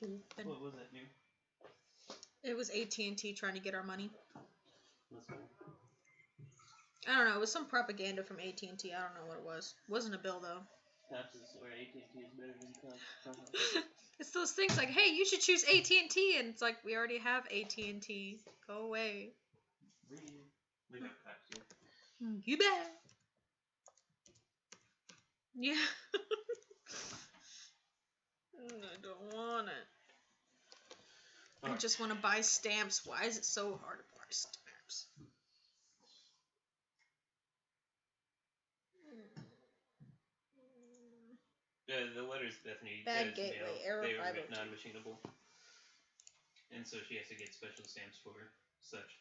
open. What was that new? It was AT&T trying to get our money. That's cool. I don't know. It was some propaganda from AT&T. I don't know what it was. It wasn't a bill though. Cops is where AT&T is better than cops. It's those things like, hey, you should choose AT&T, and it's like we already have AT&T. Go away. We got cops here. You bet. Yeah. I don't want it. I just want to buy stamps. Why is it so hard to buy stamps? The letters definitely Bad gateway, error they are 502. non-machinable, and so she has to get special stamps for such.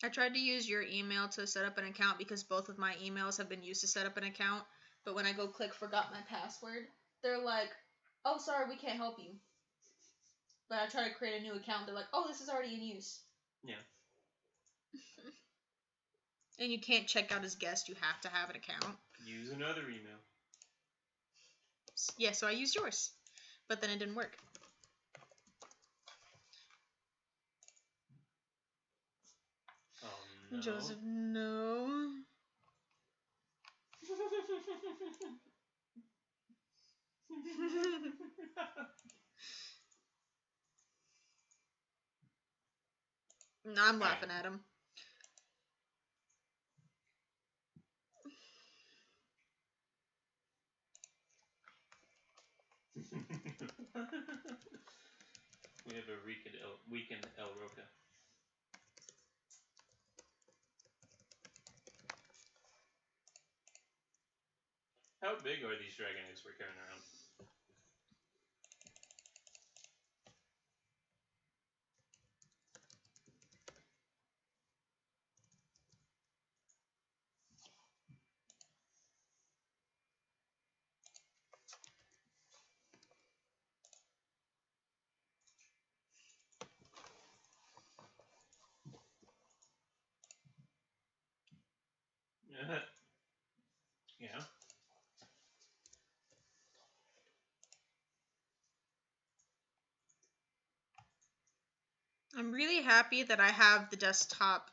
I tried to use your email to set up an account because both of my emails have been used to set up an account, but when I go click forgot my password, they're like, oh, sorry, we can't help you. But I try to create a new account, they're like, oh, this is already in use. Yeah. And you can't check out as guest, you have to have an account. Use another email. Yeah, so I used yours, but then it didn't work. Oh, no. Joseph, no. No, I'm laughing at him. We have a weekend El Roca. How big are these dragon eggs we're carrying around? Yeah. I'm really happy that I have the desktop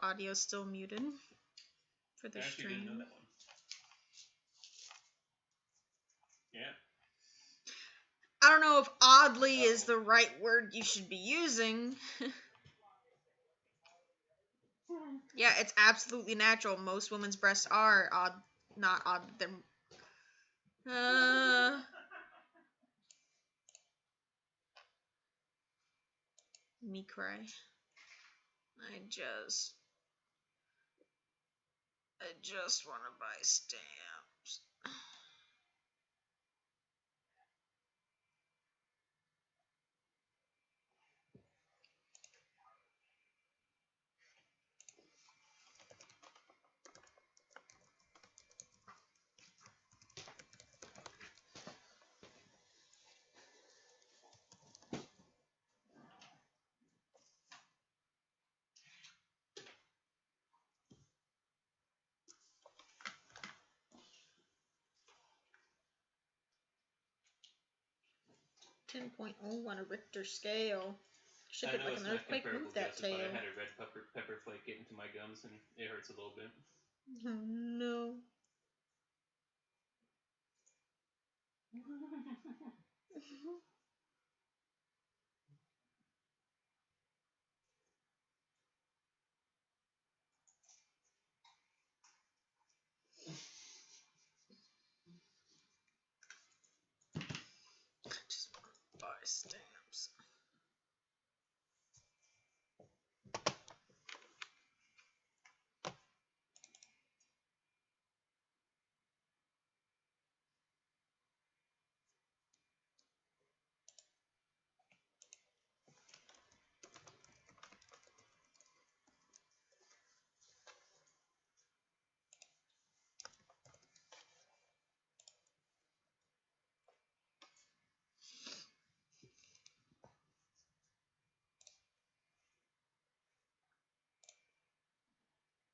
audio still muted for the I actually didn't know stream. that one. Yeah. I don't know if oddly is the right word you should be using. Yeah, it's absolutely natural. Most women's breasts are odd, not odd. They're me cry. I just want to buy stamps. .0 on a Richter scale. Should get like an earthquake. Move that tail. But I had a red pepper flake get into my gums and it hurts a little bit. Oh no. Just buy stamps.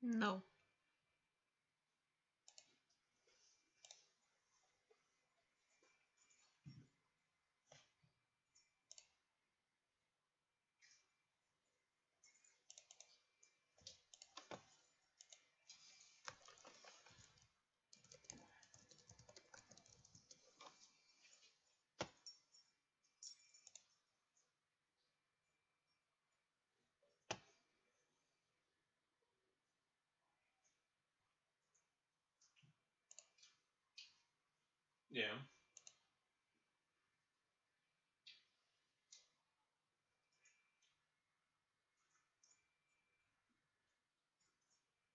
No. Yeah.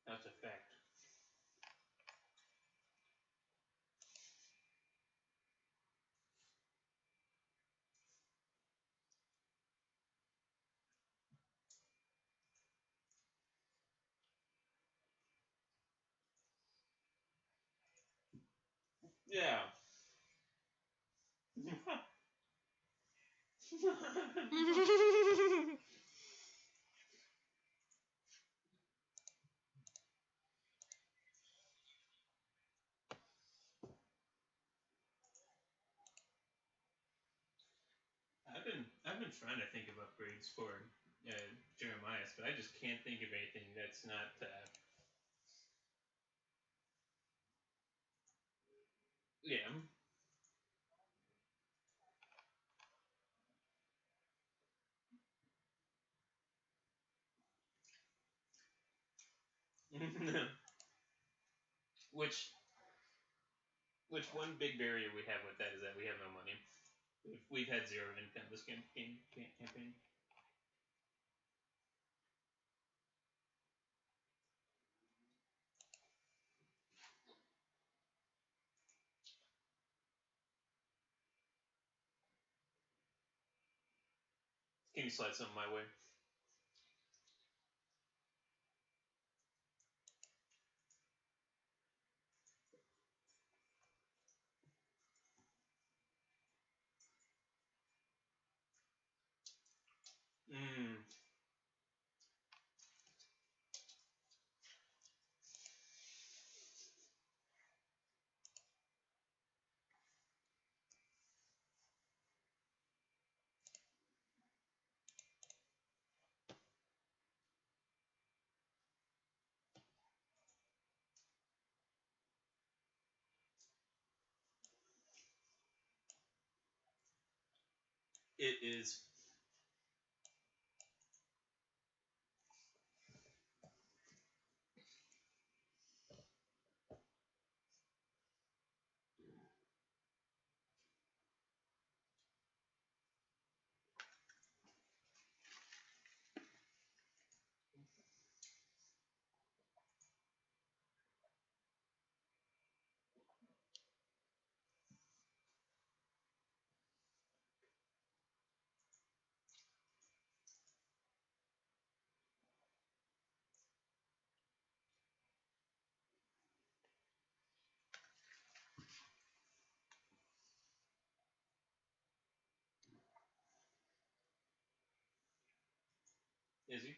That's a fact. Yeah. I've been trying to think of upgrades for Jeremiah's, but I just can't think of anything that's not. Yeah. which which one big barrier we have with that is that we have no money. We've had zero income this campaign. Can you slide something my way? Mm. It is. Is he?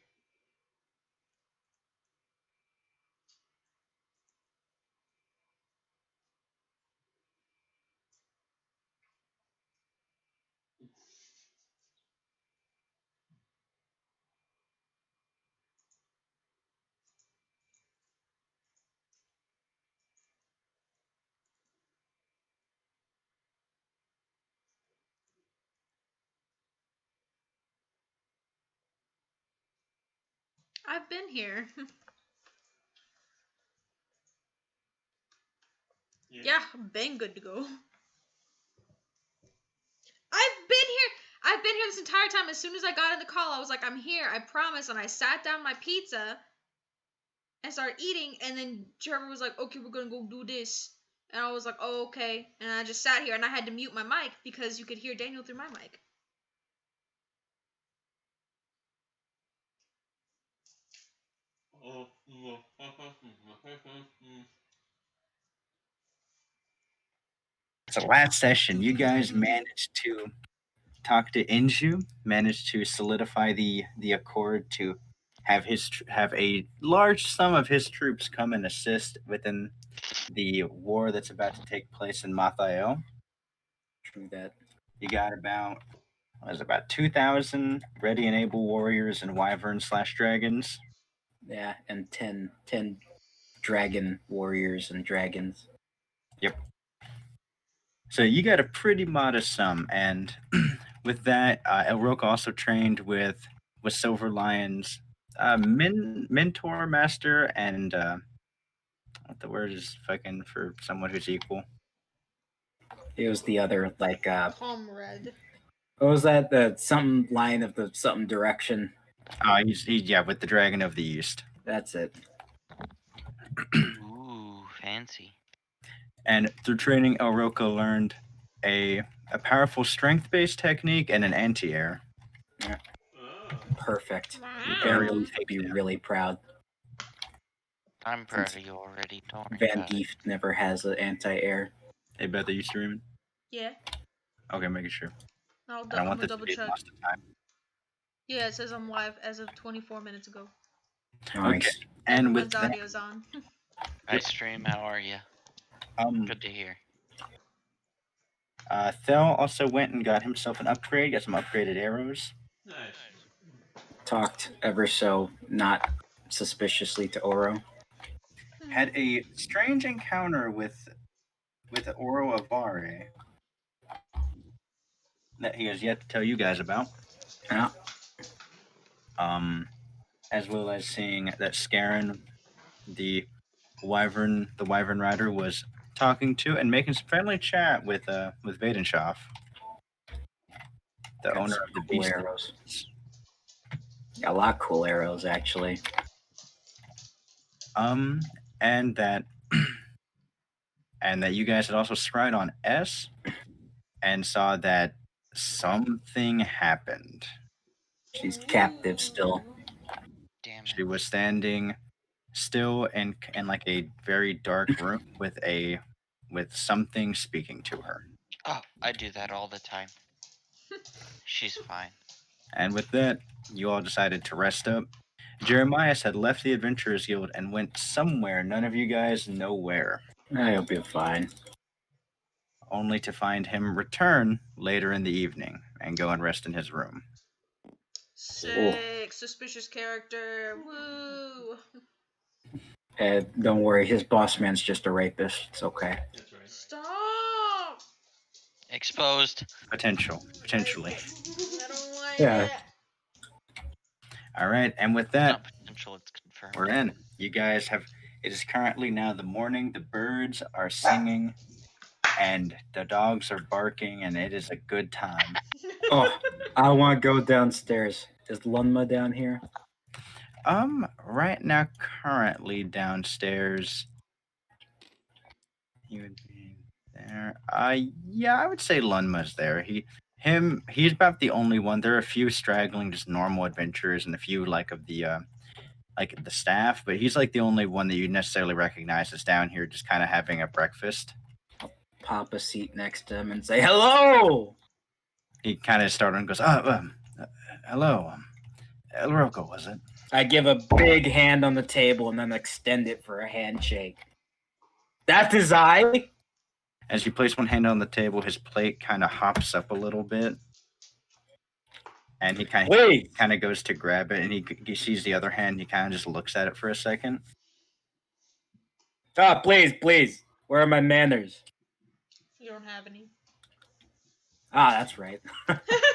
I've been here. Yeah, been good to go. I've been here this entire time. As soon as I got in the call, I was like, I'm here, I promise. And I sat down my pizza and started eating. And then Trevor was like, okay, we're gonna go do this. And I was like, oh, okay. And I just sat here and I had to mute my mic because you could hear Daniel through my mic. So last session, you guys managed to talk to Inju, managed to solidify the accord to have a large sum of his troops come and assist within the war that's about to take place in Mathael. True that. You got about 2,000 ready and able warriors and wyvern/dragons. Yeah, and 10 dragon warriors and dragons. Yep. So you got a pretty modest sum, and with that, Elroka also trained with Silver Lion's mentor master and what the word is fucking for someone who's equal. It was the other Comrade. what was that? The something line of the something direction. Yeah, with the Dragon of the East. That's it. Ooh, fancy. And through training, Elroka learned a powerful strength-based technique and an anti-air. Oh. Perfect. Wow. Ariel would be really proud. I'm proud of you already. Don't worry Van about it. Gief never has an anti-air. Hey, Beth, are you streaming? Yeah. Okay, making sure. I'm I don't want gonna this to double be check. lost of time. Yeah, it says I'm live as of 24 minutes ago. Nice. And with Everyone's that, audio's on. Hi, stream. How are you? Good to hear. Thel also went and got himself an upgrade, got some upgraded arrows. Nice. Talked ever so not suspiciously to Oro. Had a strange encounter with Oro Avare that he has yet to tell you guys about. Yeah. As well as seeing that Scarin, the Wyvern rider, was talking to and making some friendly chat with Vadenshoff, the Got owner some of the cool beast. arrows. Got a lot of cool arrows actually. And that you guys had also scryed on S and saw that something happened. She's captive still. Damn She it. was standing still in like a very dark room with something speaking to her. Oh, I do that all the time. She's fine. And with that, you all decided to rest up. Jeremias had left the Adventurers Guild and went somewhere, none of you guys know where, I'll be fine. only to find him return later in the evening and go and rest in his room. Sick. Suspicious character. Woo. Don't worry, his boss man's just a rapist. It's okay. That's right. Stop. Exposed. Potentially. I don't like Yeah. it. All right, and with It's that, not potential, it's confirmed. we're in. You guys have. It is currently now the morning. The birds are singing, and the dogs are barking, and it is a good time. Oh, I want to go downstairs. Is Lunma down here? Right now, currently downstairs, he would be there. Yeah, I would say Lunma's there. He's about the only one. There are a few straggling, just normal adventurers, and a few like the staff, but he's like the only one that you necessarily recognize is down here, just kind of having a breakfast. Pop a seat next to him and say hello. He kind of started and goes, hello, Elroka, was it? I give a big hand on the table and then extend it for a handshake. That is I. As you place one hand on the table, his plate kind of hops up a little bit, and he kind of goes to grab it, and he sees the other hand. He kind of just looks at it for a second. Ah, please. Where are my manners? You don't have any. Ah, that's right.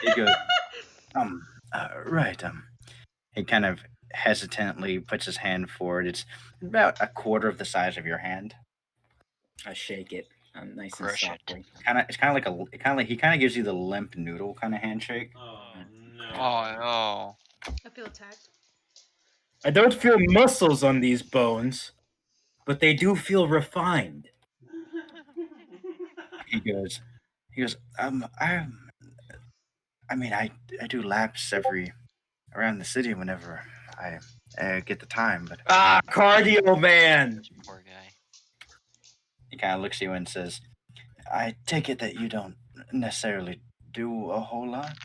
He goes, right. He kind of hesitantly puts his hand forward. It's about a quarter of the size of your hand. I shake it. Nice Crush and it. softly. It's kind of like he kind of gives you the limp noodle kind of handshake. Oh no. Oh no. I feel attacked. I don't feel muscles on these bones, but they do feel refined. He goes, I do laps around the city whenever I get the time, but Cardio man. This poor guy. he kind of looks at you and says, I take it that you don't necessarily do a whole lot.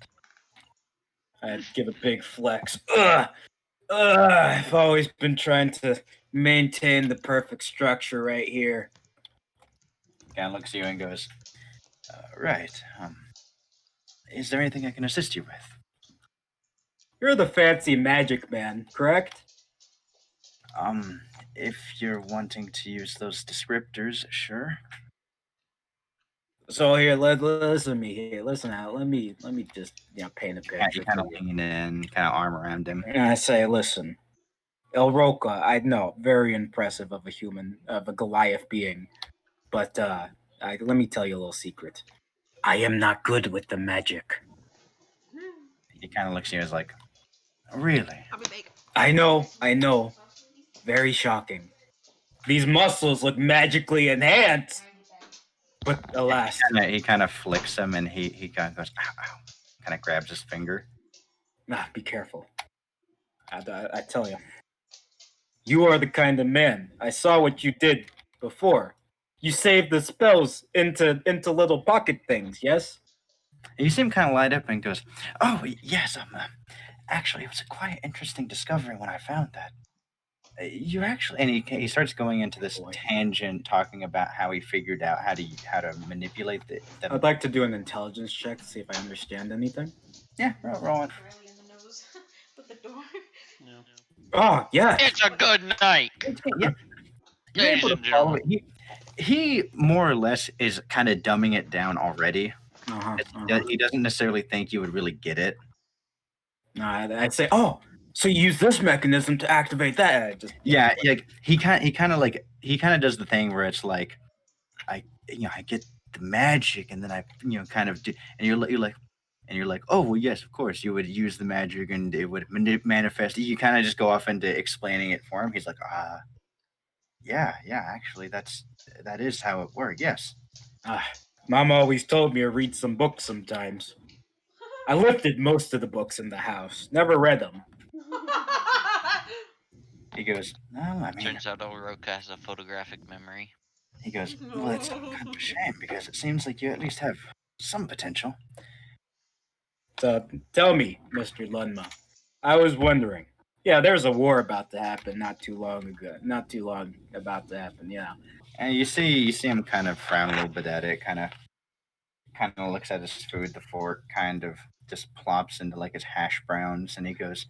I'd give a big flex. I've always been trying to maintain the perfect structure right here. He kind of looks at you and goes, right. Is there anything I can assist you with? You're the fancy magic man, correct? If you're wanting to use those descriptors, sure. So here, listen to me here. Listen out. Let me just paint a picture. You kind of lean in, kind of arm around him. And I say, listen, Elroka, I know, very impressive of a human, of a Goliath being, but let me tell you a little secret. I am not good with the magic. He kind of looks at you and is like, really? I'll be back. I know. Very shocking. These muscles look magically enhanced, but alas, He kind of flicks him and he kind of goes, ow, ow. Kind of grabs his finger. be careful. I tell you, you are the kind of man. I saw what you did before. You saved the spells into little pocket things, yes? You see him kind of light up and goes, oh, yes, actually, it was a quite interesting discovery when I found that. You actually, and he starts going into this tangent, talking about how he figured out how to manipulate the I'd like to do an intelligence check to see if I understand anything. yeah, roll it. Riley in the nose with the door. No. Oh, yeah. It's a good night, Yeah, you're ladies able to and follow gentlemen. it. He more or less is kind of dumbing it down already. He doesn't necessarily think you would really get it. No, I'd say, oh, so you use this mechanism to activate that. Yeah, like he kind of does the thing where it's like, I get the magic, and then I kind of do, and you're like, oh well, yes, of course, you would use the magic, and it would manifest. You kind of just go off into explaining it for him. He's like, yeah, actually, that is how it works. Yes. Mom always told me to read some books sometimes. I lifted most of the books in the house. Never read them. He goes, no, I mean, Turns out Oroka has a photographic memory. he goes, well, it's kind of a shame because it seems like you at least have some potential. So tell me, Mr. Lunma, I was wondering. Yeah, there's a war about to happen not too long about to happen, yeah. And you see him kind of frown a little bit at it, kind of looks at his food. The fork kind of just plops into like his hash browns, and he goes,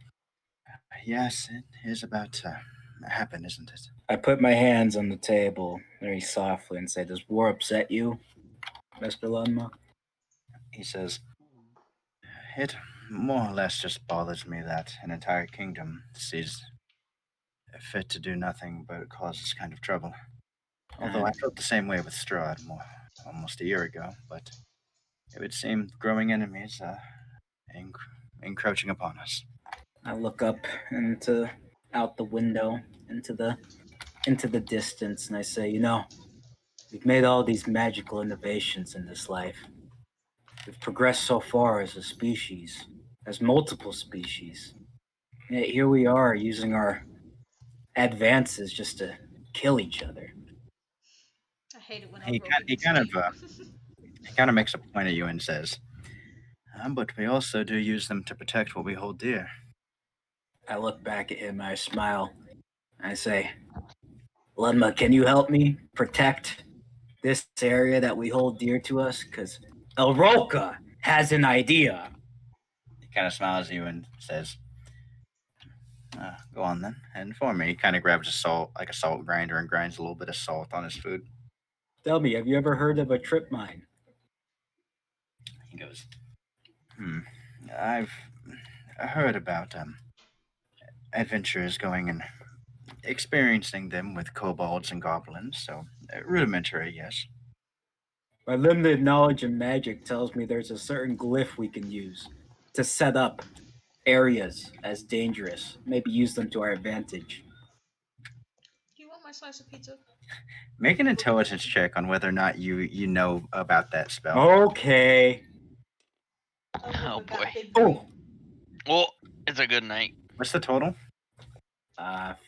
yes, it is about to happen, isn't it? I put my hands on the table very softly and say, does war upset you, Mr. Lunma? He says, it more or less just bothers me that an entire kingdom sees fit to do nothing but cause this kind of trouble. Although I felt the same way with Strahd almost a year ago, but it would seem growing enemies encroaching upon us. I look up out the window into the distance, and I say, we've made all these magical innovations in this life. We've progressed so far as a species, as multiple species. Yet here we are using our advances just to kill each other. I hate it when He Oroka gets kind of deep. he kind of makes a point at you and says, but we also do use them to protect what we hold dear. I look back at him, I smile, I say, Lunma, can you help me protect this area that we hold dear to us? Because Oroka has an idea. He kind of smiles at you and says, go on then, and inform me. He kind of grabs a salt grinder, and grinds a little bit of salt on his food. Tell me, have you ever heard of a trip mine? He goes, I've heard about adventurers going and experiencing them with kobolds and goblins, so rudimentary, yes. My limited knowledge of magic tells me there's a certain glyph we can use to set up areas as dangerous, maybe use them to our advantage. Do you want my slice of pizza? Make an intelligence check on whether or not you know about that spell. Okay. Oh boy. Oh. Well, it's a good night. What's the total?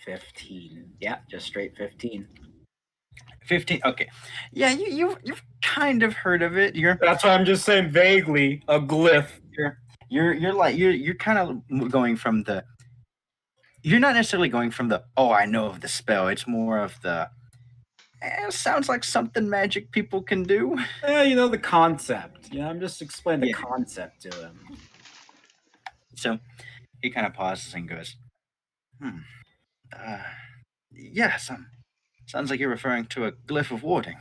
15. Yeah, just straight 15. 15. Okay. Yeah, you've kind of heard of it. That's why I'm just saying vaguely a glyph. You're kind of going from the. You're not necessarily going from the. Oh, I know of the spell. It's more of the. Sounds like something magic people can do. Yeah, the concept. I'm just explaining the concept to him. So he kind of pauses and goes, yes, sounds like you're referring to a glyph of warding.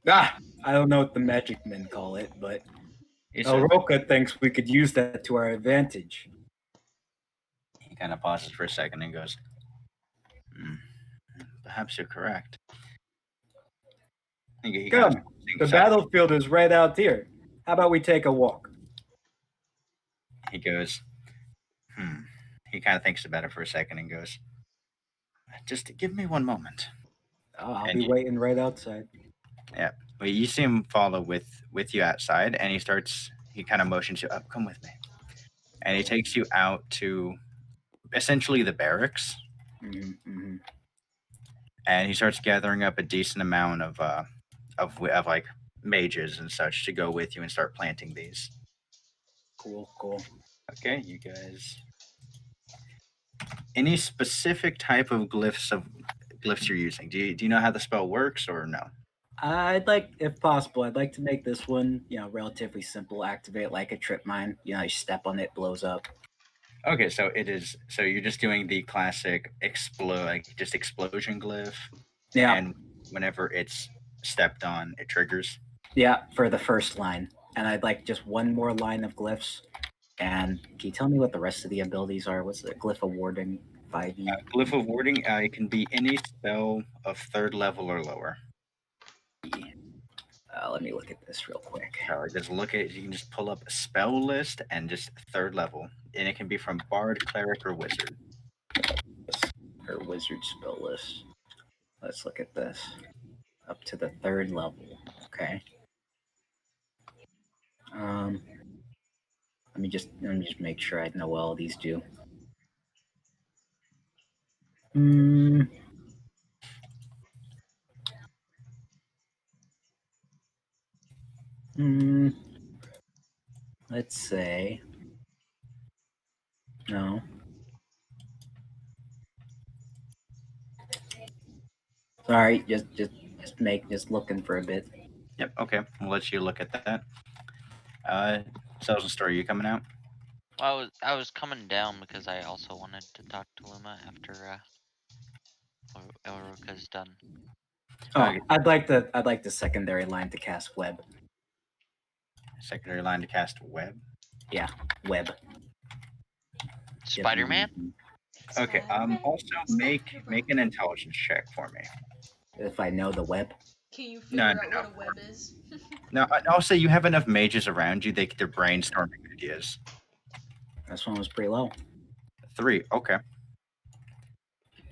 I don't know what the magic men call it, but Oroka thinks we could use that to our advantage. He kind of pauses for a second and goes, perhaps you're correct. He Come, kind of the battlefield is right out here. How about we take a walk? He goes, He kind of thinks about it for a second and goes, just give me one moment. Oh, I'll And be you- waiting right outside. Yeah. Well, you see him follow with you outside, and he kind of motions you up, come with me. And he takes you out to essentially the barracks, Mm-hmm. and he starts gathering up a decent amount of like mages and such to go with you and start planting these. Cool. Okay, you guys. Any specific type of glyphs you're using? Do you know how the spell works or no? I'd like, if possible, I'd like to make this one, relatively simple. Activate like a trip mine. You step on it, blows up. Okay, so it is. So you're just doing the classic just explosion glyph, Yeah, and whenever it's stepped on, it triggers. yeah, for the first line. And I'd like just one more line of glyphs. And can you tell me what the rest of the abilities are? What's the glyph of warding? 5e? Glyph of warding. It can be any spell of 3rd level or lower. Let me look at this real quick. Just look at. You can just pull up a spell list and just 3rd level, and it can be from bard, cleric, or wizard. Her wizard spell list. Let's look at this. Up to the 3rd level. Okay. Let me just make sure I know what all these do. Let's say no. Sorry, just looking for a bit. Yep. Okay. We'll let you look at that. Sales and Story, you coming out? Well, I was coming down because I also wanted to talk to Luma after Elruka's done. Oh, Okay. I'd like the secondary line to cast web. Secondary line to cast web. Yeah, web. Spider-Man? Okay. Also make an intelligence check for me. If I know the web. Can you figure out what a web is? No, I'll say you have enough mages around you; they're brainstorming ideas. This one was pretty low. 3. Okay.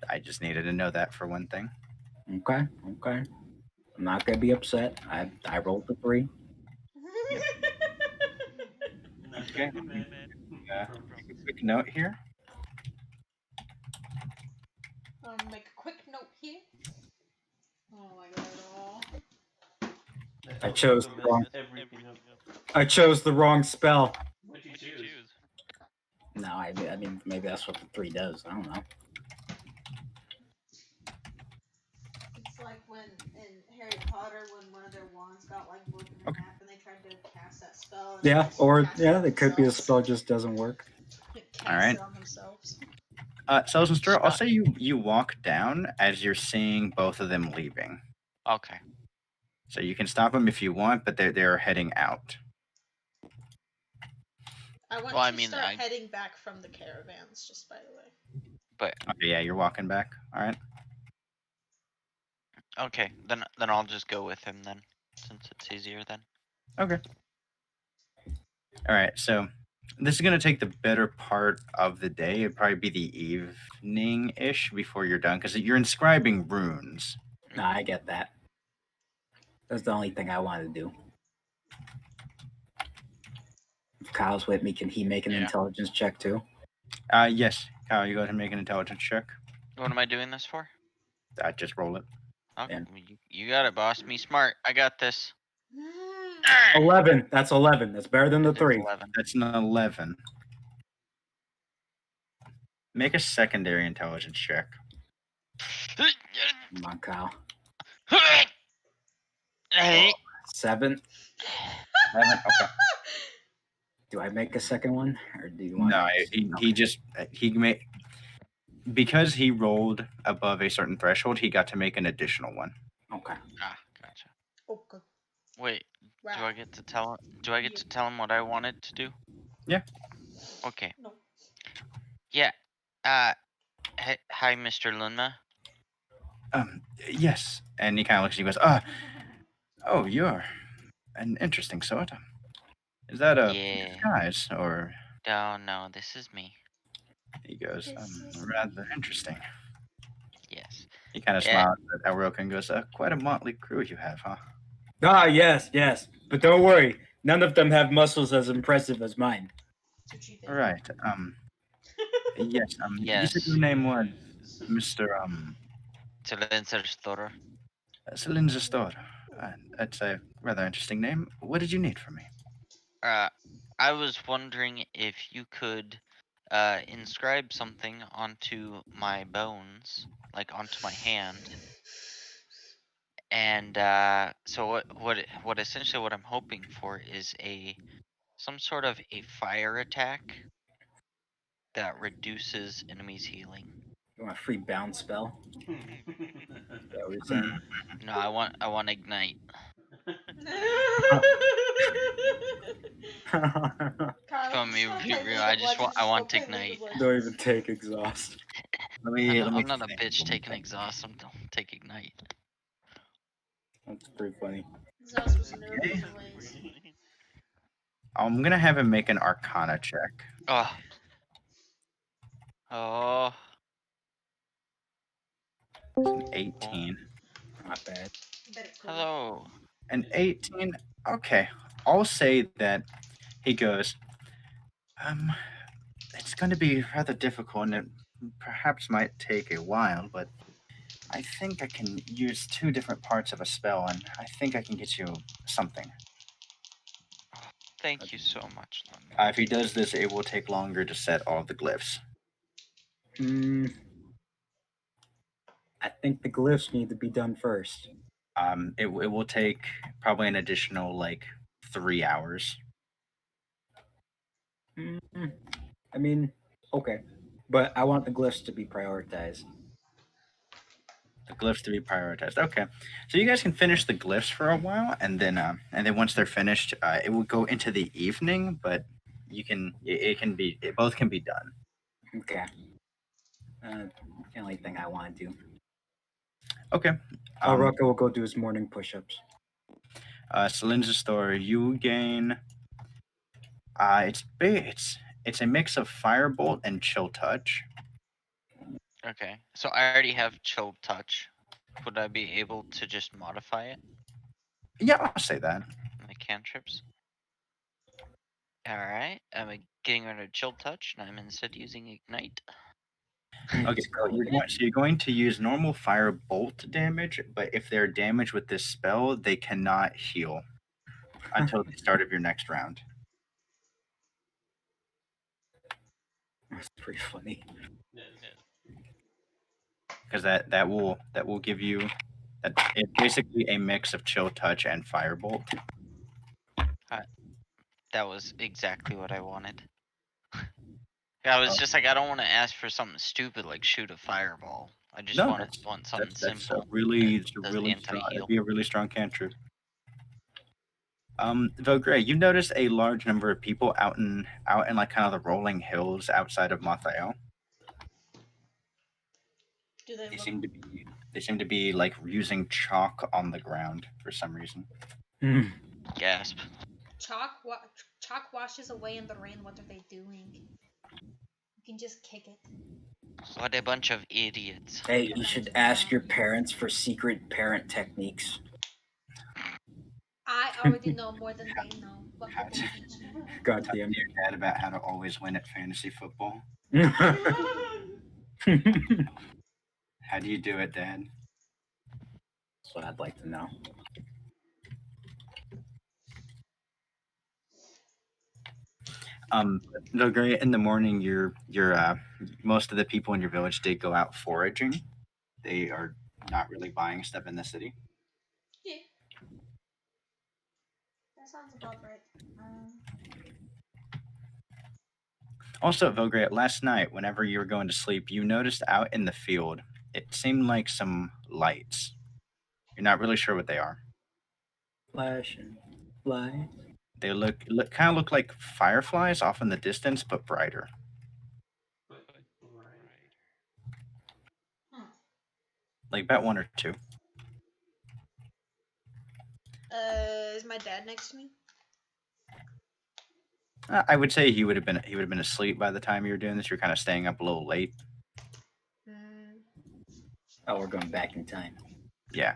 I just needed to know that for one thing. Okay. I'm not gonna be upset. I rolled the 3. Okay. Make a quick note here. Make a quick note here. Oh my god. I chose the wrong. Everything up. I chose the wrong spell. What'd you choose? No, I mean maybe that's what the 3 does. I don't know. It's like when in Harry Potter, when one of their wands got like broken in half and they tried to cast that spell. And Yeah, or it could be the spell just doesn't work. All right. On themselves. Sales and Store, I'll say you walk down as you're seeing both of them leaving. Okay. So you can stop them if you want, but they're heading out. I want to start heading back from the caravans, just by the way. But okay, yeah, you're walking back. All right. Okay, then I'll just go with him then, since it's easier then. Okay. All right, so this is going to take the better part of the day. It'd probably be the evening-ish before you're done, because you're inscribing runes. No, I get that. That's the only thing I want to do. If Kyle's with me, can he make an intelligence check too? Yes. Kyle, you go ahead and make an intelligence check. What am I doing this for? Just roll it. Okay, Yeah. you got it, boss. Me smart. I got this. 11. That's 11. That's better than the 3. 11. That's an 11. Make a secondary intelligence check. Come on, Kyle. Hey. 7. 11. Okay. Do I make a second one, or do you want? No, he made, because he rolled above a certain threshold, he got to make an additional one. Okay. Gotcha. Okay. Wait, Wow. do I get to tell him? Do I get to tell him what I wanted to do? Yeah. Okay. No. Yeah. Hi, Mr. Lunma. Yes. And he kind of looks at you and goes, Oh, you're an interesting sort. Is that a Yeah. disguise or? No, this is me. He goes, This is rather interesting. Yes. He kind of Yeah. smiles at Elroka and goes, quite a motley crew you have, huh? Ah, yes, yes. But don't worry, none of them have muscles as impressive as mine. what you think. All right. Yes. You said your Yes. name was Mr. Silencer Store. Celinza Store. That's a rather interesting name. What did you need from me? I was wondering if you could inscribe something onto my bones, like onto my hand. And so what essentially what I'm hoping for is some sort of a fire attack that reduces enemies healing. You want a free bounce spell? Is that what you're saying? No, I want ignite. If you want me to be real, I want ignite. Don't even take exhaust. Let me I'm not a think. bitch taking exhaust. I'm don't take ignite. That's pretty funny. Exhaust was nerfed Okay. anyways. I'm gonna have him make an Arcana check. Oh. Oh. It's an 18. Not bad. Better cool. Hello. An 18. Okay. I'll say that he goes. It's going to be rather difficult, and it perhaps might take a while, but I think I can use two different parts of a spell, and I think I can get you something. Thank you so much, London. If he does this, it will take longer to set all the glyphs. I think the glyphs need to be done first. It will take probably an additional 3 hours. I mean, okay. But I want the glyphs to be prioritized. The glyphs to be prioritized. Okay, so you guys can finish the glyphs for a while, and then once they're finished, it will go into the evening. But you can it both can be done. Okay. The only thing I want to do. Okay. Rocco will go do his morning push-ups. Salinza Store, you gain. It's a mix of Firebolt and Chill Touch. Okay, so I already have chill touch. Would I be able to just modify it? Yeah, I'll say that. My cantrips. All right, I'm getting rid of chill touch, and I'm instead using ignite. Okay, so you're going to use normal Firebolt damage, but if they're damaged with this spell, they cannot heal until the start of your next round. That's pretty funny. Because that will give you it's basically a mix of Chill Touch and Firebolt. That was exactly what I wanted. I was just like, I don't want to ask for something stupid like shoot a fireball. I just No, want something that's simple. a really does strong. anti-heal. It'd be a really strong cantrip. Vogray, you notice a large number of people out in like kind of the rolling hills outside of Mathael. Do they They look? seem to be like using chalk on the ground for some reason. Gasp. Chalk washes away in the rain. What are they doing? You can just kick it. What a bunch of idiots. Hey, you should ask your parents for secret parent techniques. I already know more than they know. What How could they to- teach me? God Talk to damn your dad about how to always win at fantasy football. it. How do you do it, Dad? That's what I'd like to know. Vogray, in the morning, most of the people in your village did go out foraging. They are not really buying stuff in the city. Yeah. That sounds about right. Also, Vogray, last night, whenever you were going to sleep, you noticed out in the field, it seemed like some lights. You're not really sure what they are. Flash and light. They kind of look like fireflies off in the distance, but brighter. Hmm. Like about one or two. Is my dad next to me? I would say he would have been asleep by the time you were doing this. You're kind of staying up a little late. Oh, we're going back in time. Yeah.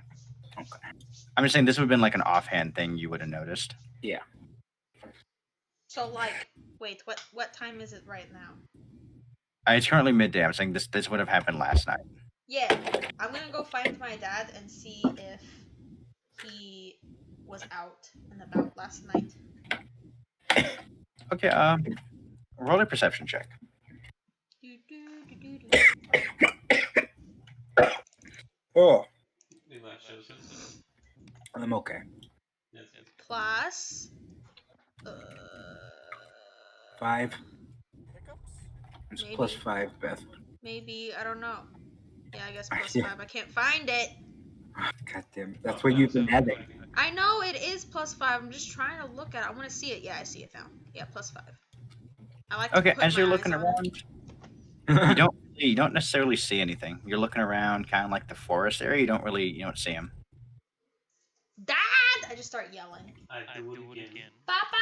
Okay. I'm just saying this would have been like an offhand thing you would have noticed. Yeah. So like, wait, what time is it right now? It's currently midday. I'm saying this would have happened last night. Yeah, I'm gonna go find my dad and see if he was out and about last night. Okay. Roll a perception check. Oh, The last shows us. I'm okay. Yes. Plus, 5. It's Maybe. plus 5, Beth. maybe, I don't know. Yeah, I guess plus Yeah. 5. I can't find it. God damn it. That's what you've been having. I know it is plus 5. I'm just trying to look at it. I want to see it. Yeah, I see it now. Yeah, plus 5. I like to Okay, put as you're my looking eyes on it. around, you don't necessarily see anything. You're looking around, kind of like the forest area. You don't see him. Dad! I just start yelling. I do it again. Papa,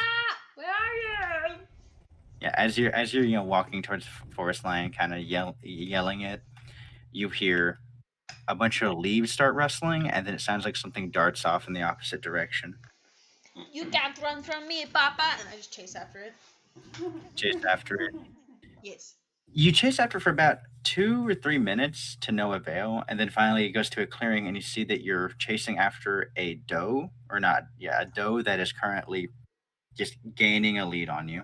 where are you? Yeah, as you're walking towards the forest line, kind of yelling it, you hear a bunch of leaves start rustling, and then it sounds like something darts off in the opposite direction. You can't run from me, Papa! And I just chase after it. Chase after it. Yes. You chase after for about 2 or 3 minutes to no avail, and then finally it goes to a clearing, and you see that you're chasing after a doe, a doe that is currently just gaining a lead on you.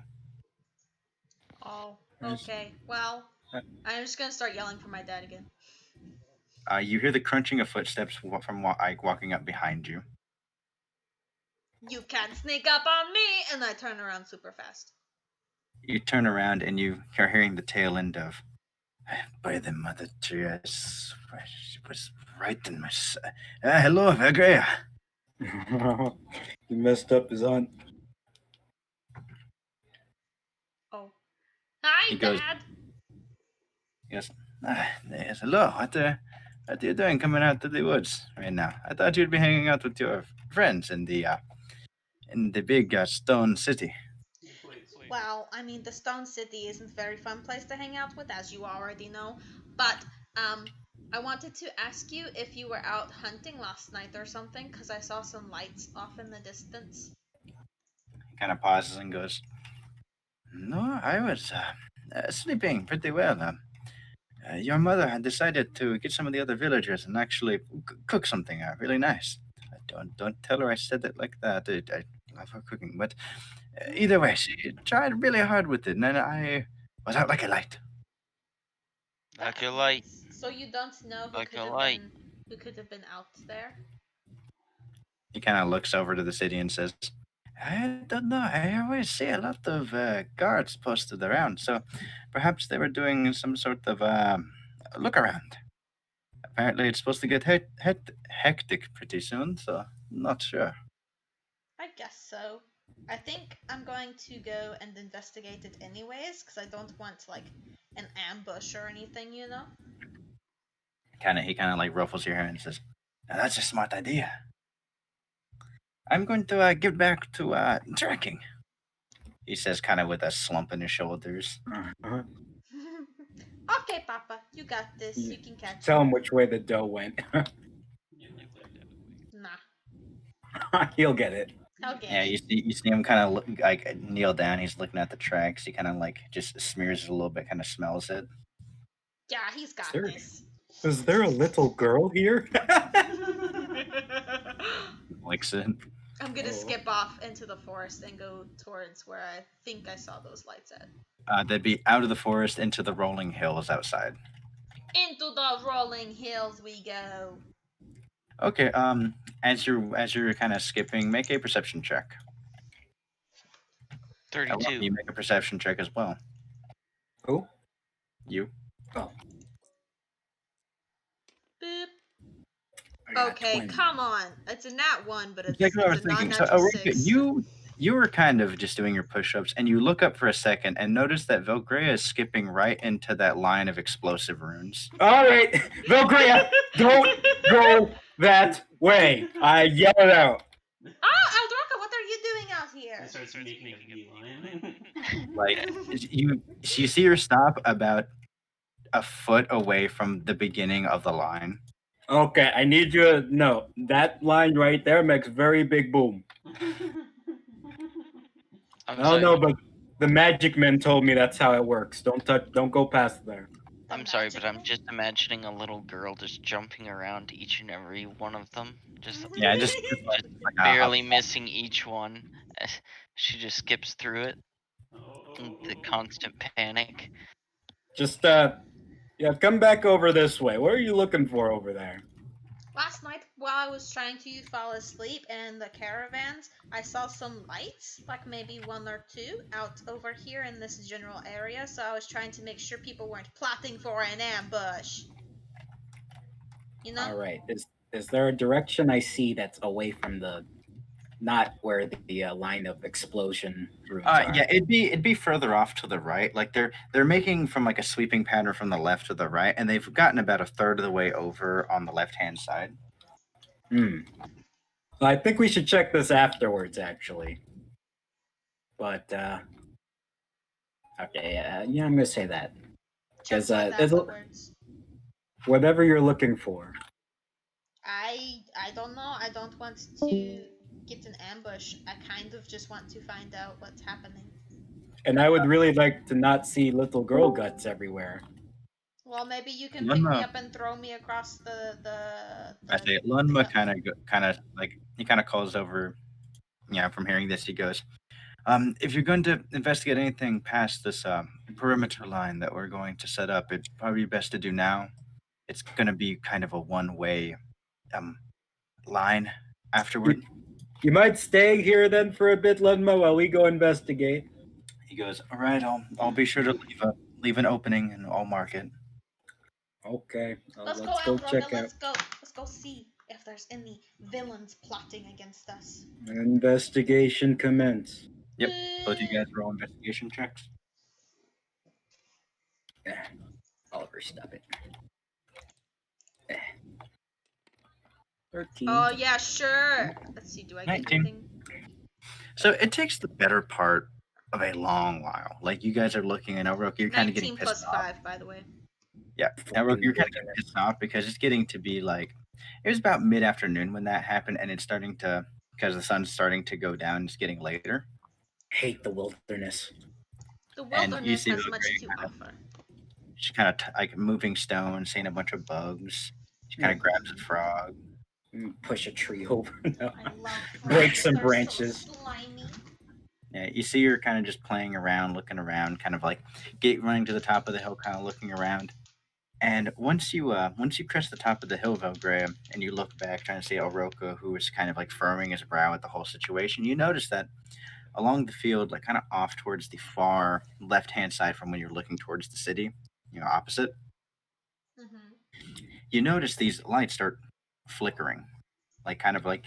Oh, okay. Well, I'm just gonna start yelling for my dad again. You hear the crunching of footsteps from walking up behind you. You can't sneak up on me! And I turn around super fast. You turn around and you are hearing the tail end of, by the Mother Teresa, was right in my side. Hello, Vegrea. He messed up his aunt. Oh. Hi, He goes- Dad! Yes. Yes, hello. What are you doing coming out to the woods right now? I thought you'd be hanging out with your friends in the big stone city. Well, I mean, the Stone City isn't a very fun place to hang out with, as you already know. But, I wanted to ask you if you were out hunting last night or something, because I saw some lights off in the distance. He kind of pauses and goes, No, I was sleeping pretty well. Your mother had decided to get some of the other villagers and actually cook something really nice. Don't tell her I said it like that. I love her cooking, but either way, she tried really hard with it, and then I was out like a light. Like a light. So you don't know who Like could a have light. been out there? He kind of looks over to the city and says, I don't know. I always see a lot of guards posted around, so perhaps they were doing some sort of look around. Apparently, it's supposed to get hectic pretty soon, so not sure. I guess so. I think I'm going to go and investigate it anyways, because I don't want, like, an ambush or anything, you know? He kind of like ruffles your hair and says, now that's a smart idea. I'm going to get back to tracking, he says, kind of with a slump in his shoulders. Okay, Papa, you got this. You can catch Tell it. him which way the dough went. Nah. He'll get it. Okay. Yeah, you see him kind of like kneel down. He's looking at the tracks. He kind of like just smears it a little bit, kind of smells it. Yeah, he's got Sure. this. Is there a little girl here? Licks it. I'm gonna Oh. skip off into the forest and go towards where I think I saw those lights at. They'd be out of the forest into the rolling hills outside. Into the rolling hills we go. Okay. As you're kind of skipping, make a perception check. I want 32. you make a perception check as well. Who? You. Oh. Boop. I got Okay, 20. come on. It's a nat 1, but it's Exactly what I was a thinking. So, non-natural Aureka, 6. you were kind of just doing your push-ups, and you look up for a second and notice that Velgrea is skipping right into that line of explosive runes. All right, Velgrea, don't go that way. I yell it out. I starts making a beeline. Like you see her stop about a foot away from the beginning of the line. Okay, I need you to know that line right there makes very big boom. I'm I don't sorry. know, but the magic man told me that's how it works. Don't go past there. The I'm sorry, magic but I'm man? just imagining a little girl just jumping around each and every one of them, just Yeah, just like barely missing each one. She just skips through it. The constant panic. Just yeah, come back over this way. What are you looking for over there? Last night, while I was trying to fall asleep in the caravans, I saw some lights, like maybe one or two, out over here in this general area. So I was trying to make sure people weren't plotting for an ambush. You know? All right. Is there a direction I see that's away from the not where the line of explosion rooms are? yeah, it'd be further off to the right. Like they're making from like a sweeping pattern from the left to the right, and they've gotten about a third of the way over on the left hand side. Hmm. Well, I think we should check this afterwards, actually. But okay, yeah, I'm gonna say that Check because what afterwards. whatever you're looking for. I don't know. I don't want to get an ambush. I kind of just want to find out what's happening. And I would really like to not see little girl guts everywhere. Well, maybe you can pick me Lunma, up and throw me across I say Lunma kind of like he kind of calls over. Yeah, from hearing this, he goes, if you're going to investigate anything past this perimeter line that we're going to set up, it's probably best to do now. It's going to be kind of a one-way line afterward. You might stay here then for a bit, Lunma, while we go investigate. He goes, all right, I'll be sure to leave an opening and I'll mark it. Okay, Let's go go out, check Roga. out. Let's go see if there's any villains plotting against us. Investigation commence. Yep, both you guys roll investigation checks. Oliver, stop it. 13. Oh yeah, sure. Let's see. Do I get 19. anything? So it takes the better part of a long while. Like you guys are looking, and Elrook, you're kind of getting 19 pissed plus off. 5, by the way. Yeah, Elrook, you're kind of getting pissed off because it's getting to be like it was about mid-afternoon when that happened, and it's starting to because the sun's starting to go down. It's getting later. Hate the wilderness. The And you wilderness see has the much gray to kind of- offer. She's kind of like moving stones, seeing a bunch of bugs. She kind of grabs a frog. Push a tree over. No. I love Break some They're so branches. slimy. Yeah, you see her kind of just playing around, looking around, kind of like running to the top of the hill, kind of looking around. And once you crest the top of the hill, Velgraham, and you look back, trying to see Oroka, who is kind of like furrowing his brow at the whole situation, you notice that along the field, like kind of off towards the far left-hand side from when you're looking towards the city, opposite, you notice these lights start flickering, like kind of like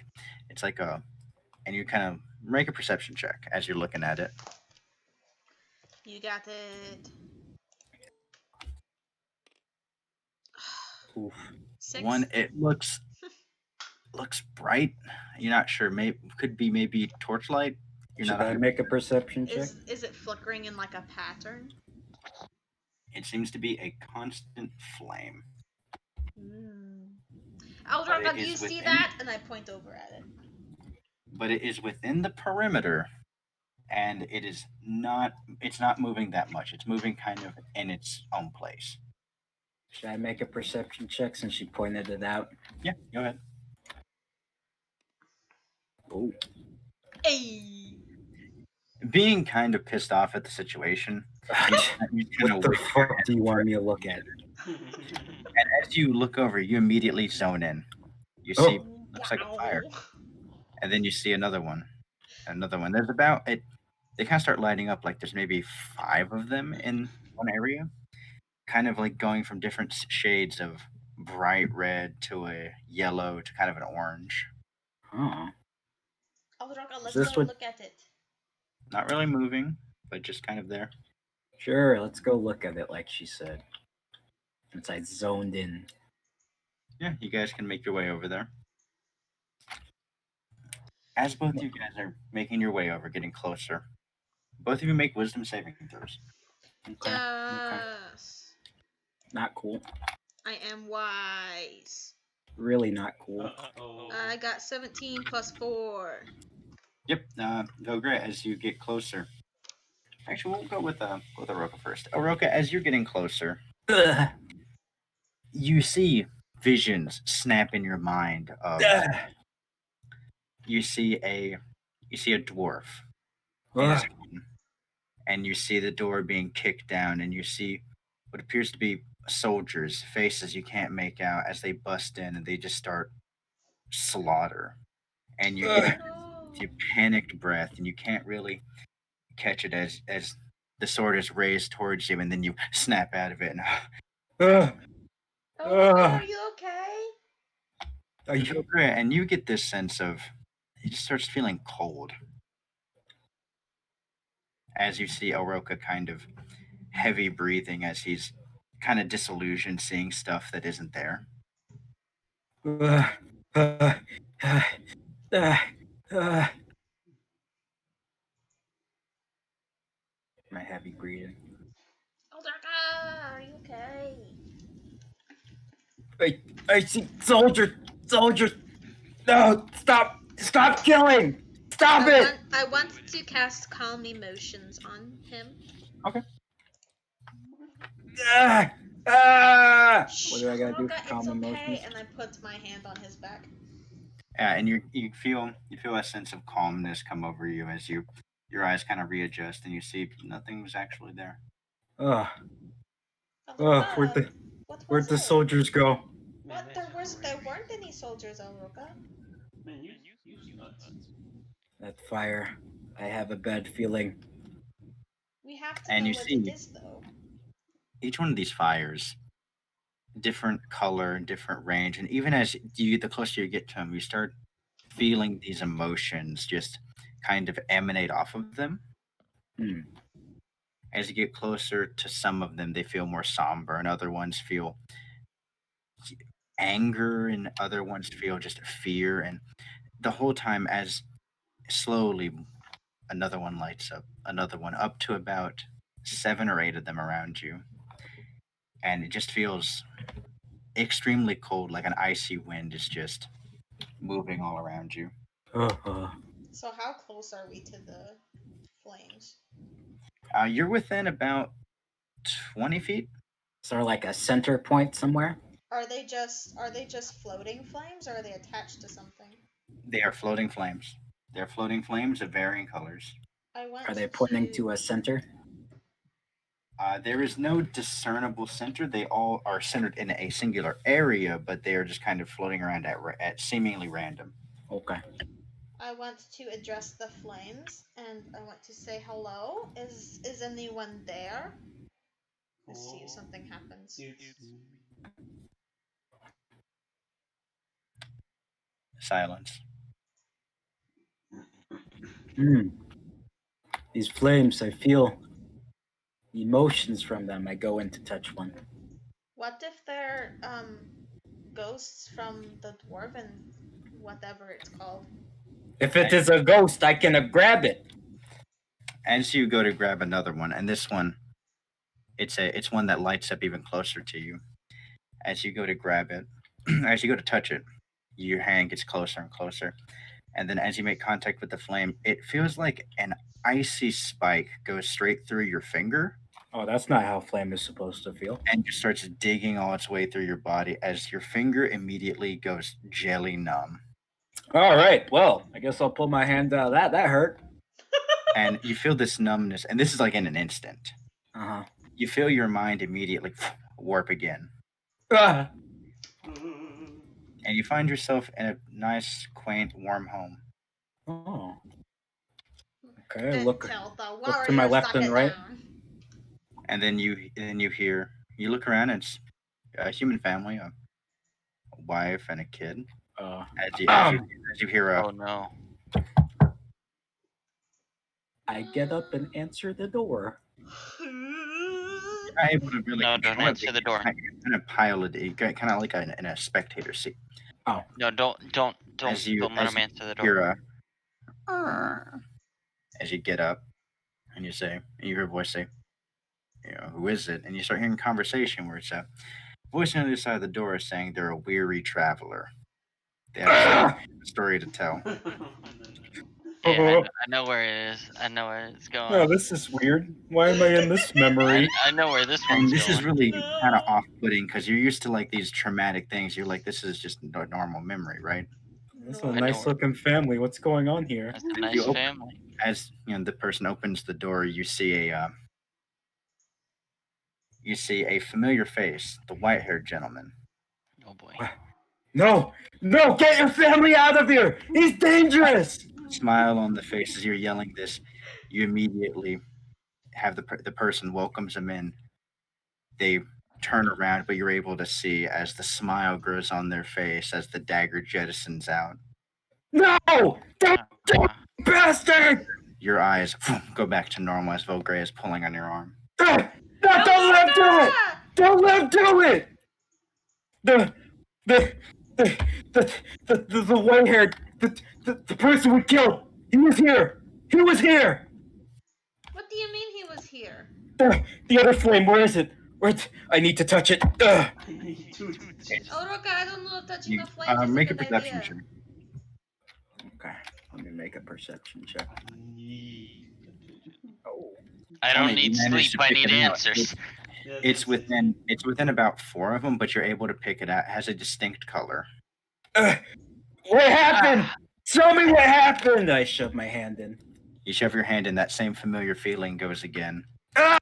it's like a, and you kind of make a perception check as you're looking at it. You got it. Oof. 6. One, it looks bright. You're not sure. Could be maybe torchlight. You're Should not. I make a perception check? Is it flickering in like a pattern? It seems to be a constant flame. Aldroga, do you see that? And I point over at it. But it is within the perimeter, and it's not moving that much. It's moving kind of in its own place. Should I make a perception check since she pointed it out? Yeah, go ahead. Oh. Hey. Being kind of pissed off at the situation, What the fuck do you want me to look at? And as you look over, you immediately zone in. You see, looks like a fire, and then you see another one. There's about it. They kind of start lighting up. Like there's maybe 5 of them in one area, kind of like going from different shades of bright red to a yellow to kind of an orange. Oh. Aldroga, let's go look at it. Not really moving, but just kind of there. Sure, let's go look at it, like she said. Since I zoned in. Yeah, you guys can make your way over there. As both of you guys are making your way over, getting closer, both of you make wisdom saving throws. Okay. Yes. Not cool. I am wise. Really not cool. I got 17 plus 4. Yep. Go great as you get closer. Actually, we'll go with Oroka first. Oroka, as you're getting closer, Ugh. you see visions snap in your mind of Ugh. you see a dwarf Ugh. and you see the door being kicked down and you see what appears to be soldiers faces you can't make out as they bust in and they just start slaughter and you get a panicked breath and you can't really catch it as the sword is raised towards you and then you snap out of it and Ugh. Oh, are you okay? Are you you feel great and you get this sense of it just starts feeling cold as you see Oroka kind of heavy breathing as he's kind of disillusioned seeing stuff that isn't there. Ugh. Ugh. Ugh. Ugh. Ugh. My heavy breathing. Oroka, are you okay? I see soldiers. No, stop killing. Stop it. I want to cast calm emotions on him. Ah, ah. What Shh, do I gotta do Oroka, for calm it's okay. emotions? And I put my hand on his back. And you feel a sense of calmness come over you as your eyes kind of readjust and you see nothing was actually there. Ugh. Oroka, Where'd the soldiers go? What? There weren't any soldiers, Oroka. Man, you nuts. That fire. I have a bad feeling. We have to And know you what see- it is, though. Each one of these fires, different color, different range, and even as the closer you get to them, you start feeling these emotions just kind of emanate off of them. Hmm. As you get closer to some of them, they feel more somber, and other ones feel anger, and other ones feel just fear. And the whole time, as slowly another one lights up, another one, up to about 7 or 8 of them around you. And it just feels extremely cold, like an icy wind is just moving all around you. So how close are we to the flames? You're within about 20 feet. Is there like a center point somewhere? Are they just floating flames, or are they attached to something? They are floating flames. They're floating flames of varying colors. Are they pointing to a center? There is no discernible center. They all are centered in a singular area, but they are just kind of floating around at seemingly random. Okay. I want to address the flames, and I want to say hello. Is anyone there? Let's see if something happens. Silence. These flames, I feel emotions from them. I go in to touch one. What if they're ghosts from the dwarven whatever it's called? If it is a ghost, I can grab it. As you go to grab another one, and this one, it's one that lights up even closer to you. As you go to grab it, as you go to touch it, your hand gets closer and closer. And then as you make contact with the flame, it feels like an icy spike goes straight through your finger. Oh, that's not how flame is supposed to feel. And just starts digging all its way through your body as your finger immediately goes jelly numb. All right. Well, I guess I'll pull my hand out. That hurt. And you feel this numbness, and this is like in an instant. Uh-huh. You feel your mind immediately warp again. Ah. And you find yourself in a nice, quaint, warm home. Oh. Okay, look look to my left and right. And then you hear, you look around, and it's a human family, a wife and a kid. As you hear Oh no. I get up and answer the door. You're not able to really No, don't answer the door. You're kind of pilot. You're kind of like in a spectator seat. Oh. No, don't let him answer the door. As you get up and you say, and you hear a voice say, who is it? And you start hearing conversation where it's a voice on the other side of the door is saying they're a weary traveler. They have a story to tell. Yeah, I know where it is. I know where it's going. Oh, this is weird. Why am I in this memory? I know where this And one's this is going. really kind of off-putting because you're used to like these traumatic things. You're like, this is just a normal memory, right? This is No. a nice looking family. What's going on here? That's a And nice you open- family. As the person opens the door, you see a familiar face, the white-haired gentleman. Oh boy. No, get your family out of here. He's dangerous. Smile on the face as you're yelling this. You immediately have the person welcomes them in. They turn around, but you're able to see as the smile grows on their face as the dagger jettisons out. No, bastard! Your eyes go back to normal as Volgray is pulling on your arm. No, don't let him do it! Don't let him do it! The white-haired, the person we killed, he was here! He was here! What do you mean he was here? The other flame, where is it? I need to touch it. Oh, Roka, I don't know if touching the flames is Make a a good perception idea. check. Okay, let me make a perception check. Oh. I don't Funny, you need managed sleep. to I pick need it out. answers. It's within about 4 of them, but you're able to pick it out. It has a distinct color. What happened? Show me what happened! I shoved my hand in. You shove your hand in, that same familiar feeling goes again. Ah!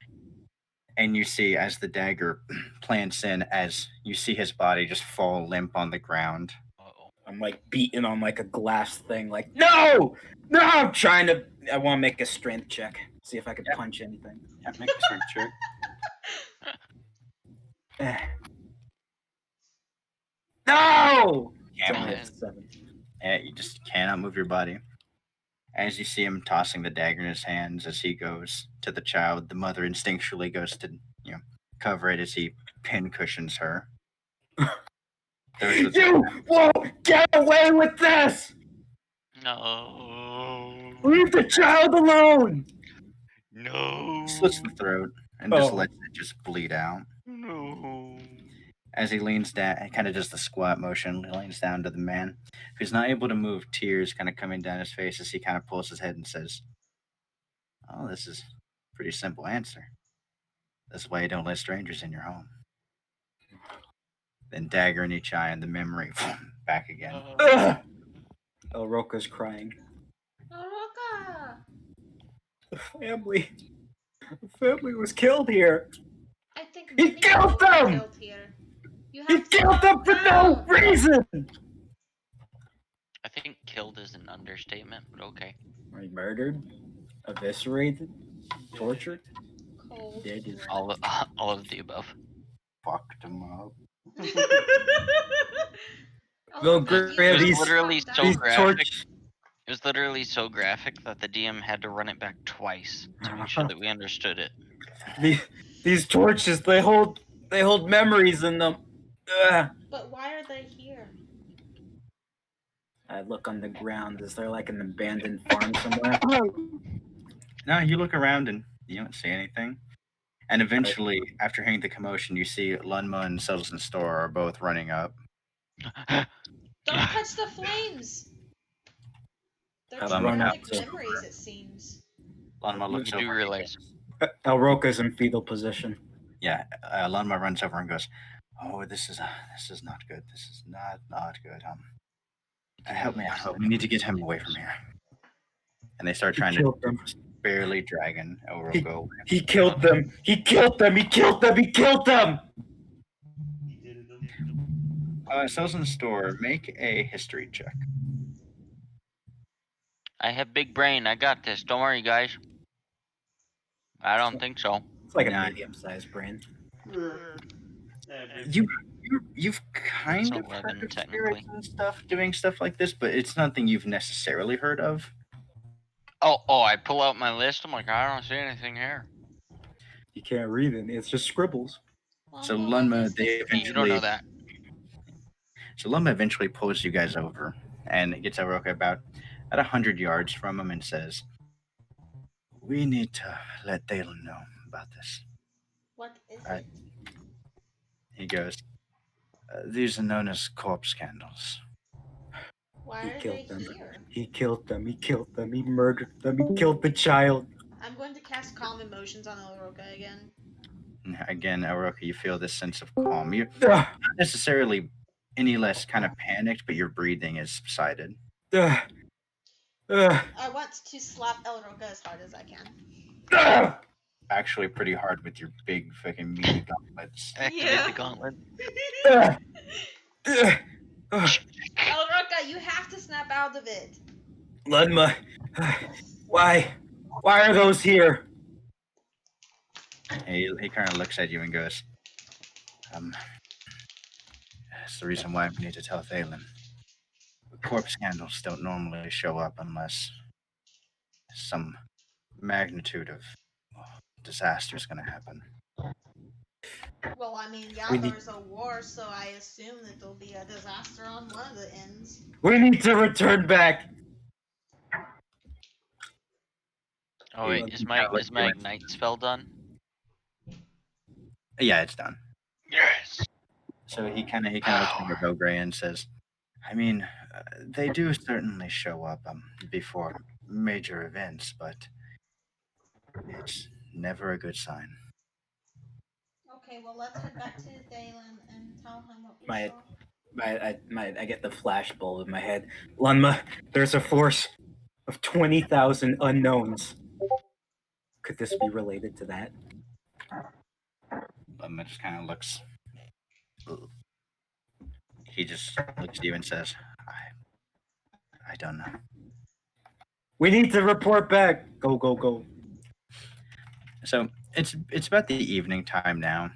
And you see as the dagger plants in, as you see his body just fall limp on the ground. Uh-oh. I'm like beating on like a glass thing, like, no! I'm trying to. I want to make a strength check. See if I can punch anything. Yeah, make a strength check. No! Can't It's only move. a 7. You just cannot move your body. As you see him tossing the dagger in his hands as he goes to the child, the mother instinctually goes to cover it as he pin cushions her. You won't get away with this! No. Leave the child alone! No. Slits the throat and just lets it just bleed out. No. As he leans down, he kind of does the squat motion, leans down to the man, who's not able to move, tears kind of coming down his face as he kind of pulls his head and says, "Oh, this is a pretty simple answer. That's why you don't let strangers in your home." Then dagger in each eye and the memory back again. Elroka's crying. Oh, Roka! The family was killed here. I think He many killed people were them! killed here. You He have to killed them calm for no down. reason! I think killed is an understatement, but okay. Are you murdered? Eviscerated? Tortured? Cold. Dead is All of the above. Fucked him up. Well, Roka, Graham, you It was these- literally calm so down. These graphic. It was literally so graphic that the DM had to run it back twice to make sure that we understood it. These torches, they hold memories in them. But why are they here? I look on the ground. Is there like an abandoned farm somewhere? No, you look around and you don't see anything. And eventually, after hearing the commotion, you see Lunma and Settleton Store are both running up. Don't touch the flames! They're I'm running traumatic up to- memories, it seems. Lunma looks You over. do and realize. goes, Elroka's in fetal position. Yeah, Lunma runs over and goes, "Oh, this is not good. This is not good. Help me out. We need to get him away from here." And they start trying to killed them. barely dragging Elroka away. He killed them. He killed them. He killed them. He killed them. Settleton Store, make a history check. I have big brain. I got this. Don't worry, guys. I don't think so. It's like a Nah. medium-sized brain. You've kind It's of 11 heard of technically. spirits and stuff doing stuff like this, but it's nothing you've necessarily heard of. Oh! I pull out my list. I'm like, I don't see anything here. You can't read it. It's just scribbles. So Well, Lunma, is they this- You don't know that. So Lunma eventually pulls you guys over and gets Elroka about. at 100 yards from him and says, "We need to let Dalen know about this." What is I- it? He goes, "These are known as corpse candles." Why He are killed they them. here? He killed them. He killed them. He murdered them. He killed the child. I'm going to cast Calm Emotions on Elroka again. Again, Aroka, you feel this sense of calm. You're Ugh, not necessarily any less kind of panicked, but your breathing is subsided. ugh, ugh, I want to slap Elroka as hard as I can. ugh. Actually, pretty hard with your big fucking meaty gauntlets. Activate Yeah. the gauntlet. Ugh, ugh, ugh. Elroka, you have to snap out of it. Ludma, why are those here? He kind of looks at you and goes, "That's the reason why we need to tell Thalen. Corpse candles don't normally show up unless some magnitude of disaster is going to happen." Well, I mean, yeah, We need- there's a war, so I assume that there'll be a disaster on one of the ends. We need to return back. Oh wait, He is my kinda looks at you ignite spell done? Yeah, it's done. Yes. So he kind of looks at your Gray and says, "I mean, they do certainly show up before major events, but it's never a good sign." Okay, well, let's head back to Dalen and tell him what we My- saw. I get the flashbulb in my head. Lunma, there's a force of 20,000 unknowns. Could this be related to that? Lemma just kind of looks. He just looks at you and says, I don't know." We need to report back. Go, go, go. So it's about the evening time now,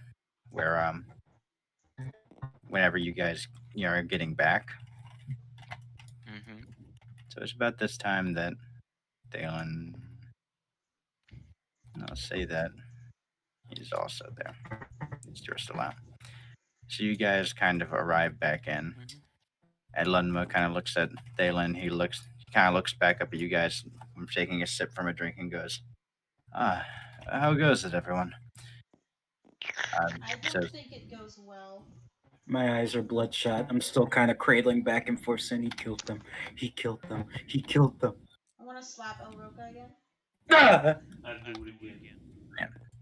where whenever you guys are getting back. Mm-hmm. So it's about this time that Dalen. I'll say that he's also there. He's still out. So you guys kind of arrive back in, and Lunma kind of looks at Dalen. He kind of looks back up at you guys, taking a sip from a drink, and goes, "How goes it, everyone?" I don't Says, think it goes well. My eyes are bloodshot. I'm still kind of cradling back and forth saying he killed them. He killed them. He killed them. I want to slap Elroka again. Ah! I'd do it again.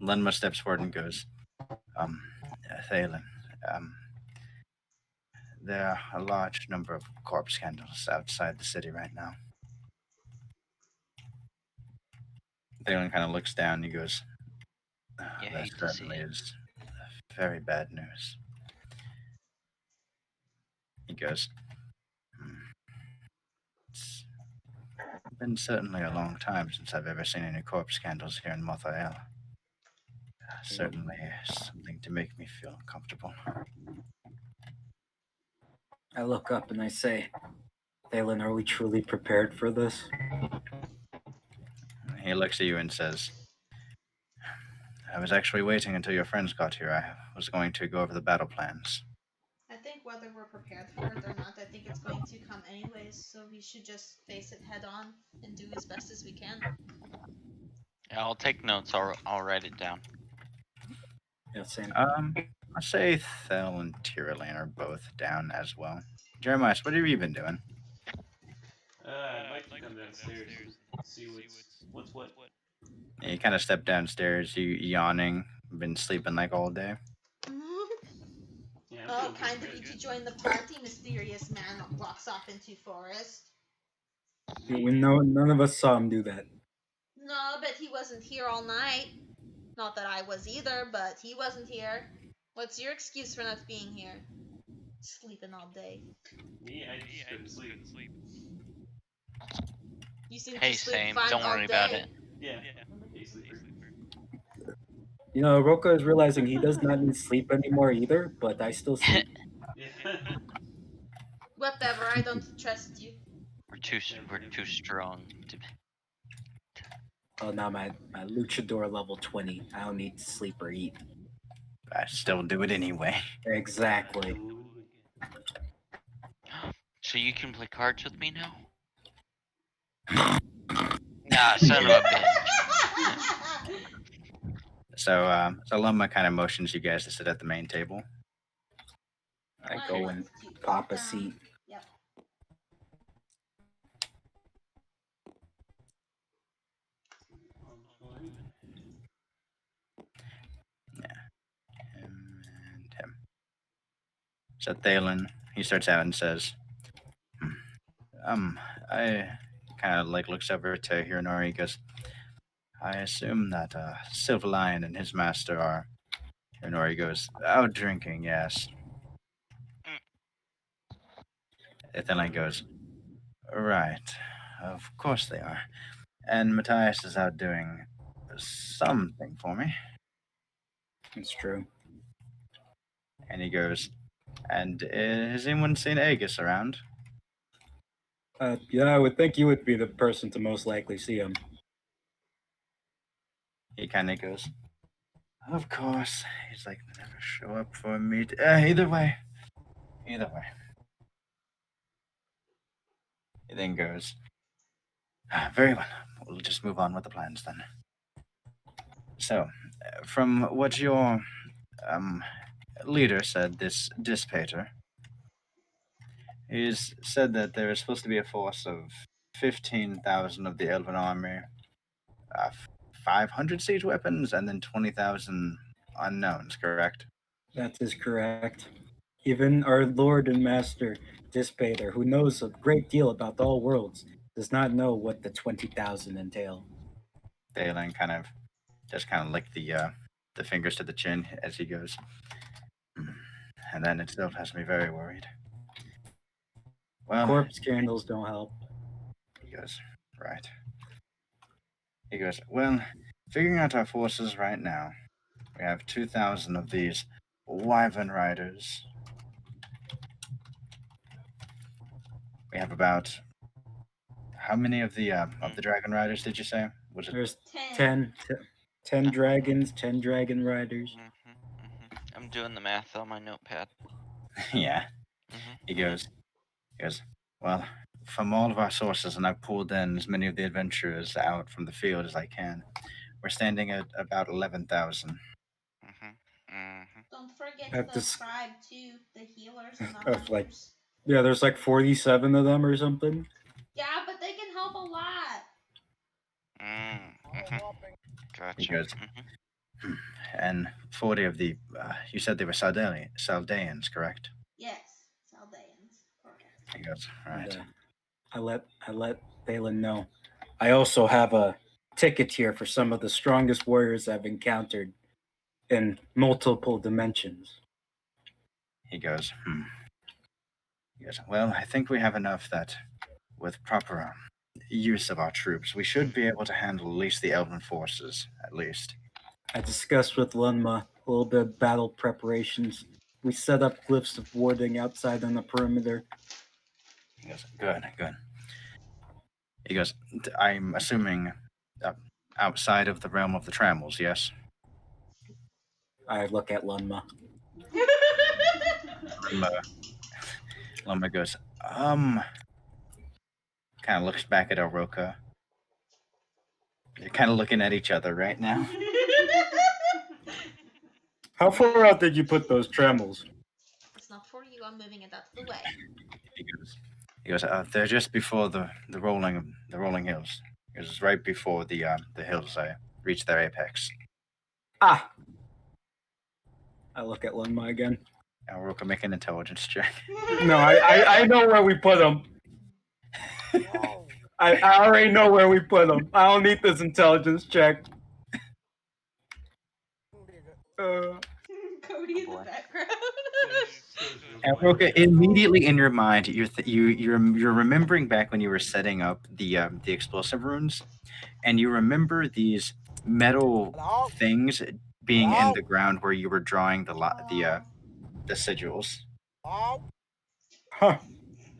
Lenma steps forward and goes, "Thalen, there are a large number of corpse candles outside the city right now." Thalen kind of looks down and he goes, You "That hate to see certainly it. is very bad news." He goes, "It's been certainly a long time since I've ever seen any corpse candles here in Mothael. Certainly something to make me feel uncomfortable." I look up and I say, Thalen, are we truly prepared for this? He looks at you and says, "I was actually waiting until your friends got here. I was going to go over the battle plans." I think whether we're prepared for it or not, I think it's going to come anyways, so we should just face it head on and do as best as we can. Yeah, I'll take notes. I'll write it down. Yeah, same. I'll say Thel and Tyrolane are both down as well. Jeremiah, what have you been doing? I'd like to come downstairs and see what's what. Yeah, you kind of step downstairs, you yawning, been sleeping like all day. Yeah, I'm Oh, feeling kind pretty of you good. to join the party, mysterious man walks off into forest. None of us saw him do that. No, but he wasn't here all night. Not that I was either, but he wasn't here. What's your excuse for not being here? Sleeping all day. Me, I just couldn't sleep. You seem Hey, to sleep same. fine Don't all worry day. about it. Yeah, I'm a day sleeper. You know, Roka is realizing he does not need sleep anymore either, but I still sleep. Yeah. Whatever, I don't trust you. We're too strong. Oh, now my luchador level 20. I don't need to sleep or eat. I still do it anyway. Exactly. So you can play cards with me now? Nah, son of a bitch. So Luma kind of motions you guys to sit at the main table. I One go wants and to pop a sit down. seat. Yep. Him and him. So Thalen, he starts out and says, I kind of like looks over to Hironori. He goes, I assume that Silver Lion and his master are. Hironori goes, out drinking, yes. Thalen goes, right, of course they are. And Matthias is out doing something for me. It's true. And he goes, and has anyone seen Aegis around? Yeah, I would think you would be the person to most likely see him. He kind of goes, of course. He's like, never show up for a meet. Either way. He then goes, very well. We'll just move on with the plans then. So, from what your leader said, this dissipator, he's said that there is supposed to be a force of 15,000 of the Elven army, 500 siege weapons, and then 20,000 unknowns, correct? That is correct. Even our Lord and Master Dispater, who knows a great deal about all worlds, does not know what the 20,000 entail. Dalen kind of lick the fingers to the chin as he goes. And that in itself has me very worried. Well, Corpse candles don't help. he goes, right. He goes, well, figuring out our forces right now, we have 2,000 of these wyvern riders. We have about how many of the dragon riders did you say? Was it There's 10. 10 dragons, 10 dragon riders. I'm doing the math on my notepad. yeah. Mhm, He mhm. goes, well, from all of our sources, and I've pulled in as many of the adventurers out from the field as I can, we're standing at about 11,000. Don't forget At the this- tribe too, the healers and the Of, like- hunters. Yeah, there's like 47 of them or something. Yeah, but they can help a lot. Gotcha. He goes, and 40 of the, you said they were Saldaeans, correct? Yes, Saldaeans. Correct. He goes, right. And, I let Thalen know. I also have a ticket here for some of the strongest warriors I've encountered in multiple dimensions. He goes, He goes, well, I think we have enough that, with proper use of our troops, we should be able to handle at least the Elven forces, at least. I discussed with Lunma a little bit of battle preparations. We set up glyphs of warding outside on the perimeter. He goes, good. He goes, I'm assuming outside of the realm of the Trammels, yes? I look at Lunma. Lumba goes, kind of looks back at Oroka. They're kind of looking at each other right now. How far out did you put those tremels? It's not for you. I'm moving it out of the way. He goes, they're just before the rolling hills. It was right before the hills reach their apex. Ah! I look at Lunma again. Oroka, make an intelligence check. No, I know where we put them. I already know where we put them. I don't need this intelligence check. Cody in the background. Oroka, immediately in your mind, you're remembering back when you were setting up the explosive runes, and you remember these metal things being in the ground where you were drawing the sigils. Huh.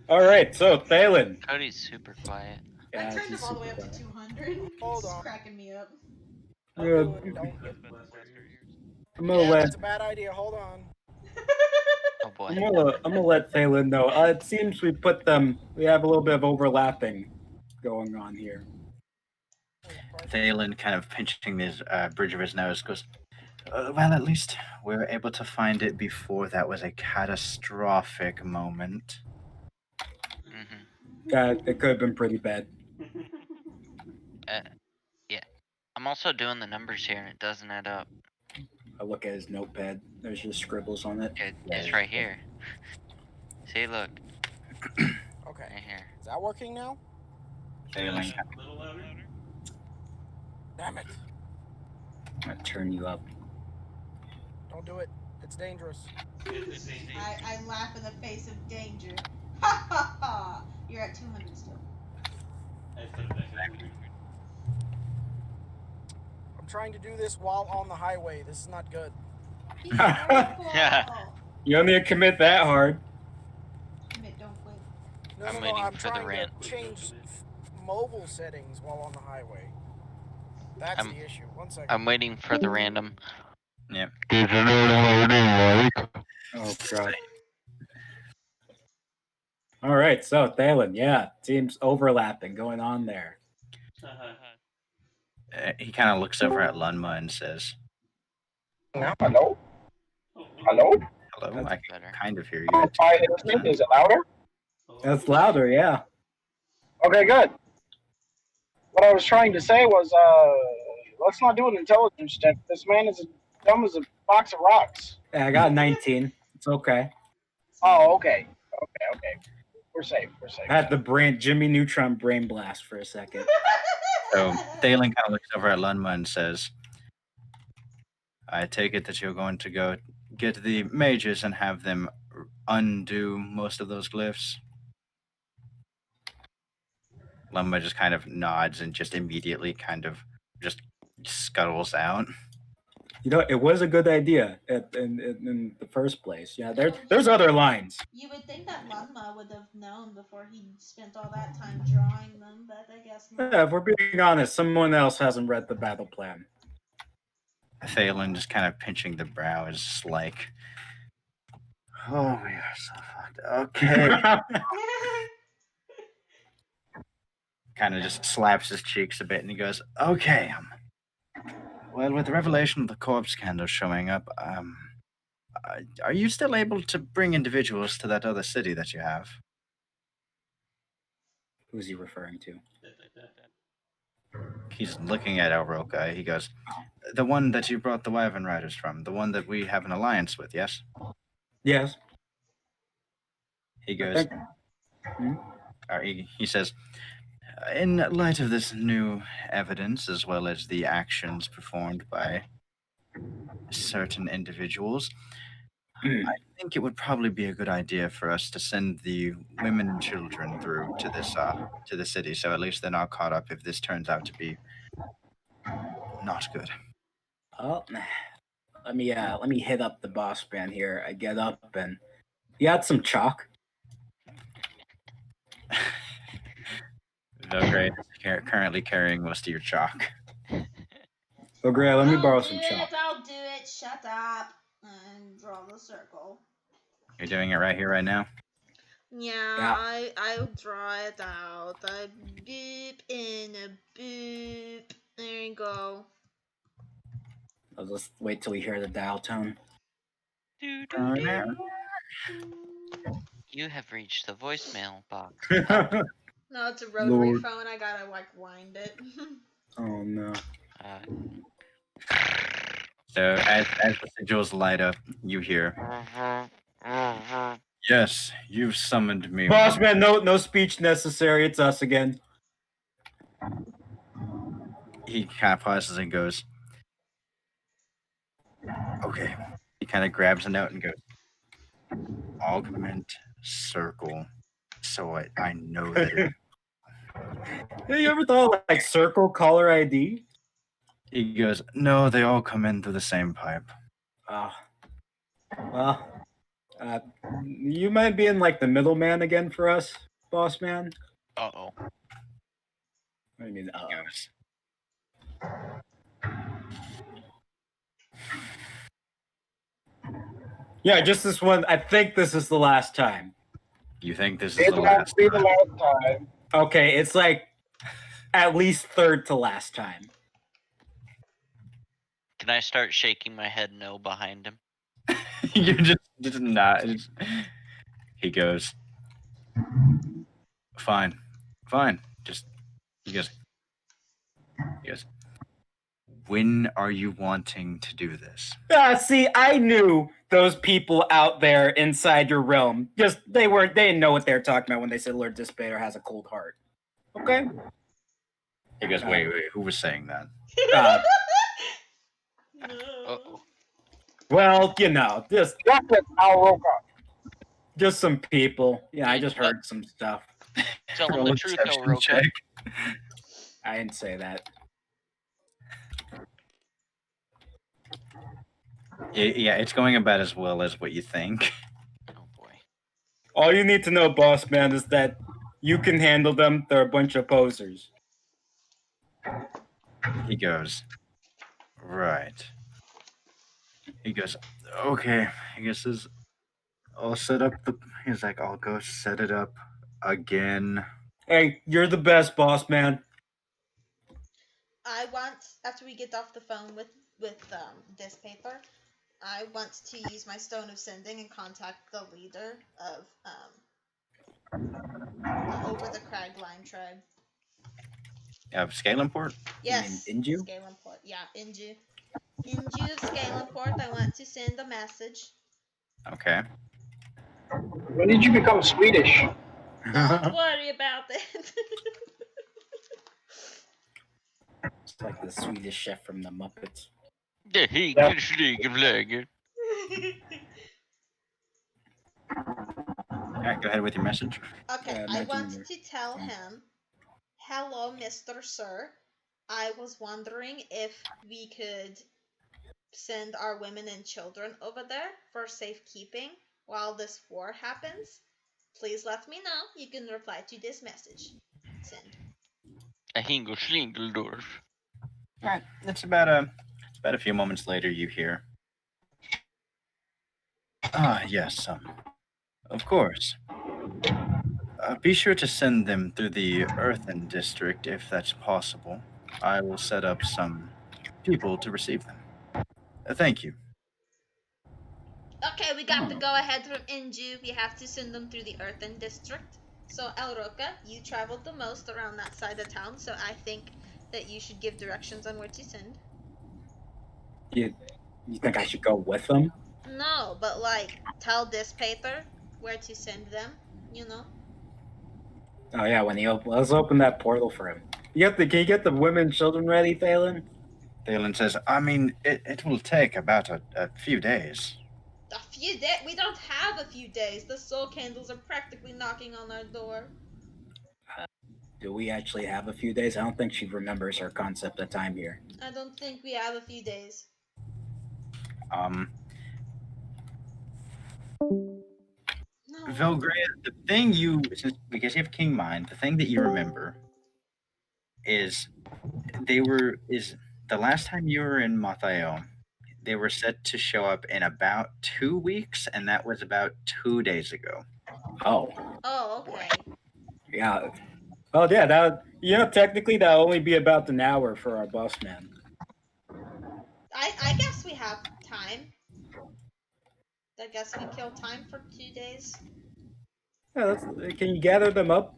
All right, so Thalen. Cody's super quiet. I Yeah, turned he's him all the way up super to quiet. 200. This is cracking me up. I'm gonna Yeah, let that's a bad idea. Hold on. Oh boy. I'm gonna let Thalen know. It seems we have a little bit of overlapping going on here? Thalen, kind of pinching the bridge of his nose, goes, well, at least we were able to find it before that was a catastrophic moment. It could have been pretty bad. Yeah. I'm also doing the numbers here, and it doesn't add up. I look at his notepad. There's just scribbles on it. It's right here. See, look. Okay. Right here. Is that working now? Thalen, A little louder. Damn it. I'm gonna turn you up. Don't do it. It's dangerous. I laugh in the face of danger. Ha ha ha! You're at 200 still. I put it back at 100. I'm trying to do this while on the highway. This is not good. Be careful. You don't need to commit that hard. Commit, don't quit. No, I'm no, waiting I'm for the trying rant. to change mobile settings while on the highway. That's the issue. 1 second. I'm waiting for the random. Yep. Oh god. All right, so Thalen, yeah, seems overlapping going on there. He kind of looks over at Lunma and says, Hello? Hello? hello, I can Better. kind of hear you. Am I listening? Is it louder? That's louder, yeah. Okay, good. What I was trying to say was, let's not do an intelligence check. This man is as dumb as a box of rocks. Yeah, I got 19. It's okay. Oh, okay. Okay. We're safe. I had the Jimmy Neutron brain blast for a second. So Thalen kind of looks over at Lunma and says, I take it that you're going to go get the mages and have them undo most of those glyphs? Lunma just kind of nods and just immediately kind of just scuttles out. You know, it was a good idea in the first place. Yeah, there's other lines. You would think that Lunma would have known before he spent all that time drawing them, but I guess not. Yeah, if we're being honest, someone else hasn't read the battle plan. Thalen just kind of pinching the brow is just like, oh, we are so fucked. Okay. Kind of just slaps his cheeks a bit and he goes, okay. Well, with the revelation of the corpse candle showing up, are you still able to bring individuals to that other city that you have? Who's he referring to? He's looking at Elroka. He goes, the one that you brought the Wyvern Riders from, the one that we have an alliance with, yes? Yes. He goes, he says, in light of this new evidence, as well as the actions performed by certain individuals, I think it would probably be a good idea for us to send the women and children through to the city, so at least they're not caught up if this turns out to be not good. Oh, let me hit up the boss man here. I get up and you got some chalk. Vilgray is currently carrying most of your chalk. Vilgray, let me borrow some chalk. I'll do it. Shut up. And draw the circle. You're doing it right here, right now? Yeah. I'll draw it out. I boop in a boop. There you go. I'll just wait till we hear the dial tone. You have reached the voicemail box. No, it's a rotary phone. I gotta wind it. Oh no. So as the sigils light up, you hear, yes, you've summoned me. Boss man, no speech necessary. It's us again. He kind of pauses and goes, okay. He kind of grabs a note and goes, augment circle. So I know that it... Have you ever thought like circle caller ID? He goes, no, they all come in through the same pipe. Well, you might be in like the middleman again for us, boss man. Uh-oh. What do you mean, Yeah, just this one. I think this is the last time. You think this is It the won't last be time? the last time. Okay, it's like at least third to last time. Can I start shaking my head no behind him? You're just not. He goes, fine. Just he goes. When are you wanting to do this? See, I knew those people out there inside your realm. Just they didn't know what they were talking about when they said Lord Despair has a cold heart. Okay. He goes, wait, who was saying that? Uh-oh. Well, you know, just some people. Yeah, I just heard some stuff. Tell him Roll the a truth, deception Oroka. check. I didn't say that. Yeah, it's going about as well as what you think. Oh boy. All you need to know, boss man, is that you can handle them. They're a bunch of posers. He goes, right. He goes, okay. He goes, I'll set up the. He's like, I'll go set it up again. Hey, you're the best, boss man. I want, after we get off the phone with this paper, I want to use my Stone of Sending and contact the leader of Over the Cragline tribe. Scalenport? Yes. You mean Inju? Scalenport. Yeah, Inju. Inju of Scalenport. I want to send a message. Okay. When did you become Swedish? Don't worry about it. It's like the Swedish chef from the Muppets. Alright, go ahead with your message. Okay, I want to tell him, hello, Mr. Sir. I was wondering if we could send our women and children over there for safekeeping while this war happens. Please let me know. You can reply to this message. Send. A Hingo Schlingeldorf. Alright, it's about a few moments later you hear. Ah, yes, of course. Be sure to send them through the Earthen District if that's possible. I will set up some people to receive them. Thank you. Okay, we got the go-ahead from Inju. We have to send them through the Earthen District. So, Elroka, you traveled the most around that side of town, so I think that you should give directions on where to send. You think I should go with them? No, but like, tell this paper where to send them, you know? Oh yeah, when let's open that portal for him. Can you get the women and children ready, Thalen? Thalen says, I mean, it will take about a few days. A few days? We don't have a few days. The soul candles are practically knocking on our door. Do we actually have a few days? I don't think she remembers her concept of time here. I don't think we have a few days. Vilgrea, the thing because you have King Mind, the thing that you remember is the last time you were in Mathayo, they were set to show up in about 2 weeks, and that was about 2 days ago. Oh, okay. Yeah. Oh, yeah, technically that'll only be about an hour for our boss man. I guess we have time. I guess we kill time for 2 days. Yeah, can you gather them up?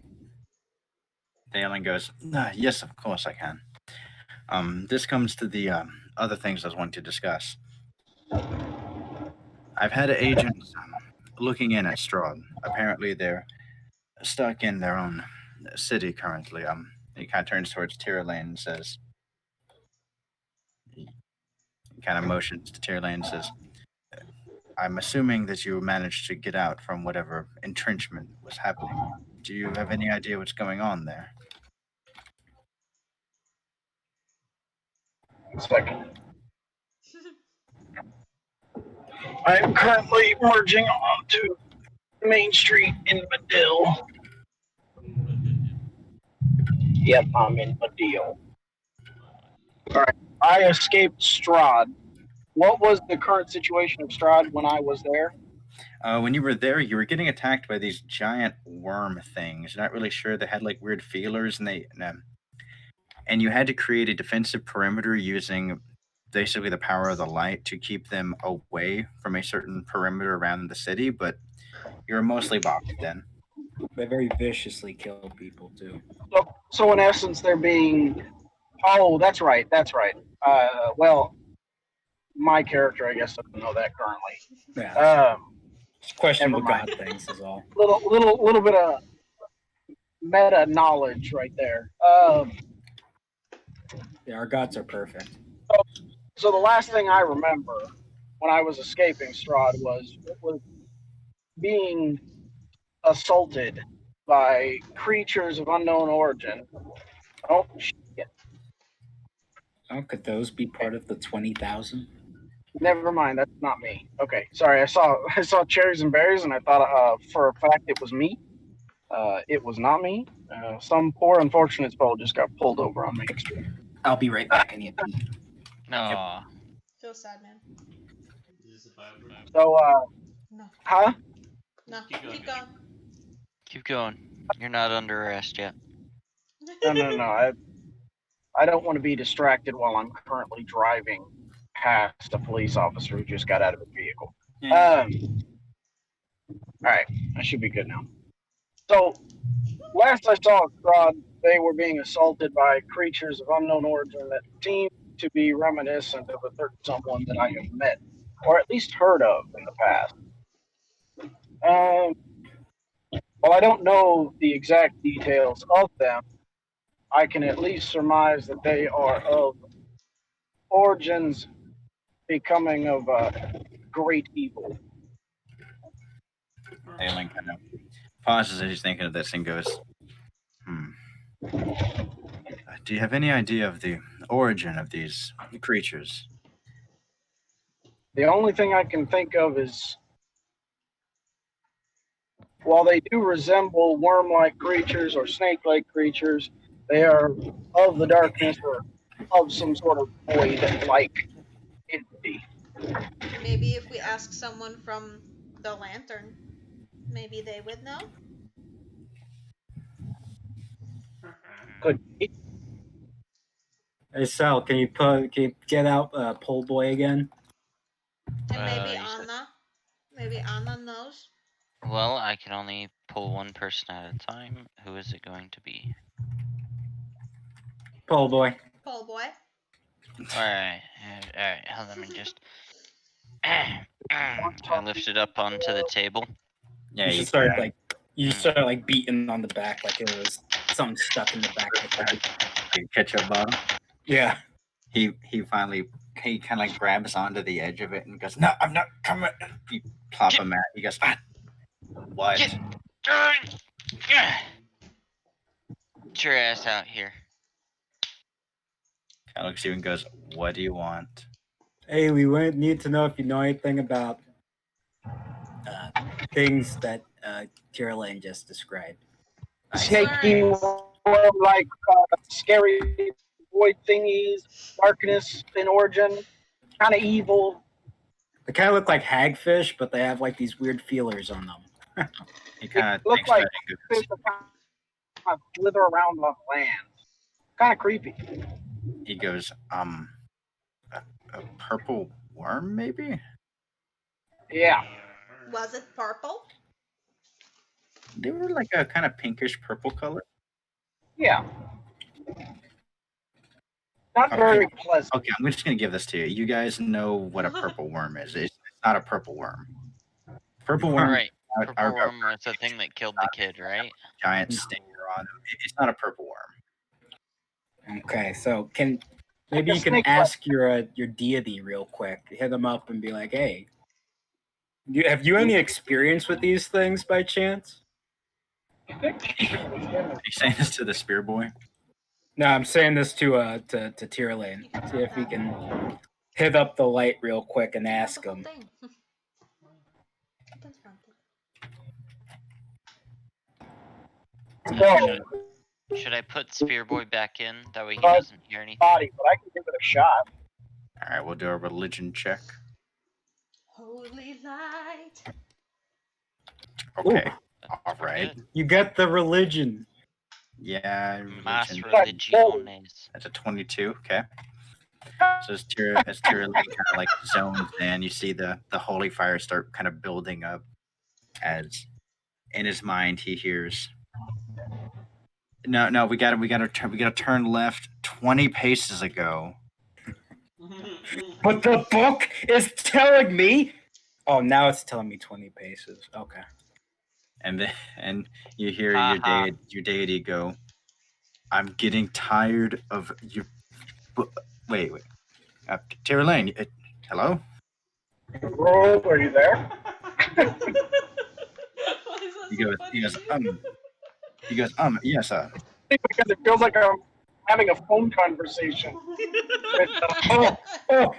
Thalen goes, yes, of course I can. This comes to the other things I was wanting to discuss. I've had agents looking in at Strahd. Apparently they're stuck in their own city currently. He kind of turns towards Tyrlane and says, he kind of motions to Tyrlane and says, I'm assuming that you managed to get out from whatever entrenchment was happening. Do you have any idea what's going on there? One second. I'm currently merging onto Main Street in Medill. Yep, I'm in Medill. Alright, I escaped Strahd. What was the current situation of Strahd when I was there? When you were there, you were getting attacked by these giant worm things. You're not really sure. They had like weird feelers, and and you had to create a defensive perimeter using basically the power of the light to keep them away from a certain perimeter around the city, but you were mostly boxed in. They very viciously kill people too. So in essence, they're being. Oh, that's right. That's right. Well, my character, I guess, doesn't know that currently. Yeah, it's Never questionable mind. God things is all. Little bit of meta knowledge right there. Yeah, our gods are perfect. So the last thing I remember when I was escaping Strahd was being assaulted by creatures of unknown origin. Oh shit! Oh, could those be part of the 20,000? Never mind. That's not me. Okay, sorry. I saw cherries and berries, and I thought for a fact it was me. It was not me. Some poor unfortunate soul just got pulled over on Main Street. I'll be right back. I need to pee. No. Feel sad, man. Is this a 5 word? So, No. huh? No. Keep going. Keep going. Keep going. You're not under arrest yet. No. I don't want to be distracted while I'm currently driving past a police officer who just got out of a vehicle. Yeah. All right, I should be good now. So, last I saw Strahd, they were being assaulted by creatures of unknown origin that seemed to be reminiscent of a certain someone that I have met, or at least heard of in the past. While I don't know the exact details of them, I can at least surmise that they are of origins becoming of great evil. Aelin kind of pauses as he's thinking of this and goes, do you have any idea of the origin of these creatures? The only thing I can think of is, while they do resemble worm-like creatures or snake-like creatures, they are of the darkness or of some sort of void-like entity. Maybe if we ask someone from the Lantern, maybe they would know. Could be. Hey Sal, can you get out Pole Boy again? And maybe you said- Anna. Maybe Anna knows. Well, I can only pull one person at a time. Who is it going to be? Pole Boy. Paul boy. Alright. Alright, let me just. I lift it up onto the table. Yeah, You should start like beating on the back like it was something stuck in the back of the head. ketchup bottom. Yeah. He kind of like grabs onto the edge of it and goes, "No, I'm not coming." You plop him out. He goes, "What?" Get your ass out here. Kind of looks at you and goes, "What do you want?" Hey, we need to know if you know anything about things that Tira Lane just described. Snaky, worm-like, scary void thingies, darkness in origin, kind of evil. They kind of look like hagfish, but they have like these weird feelers on them. He kind of Look thinks like about it and fish that kind of slither around on land. Kind of creepy. he goes, a purple worm, maybe?" Yeah. Was it purple? They were like a kind of pinkish purple color. Yeah. Not very pleasant. Okay, I'm just gonna give this to you. You guys know what a purple worm is. It's not a purple worm. Purple worm, Right. are Purple worm was the thing that killed the kid, right? giant stinger on them. It's not a purple worm. Okay, so maybe you can ask your deity real quick. Hit them up and be like, "Hey, have you any experience with these things by chance?" Are you saying this to the spear boy? No, I'm saying this to Tira Lane. See if we can hit up the light real quick and ask him. Should I put Spearboy back in? That way he doesn't hear anything. Body, but I can give it a shot. All right, we'll do a religion check. Holy light. Okay. Ooh. All right. Good. You got the religion. Yeah, Mas religion. religiones. That's a 22. Okay. So as Tyrion kind of like zones in, you see the holy fire start kind of building up as in his mind he hears. No, we gotta turn left 20 paces ago. But the book is telling me. Oh, now it's telling me 20 paces. Okay. And you hear Haha. your deity go, I'm getting tired of your. Wait. Tyrion Lane, hello? Roll, are you there? Why is that He so goes, funny he goes, to you? yes, Because it feels like I'm having a phone conversation with. Oh,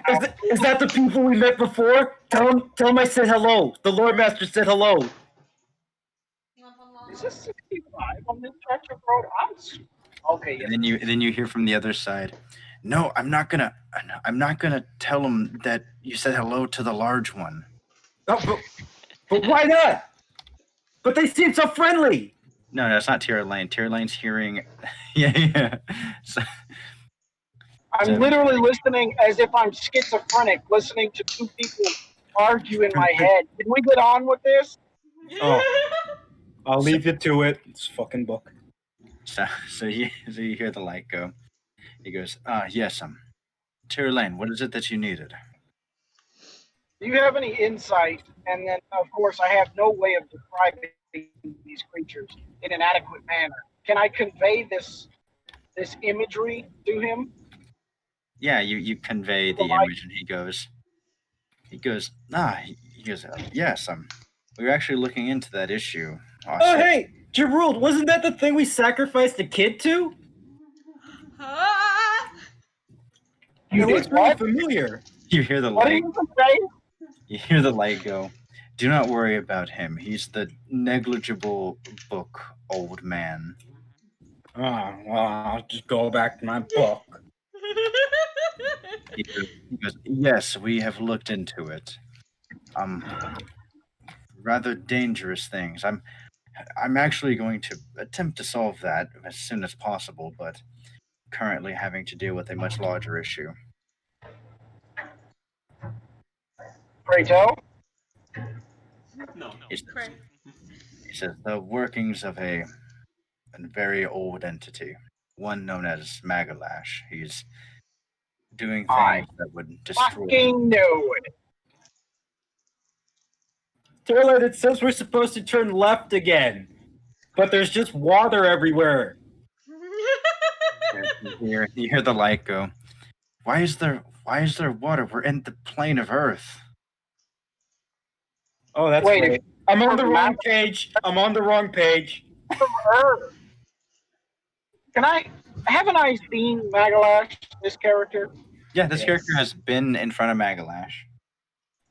is that the people we met before? Tell them I said hello. The Lord Master said hello. Is this 65 on this stretch of road? Okay, yes. And then you hear from the other side, no, I'm not gonna tell him that you said hello to the large one. Oh, but why not? But they seem so friendly. No, that's not Tyrion Lane. Tyrion Lane's hearing. Yeah. I'm literally listening as if I'm schizophrenic, listening to two people argue in my head. Can we get on with this? Oh, I'll leave you to it. It's a fucking book. So you hear the light go. He goes, yes, Tyrion Lane, what is it that you needed? Do you have any insight? And then, of course, I have no way of describing these creatures in an adequate manner. Can I convey this imagery to him? Yeah, you convey the image, and he goes, yes, we were actually looking into that issue. Oh, hey, Gerald, wasn't that the thing we sacrificed the kid to? You it did looks really what? familiar. You hear the What light. did you say? You hear the light go. Do not worry about him. He's the negligible book, old man. Oh, well, I'll just go back to my book. He goes, yes, we have looked into it. Rather dangerous things. I'm actually going to attempt to solve that as soon as possible, but currently having to deal with a much larger issue. Pray tell. No. He says the workings of a very old entity, one known as Magalash. He's doing things that would destroy. Fucking know it. Taylor, it says we're supposed to turn left again, but there's just water everywhere. You hear the light go. Why is there water? We're in the plane of Earth. Oh, that's right. I'm on the wrong page. Earth. Haven't I seen Magalash, this character? Yeah, this character has been in front of Magalash.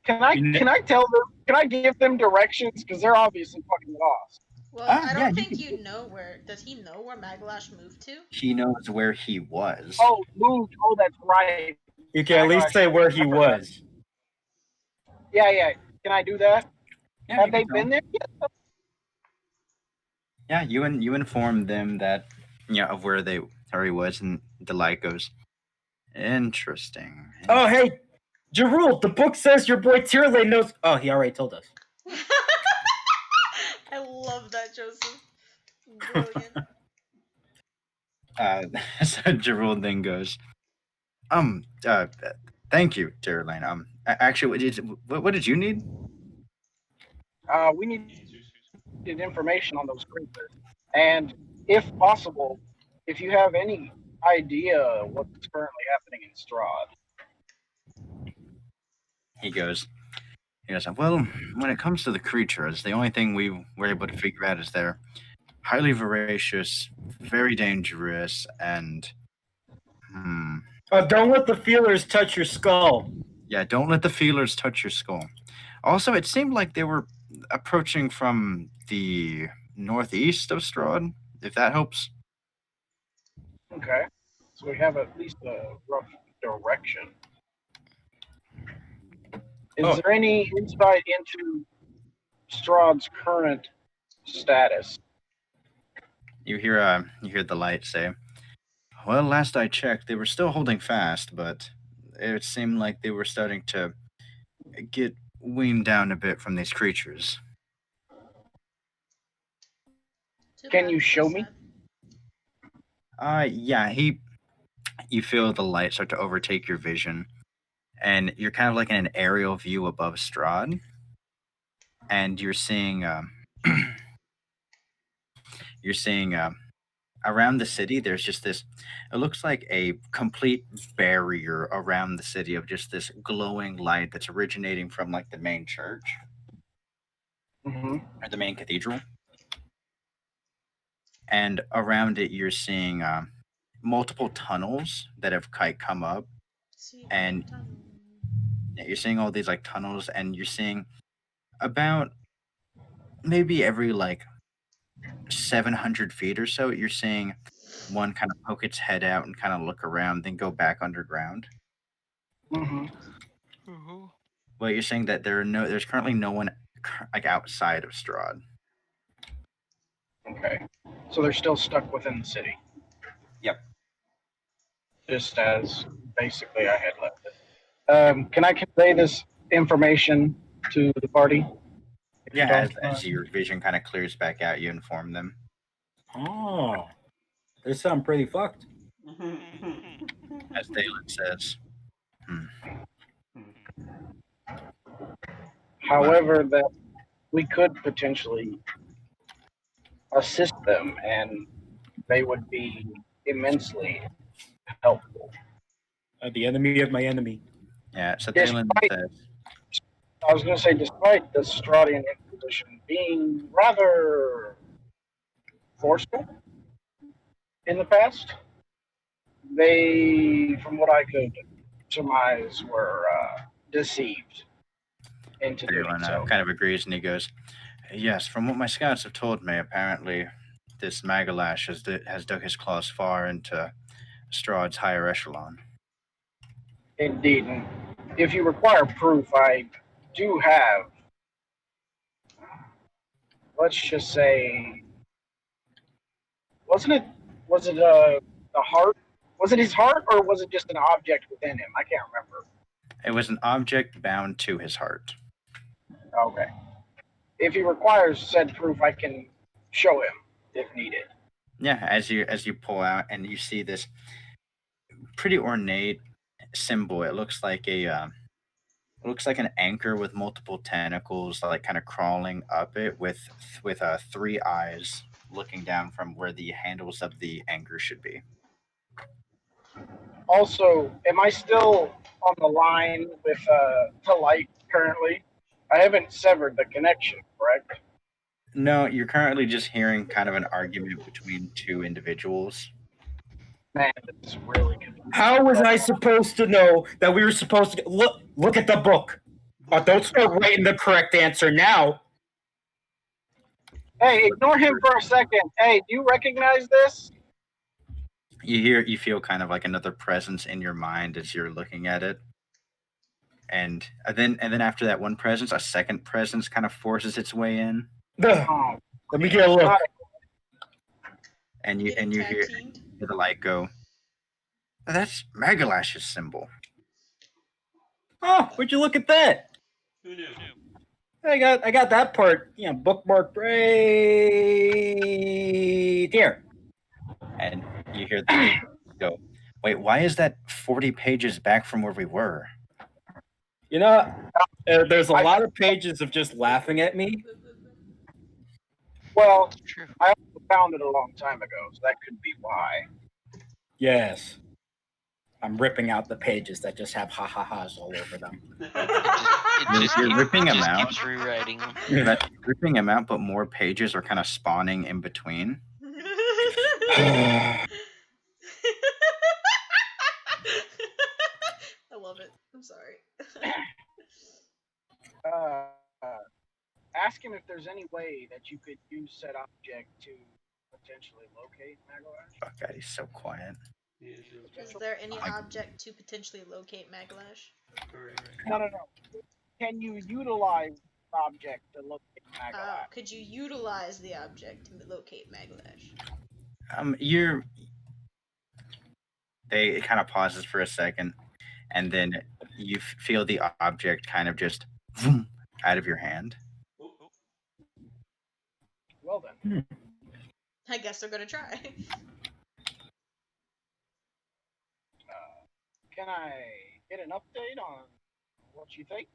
Can I tell them? Can I give them directions? Because they're obviously fucking lost. Well, I don't think you know where. Does he know where Magalash moved to? He knows where he was. Oh, moved. Oh, that's right. You can at least say where he was. Yeah. Can I do that? Yeah, have they been there yet? Yeah, you informed them that of where he was, and the light goes. Interesting. Oh, hey, Jarul, the book says your boy Tyrlane knows. Oh, he already told us. I love that, Joseph. Brilliant. So Jarul then goes, thank you, Tyrlane. Actually, what did you need? We need information on those creatures, and if possible, if you have any idea what's currently happening in Strahd. He goes, well, when it comes to the creatures, the only thing we were able to figure out is they're highly voracious, very dangerous, and don't let the feelers touch your skull. Yeah, don't let the feelers touch your skull. Also, it seemed like they were approaching from the northeast of Strahd, if that helps. Okay, so we have at least a rough direction. Is there any insight into Strahd's current status? You hear the light say, "Well, last I checked, they were still holding fast, but it seemed like they were starting to get weaned down a bit from these creatures." Too Can bad, you so show me? sad. Yeah, you feel the light start to overtake your vision, and you're kind of like in an aerial view above Strahd, and you're seeing you're seeing around the city. There's just this. It looks like a complete barrier around the city of just this glowing light that's originating from like the main church Mm-hmm. or the main cathedral, and around it you're seeing multiple tunnels that have come up, See and you're seeing all these like tunnels, and you're seeing about maybe every like 700 feet or so, you're seeing one kind of poke its head out and kind of look around, then go back underground. Mm-hmm. Well, you're saying that there's currently no one like outside of Strahd. Okay. So they're still stuck within the city. Yep. Just as basically I had left it. Can I convey this information to the party? If you Yeah, don't as your vision kind of clears back out, you inform them. Oh, they sound pretty fucked. As Dalen says, However, that we could potentially assist them, and they would be immensely helpful. The enemy of my enemy. yeah. So Despite, Dalen says, I was going to say, despite the Stradian Inquisition being rather forceful in the past, they, from what I could surmise, were deceived into doing Dalen so. kind of agrees, and he goes, "Yes, from what my scouts have told me, apparently this Magalash has dug his claws far into Strahd's higher echelon." Indeed. And if you require proof, I do have, let's just say, was it the heart? Was it his heart, or was it just an object within him? I can't remember. It was an object bound to his heart. Okay. If he requires said proof, I can show him if needed. Yeah, as you pull out and you see this pretty ornate symbol. It looks like an anchor with multiple tentacles, like kind of crawling up it with 3 eyes looking down from where the handles of the anchor should be. Also, am I still on the line with the light currently? I haven't severed the connection, correct? No, you're currently just hearing kind of an argument between two individuals. Man, this is really good. How was I supposed to know that we were supposed to look at the book? Don't start writing the correct answer now. Hey, ignore him for a second. Hey, do you recognize this? You feel kind of like another presence in your mind as you're looking at it. And then after that one presence, a second presence kind of forces its way in. Oh, Let me get a look. And you hear the light go, "That's Magalash's symbol." Oh, would you look at that? Who knew? I got that part, bookmarked right here. And you hear the go, "Wait, why is that 40 pages back from where we were?" There's a lot of pages of just laughing at me. Well, True. I also found it a long time ago, so that could be why. Yes. I'm ripping out the pages that just have ha-ha-has all over them. You're ripping them out. Keeps rewriting. That's ripping them out, but more pages are kind of spawning in between. I love it. I'm sorry. Ask him if there's any way that you could use said object to potentially locate Magalash. Oh God, he's so quiet. Is there any object to potentially locate Magalash? No. Can you utilize the object to locate Magalash? Could you utilize the object to locate Magalash? You're. It kind of pauses for a second, and then you feel the object kind of just vroom, out of your hand. Well then, I guess they're gonna try. can I get an update on what you think?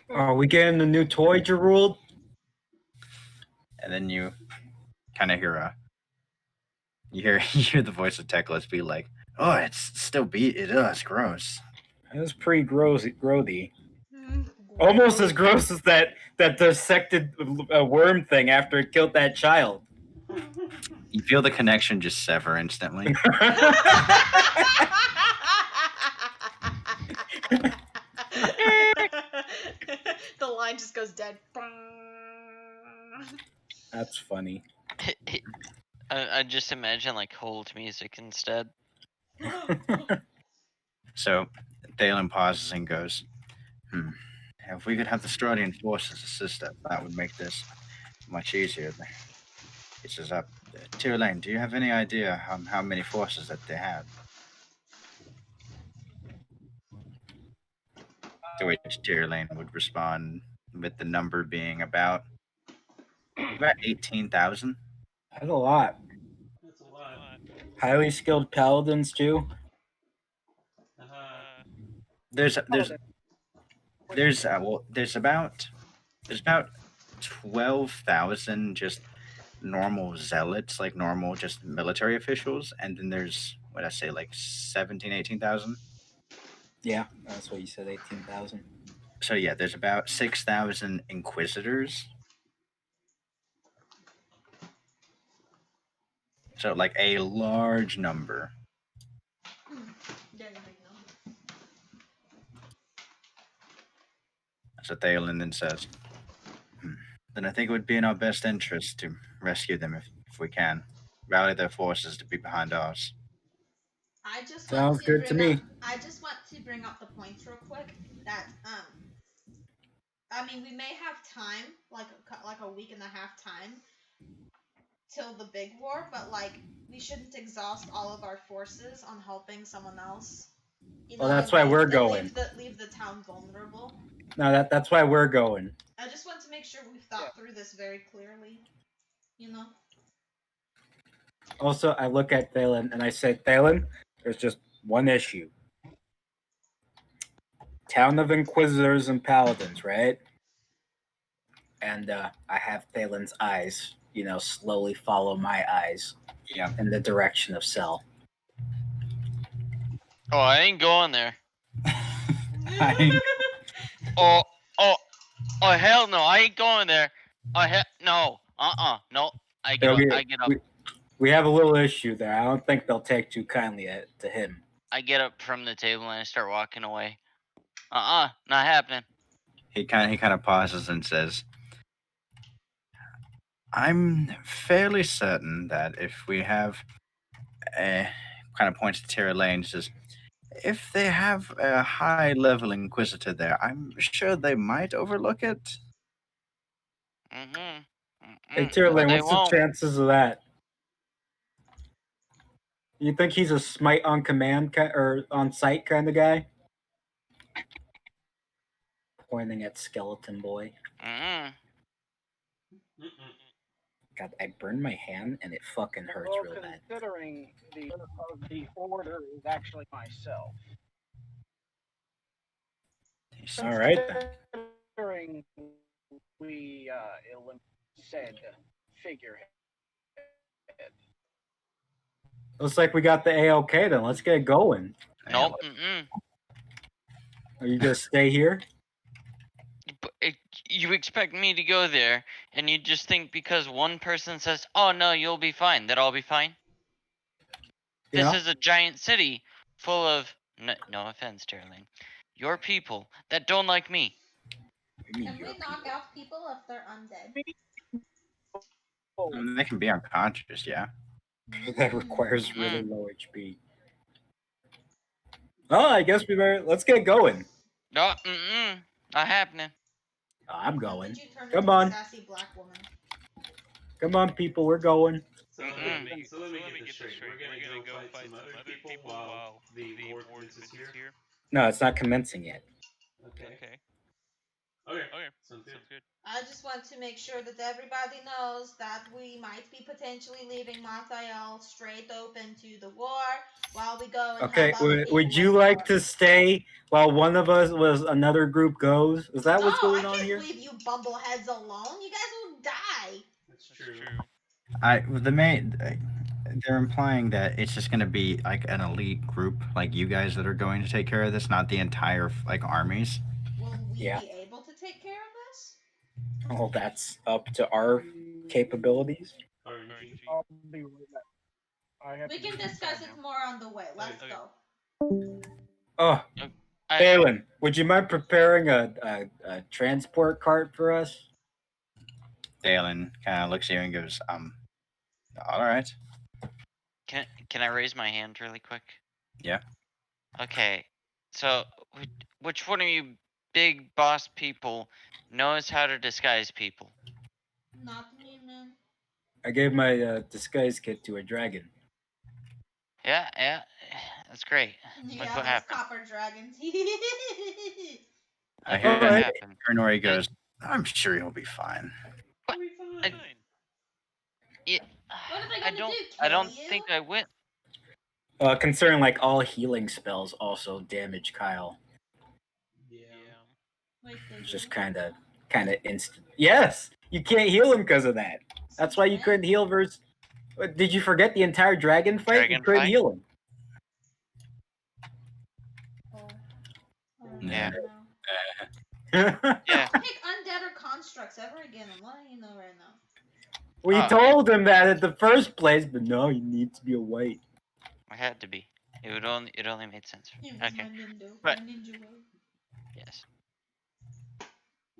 Are we getting the new toy, Gerald? And then you kind of hear you hear the voice of Teclis be like, "Oh, it's still beat. It's gross." It was pretty grody. Almost as gross as that dissected worm thing after it killed that child. You feel the connection just sever instantly. The line just goes dead. That's funny. I just imagine like hold music instead. So, Thalen pauses and goes, If we could have the Stradian forces assist us, that would make this much easier." He says, Tyrlane, do you have any idea how many forces that they have? To which Tyrlane would respond with the number being about 18,000. That's a lot. That's a lot. Highly skilled paladins too. There's about 12,000 just normal zealots, like normal just military officials, and then there's what I say, like 18,000. Yeah, that's what you said, 18,000. So yeah, there's about 6,000 inquisitors. So like a large number. So Thalen then says, then I think it would be in our best interest to rescue them if we can. Rally their forces to be behind ours. Sounds good to me. I just want to bring up the points real quick that I mean, we may have time, like a week and a half time till the big war, but like we shouldn't exhaust all of our forces on helping someone else. Well, that's why we're going. Leave the town vulnerable. No, that's why we're going. I just want to make sure we've thought through this very clearly. You know. Also, I look at Thalen and I say, Thalen, there's just one issue. Town of Inquisitors and Paladins, right? And I have Thalen's eyes, slowly follow my eyes in the direction of Cell. Oh, I ain't going there. Oh, hell no, I ain't going there. No. No. I get up. We have a little issue there. I don't think they'll take too kindly to him. I get up from the table and I start walking away. Not happening. He kind of pauses and says, I'm fairly certain that if we have kind of points to Tyrlane, says, if they have a high-level Inquisitor there, I'm sure they might overlook it. Hey, Tyrlane, what's the chances of that? You think he's a smite on command or on sight kind of guy? Pointing at Skeleton Boy. God, I burned my hand and it fucking hurts real bad. Considering the order is actually myself. All right. Considering we said figurehead. Looks like we got the AOK then. Let's get going. Nope. Are you gonna stay here? You expect me to go there, and you just think because one person says, "Oh no, you'll be fine," that I'll be fine? Yeah. This is a giant city full of no offense, Tyrlane, your people that don't like me. Can we knock out people if they're undead? They can be unconscious, yeah. That requires really low HP. Oh, I guess we better. Let's get going. No, not happening. I'm going. Come on. Sassy black woman. Come on, people. We're going. So let me get this straight. We're gonna go fight some other people while the war commences here. No, it's not commencing yet. Okay. Sounds good. I just want to make sure that everybody knows that we might be potentially leaving Mathael straight open to the war while we go and Okay, help other people. would you like to stay while one of us was another group goes? Is that what's going on here? I can't leave you bumbleheads alone. You guys will die. That's true. They're implying that it's just going to be like an elite group, like you guys, that are going to take care of this, not the entire like armies. Will we Yeah. be able to take care of this? Oh, that's up to our capabilities. RNG. I'll be right back. I have We to can leave discuss now. it more on the way. Let's go. Oh, Balin, would you mind preparing a transport cart for us? Dalen kind of looks at you and goes, all right. Can I raise my hand really quick? Yeah. Okay, so which one of you big boss people knows how to disguise people? Not me, man. I gave my disguise kit to a dragon. Yeah, that's great. Look what happened. Copper dragons. I Look hear what happened. Nori goes, I'm sure he'll be fine. We'll be fine. What are they gonna do? I don't Kill you? think I went. Considering like all healing spells also damage Kyle. Yeah. Wait, It's just kind of instant. Yes, you can't heal him because of that. That's why you couldn't heal versus. Did you forget the entire dragon fight? You couldn't heal him. Yeah. Yeah. Yeah. Pick undead or constructs ever again. I'm letting you know right now. We told him that at the first place, but no, you need to be a white. I had to be. It only made sense. Okay. But yes.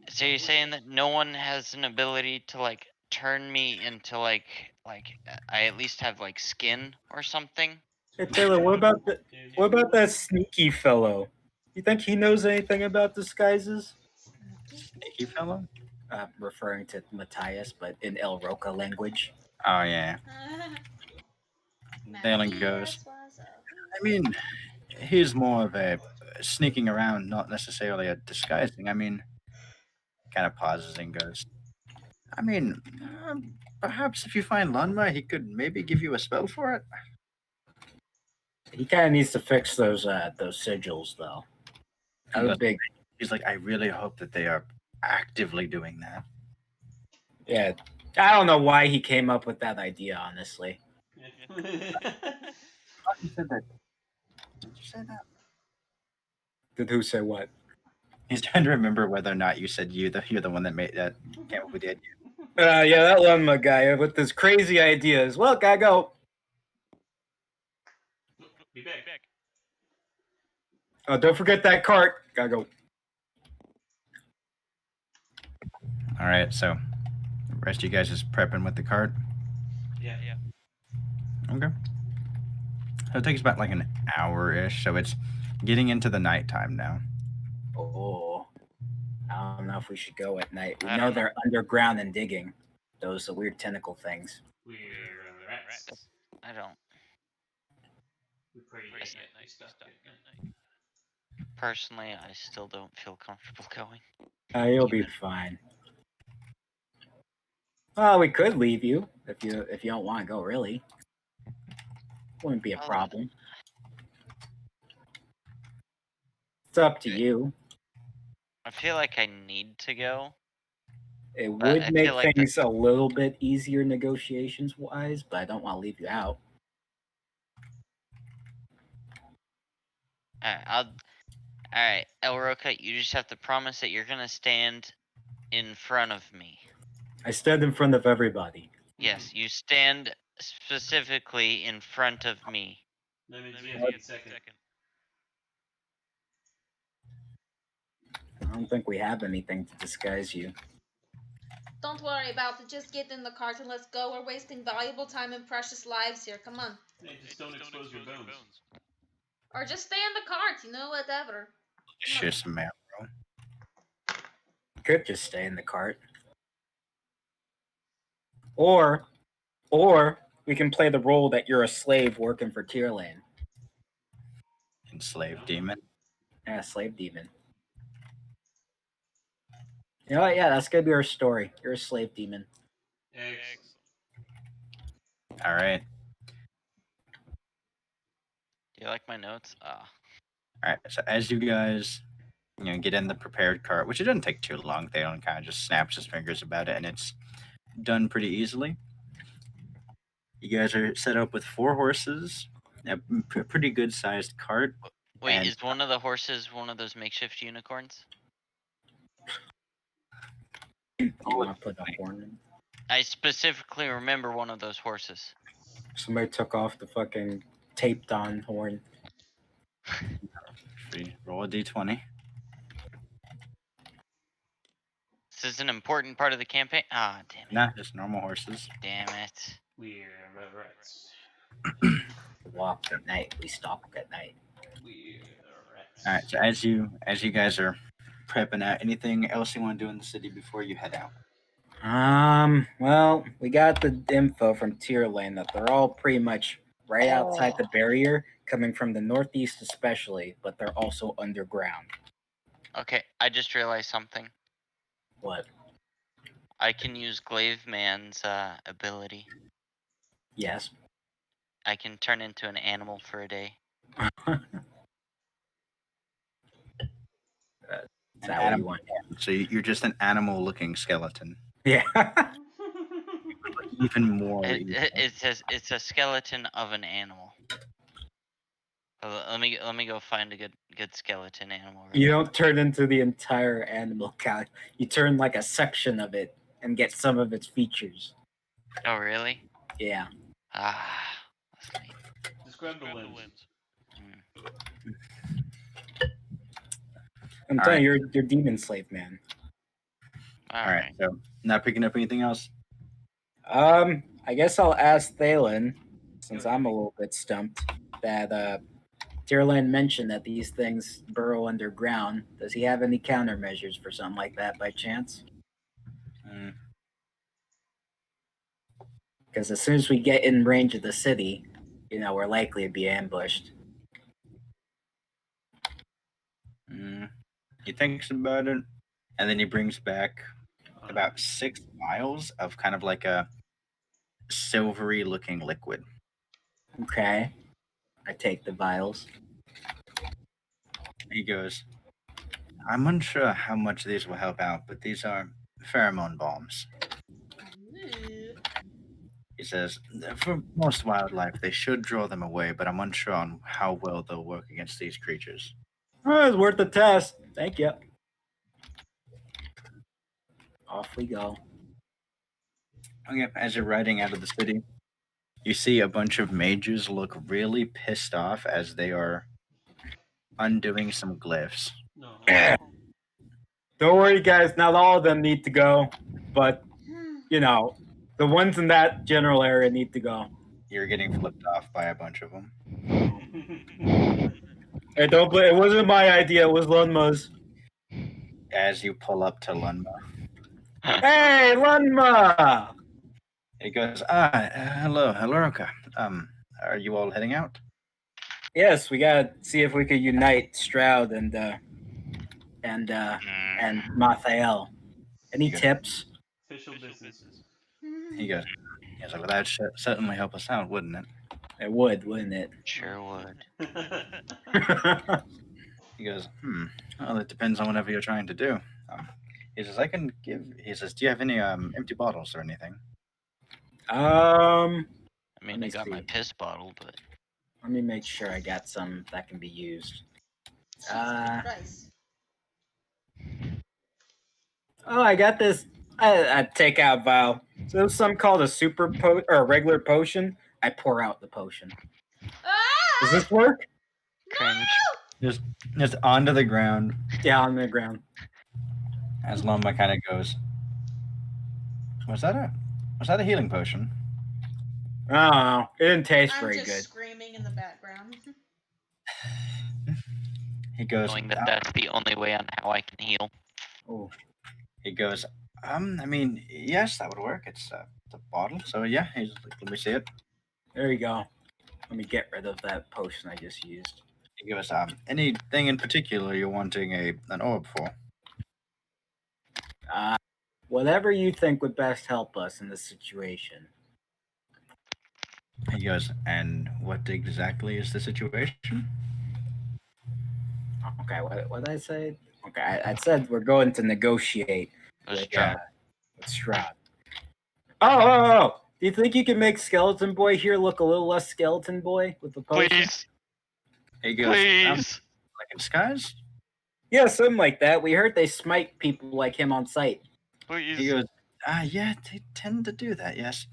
So you're saying that no one has an ability to like turn me into like I at least have like skin or something? Hey Taylor, what about that sneaky fellow? You think he knows anything about disguises? Sneaky fellow? Referring to Matthias, but in El Roca language. Oh, yeah. Dalen goes, I mean, he's more of a sneaking around, not necessarily a disguising. I mean, kind of pauses and goes, I mean, perhaps if you find Lunma, he could maybe give you a spell for it. He kind of needs to fix those sigils, though. Big. He's like, I really hope that they are actively doing that. Yeah, I don't know why he came up with that idea, honestly. You said that. Did you say that? Did who say what? He's trying to remember whether or not you said you're the one that made that came up with the idea. Yeah, that Lunma guy with his crazy ideas. Well, gotta go. Be back. Oh, don't forget that cart. Gotta go. All right, so the rest of you guys is prepping with the cart. Yeah. Okay. So it takes about like an hour-ish. So it's getting into the nighttime now. Oh, I don't know if we should go at night. We know they're underground and digging. Those weird tentacle things. We're rats. I don't. We pray at night. We stop at night. Personally, I still don't feel comfortable going. You'll be fine. Well, we could leave you if you don't want to go. Really, wouldn't be a problem. It's up to you. I feel like I need to go. It would make things a little bit easier negotiations wise, but I don't want to leave you out. All right, El Roca, you just have to promise that you're gonna stand in front of me. I stand in front of everybody. Yes, you stand specifically in front of me. Let me see a second. I don't think we have anything to disguise you. Don't worry about it. Just get in the cart and let's go. We're wasting valuable time and precious lives here. Come on. Hey, just don't expose your bones. Or just stay in the cart, whatever. Share some mail, bro. Could just stay in the cart. Or We can play the role that you're a slave working for Tierlane. Enslaved demon. Yeah, slave demon. You know what? Yeah, that's gonna be our story. You're a slave demon. Excellent. All right. Do you like my notes? All right. So as you guys, get in the prepared cart, which it doesn't take too long. Thalen kind of just snaps his fingers about it, and it's done pretty easily. You guys are set up with 4 horses, a pretty good sized cart. Wait, and is one of the horses one of those makeshift unicorns? You want to put a horn in? I specifically remember one of those horses. Somebody took off the fucking taped on horn. roll a d20. This is an important part of the campaign. Ah, damn it. Nah, just normal horses. Damn it. We're rats. Walk at night. We stalk at night. We're rats. All right. So as you guys are prepping out, anything else you want to do in the city before you head out? Well, we got the info from Tierlane that they're all pretty much right outside the barrier, coming from the northeast especially, but they're also underground. Okay, I just realized something. What? I can use Glaive Man's ability. Yes. I can turn into an animal for a day. Is that what you want? So you're just an animal-looking skeleton. Yeah. Even more. It's a skeleton of an animal. Let me go find a good skeleton animal. You don't turn into the entire animal cat. You turn like a section of it and get some of its features. Oh really? Yeah. Ah. That's neat. Describe the limbs. I'm telling you, you're demon slave, man. All right. So not picking up anything else? I guess I'll ask Thalen, since I'm a little bit stumped, that Tierlane mentioned that these things burrow underground. Does he have any countermeasures for something like that by chance? Because as soon as we get in range of the city, we're likely to be ambushed. He thinks about it, and then he brings back about 6 vials of kind of like a silvery-looking liquid. Okay. I take the vials. He goes, I'm unsure how much these will help out, but these are pheromone bombs. He says, for most wildlife, they should draw them away, but I'm unsure on how well they'll work against these creatures. Oh, it's worth the test. Thank you. Off we go. Okay, as you're riding out of the city, you see a bunch of mages look really pissed off as they are undoing some glyphs. No. Don't worry, guys. Not all of them need to go, but the ones in that general area need to go. You're getting flipped off by a bunch of them. Hey, don't blame. It wasn't my idea. It was Lunma's. As you pull up to Lunma. Hey, Lunma! He goes, hello, Helorica. Are you all heading out? Yes, we gotta see if we could unite Stroud and Mathael. Any tips? Official business. He goes, well, that should certainly help us out, wouldn't it? It would, wouldn't it? Sure would. He goes, well, it depends on whatever you're trying to do. He says, do you have any empty bottles or anything? I mean, I got my piss bottle, but... Let me make sure I got some that can be used. I got this. I take out vial. So there's something called a or a regular potion. I pour out the potion. Does this work? Cringe. Just onto the ground. Yeah, on the ground. As Lomba kind of goes, was that a healing potion? I don't know. It didn't taste very I'm just good. Screaming in the background. He goes, Knowing that that's the only way on how I can heal. Oh. He goes, I mean, yes, that would work. It's a bottle. So yeah, he's like, let me see it. There you go. Let me get rid of that potion I just used. Give us anything in particular you're wanting an orb for. Whatever you think would best help us in this situation. He goes, and what exactly is the situation? Okay, what did I say? Okay, I said we're going to negotiate with Stroud. Oh! Do you think you can make Skeleton Boy here look a little less Skeleton Boy with the potion? Please. He goes, Please. like in disguise? Yeah, something like that. We heard they smite people like him on sight. Please. He goes, yeah, they tend to do that, yes.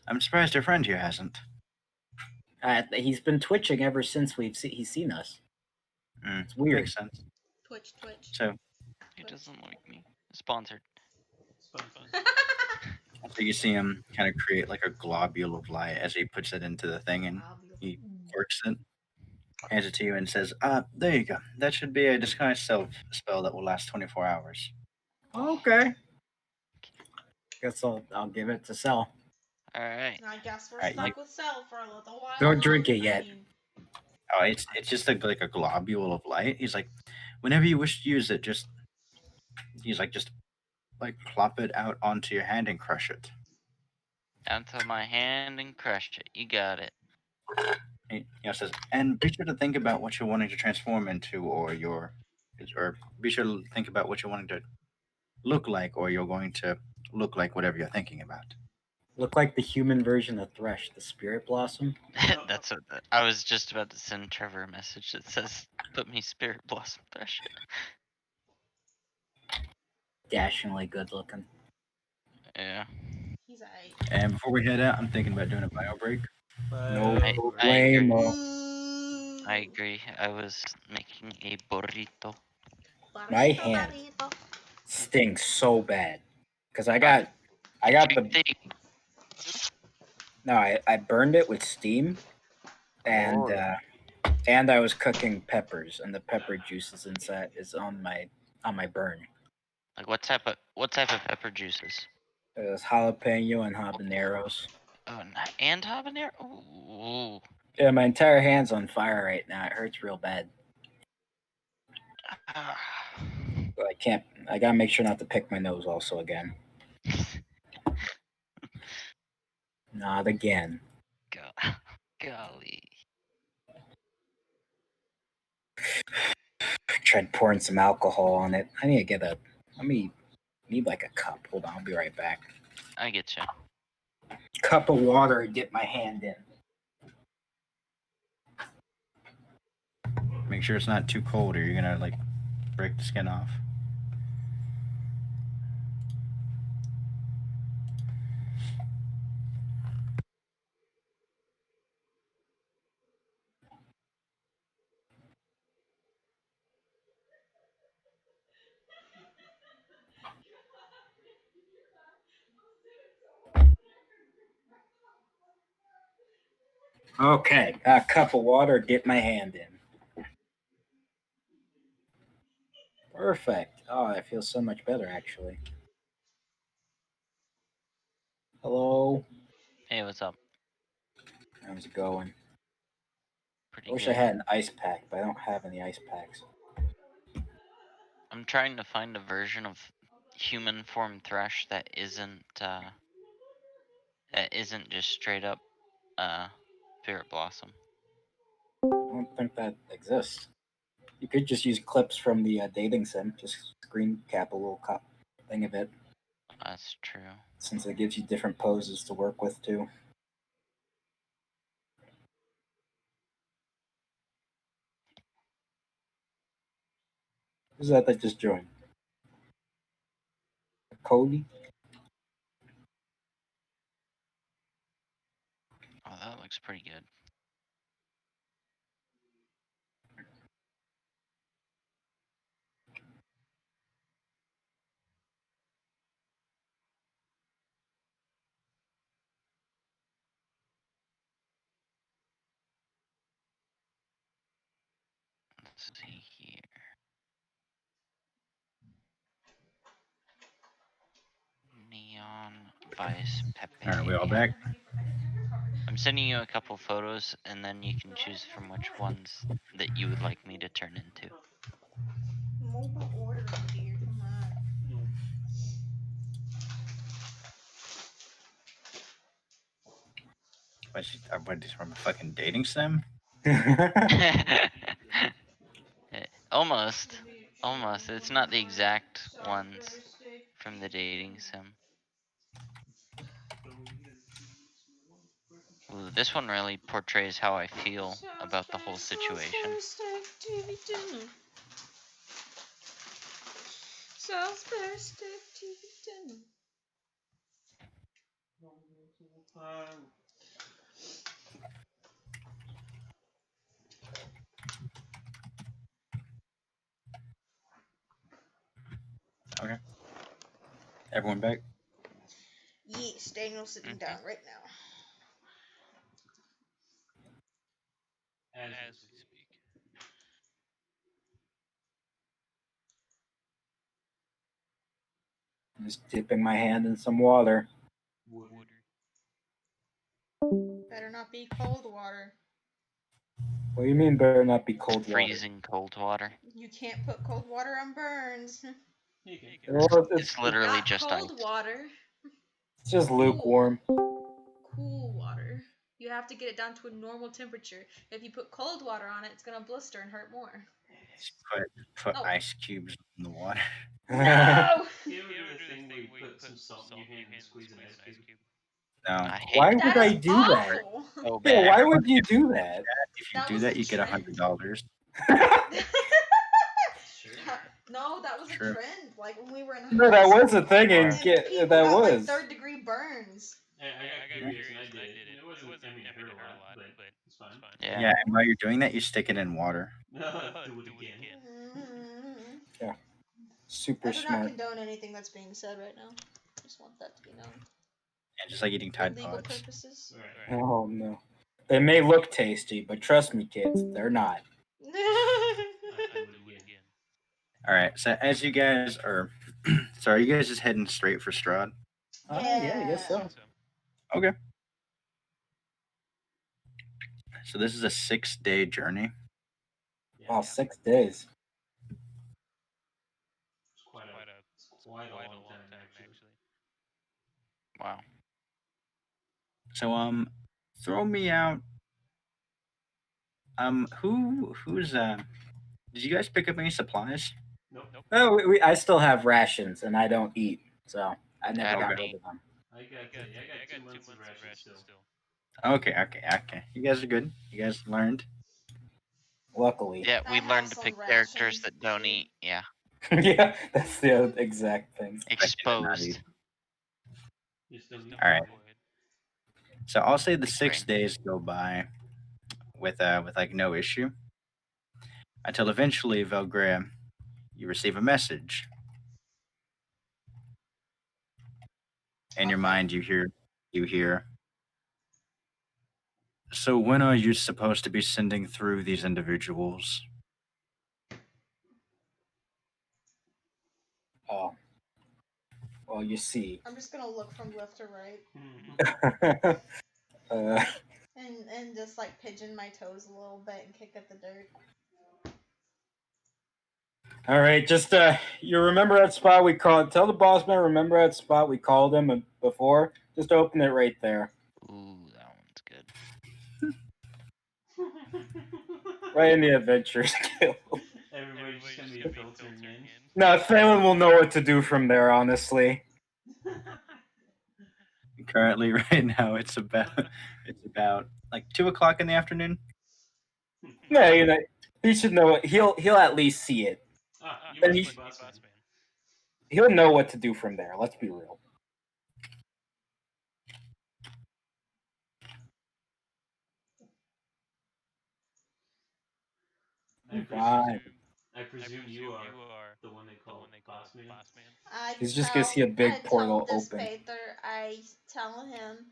I'm surprised your friend here hasn't. He's been twitching ever since he's seen us. It's weird. Makes sense. Twitch. So He doesn't like me. Sponsored. So you see him kind of create like a globule of light as he puts it into the thing, and he works it, hands it to you, and says, there you go. That should be a disguise self spell that will last 24 hours. Okay. Guess I'll give it to Cell. All right. I guess we're Alright, stuck with Cell for a little while. Don't drink it yet. Oh, it's just like a globule of light. He's like, whenever you wish to use it, just plop it out onto your hand and crush it. Onto my hand and crush it. You got it. He says, and be sure to think about what you're wanting to transform into, or be sure to think about what you're wanting to look like, or you're going to look like whatever you're thinking about. Look like the human version of Thresh, the Spirit Blossom. That's what I was just about to send Trevor a message that says, "Put me Spirit Blossom Thresh." Dashingly good looking. Yeah. He's aight. And before we head out, I'm thinking about doing a bio break. No I way, agree. Mo. I agree. I was making a burrito. My hand stinks so bad because I got the. No, I burned it with steam, and I was cooking peppers, and the pepper juices inside is on my burn. Like what type of pepper juices? It was jalapeno and habaneros. Oh, and habanero. Ooh. Yeah, my entire hand's on fire right now. It hurts real bad. But I can't. I gotta make sure not to pick my nose also again. Not again. Golly. Tried pouring some alcohol on it. I need to get need like a cup. Hold on, I'll be right back. I get you. Cup of water to dip my hand in. Make sure it's not too cold, or you're gonna break the skin off. Okay, a cup of water, dip my hand in. Perfect. Oh, I feel so much better actually. Hello. Hey, what's up? How's it going? Pretty I wish good. I had an ice pack, but I don't have any ice packs. I'm trying to find a version of human form Thresh that isn't just straight up Spirit Blossom. I don't think that exists. You could just use clips from the dating sim. Just screen cap a little thing of it. That's true. Since it gives you different poses to work with too. Who's that just joined? Cody? Oh, that looks pretty good. Let's see here. Neon Vice Pepe. All right, we all back? I'm sending you a couple photos, and then you can choose from which ones that you would like me to turn into. Mobile order here. Come on. What is from a fucking dating sim? Almost. Almost. It's not the exact ones from the dating sim. Ooh, this one really portrays how I feel about the whole situation. Okay. Everyone back? Yes, Daniel's sitting down right now. As we speak. Just dipping my hand in some water. Water. Better not be cold water. What do you mean better not be cold water? Freezing cold water. You can't put cold water on burns. you can. Well, It's literally Not just cold ice. water. It's just lukewarm. Cool water. You have to get it down to a normal temperature. If you put cold water on it, it's gonna blister and hurt more. Just put Oh. ice cubes in the water. No! You ever do the thing where you put some salt in your hand and squeeze an ice cube? No. I hate Why that would I do that? awful. so Yeah, bad. why would you do that? If you That do was that, a you get trend. $100. Sure. No, that was a Sure. trend. Like when we were in No, high that was school, a thing, and and get people that got like was. third-degree burns. I got curious and I did it. And it wasn't, I mean, it hurt a lot, but it's fine. Yeah. Yeah, and while you're doing that, you stick it in water. Do it again. I Super do not smart. condone anything that's being said right now. Just want that to be known. And just like eating For Tide legal Pods. purposes. Right. Oh no. They may look tasty, but trust me, kids, they're not. I would again. All right. So as you guys are, so are you guys just heading straight for Strahd? Yeah, I guess so. Okay. So this is a 6-day journey. Yeah. Wow, 6 days. It's quite a long time, actually. Wow. So throw me out. Who's did you guys pick up any supplies? Nope. Oh, I still have rations, and I don't eat, so I never I got don't rid eat. of them. I got 2 months of rations still. Okay. You guys are good. You guys learned. Luckily. Yeah, we I have learned to some pick characters rations, that don't dude. eat. Yeah. Yeah, that's the exact thing. Exposed. You still need. All right. So I'll say the Big 6 brain. days go by with like no issue until eventually, Velgria, you receive a message. In your Okay. mind, you hear. So when are you supposed to be sending through these individuals? Oh. Well, you see. I'm just gonna look from left to right uh, and just like pigeon my toes a little bit and kick at the dirt. all right, just you remember that spot we called? Tell the boss man. Remember that spot we called him before? Just open it right there. Ooh, that one's good. Right in the adventures guild. Everybody's just gonna be filtering in. No, Thalen will know what to do from there. Honestly. Currently, right now, it's about like 2 o'clock in the afternoon. Yeah, you know, he should know it. He'll at least see it. You Then must be boss man. He'll know what to do from there. Let's be real. I presume you are the one they call boss man. He's just gonna see a big portal open. I tell him,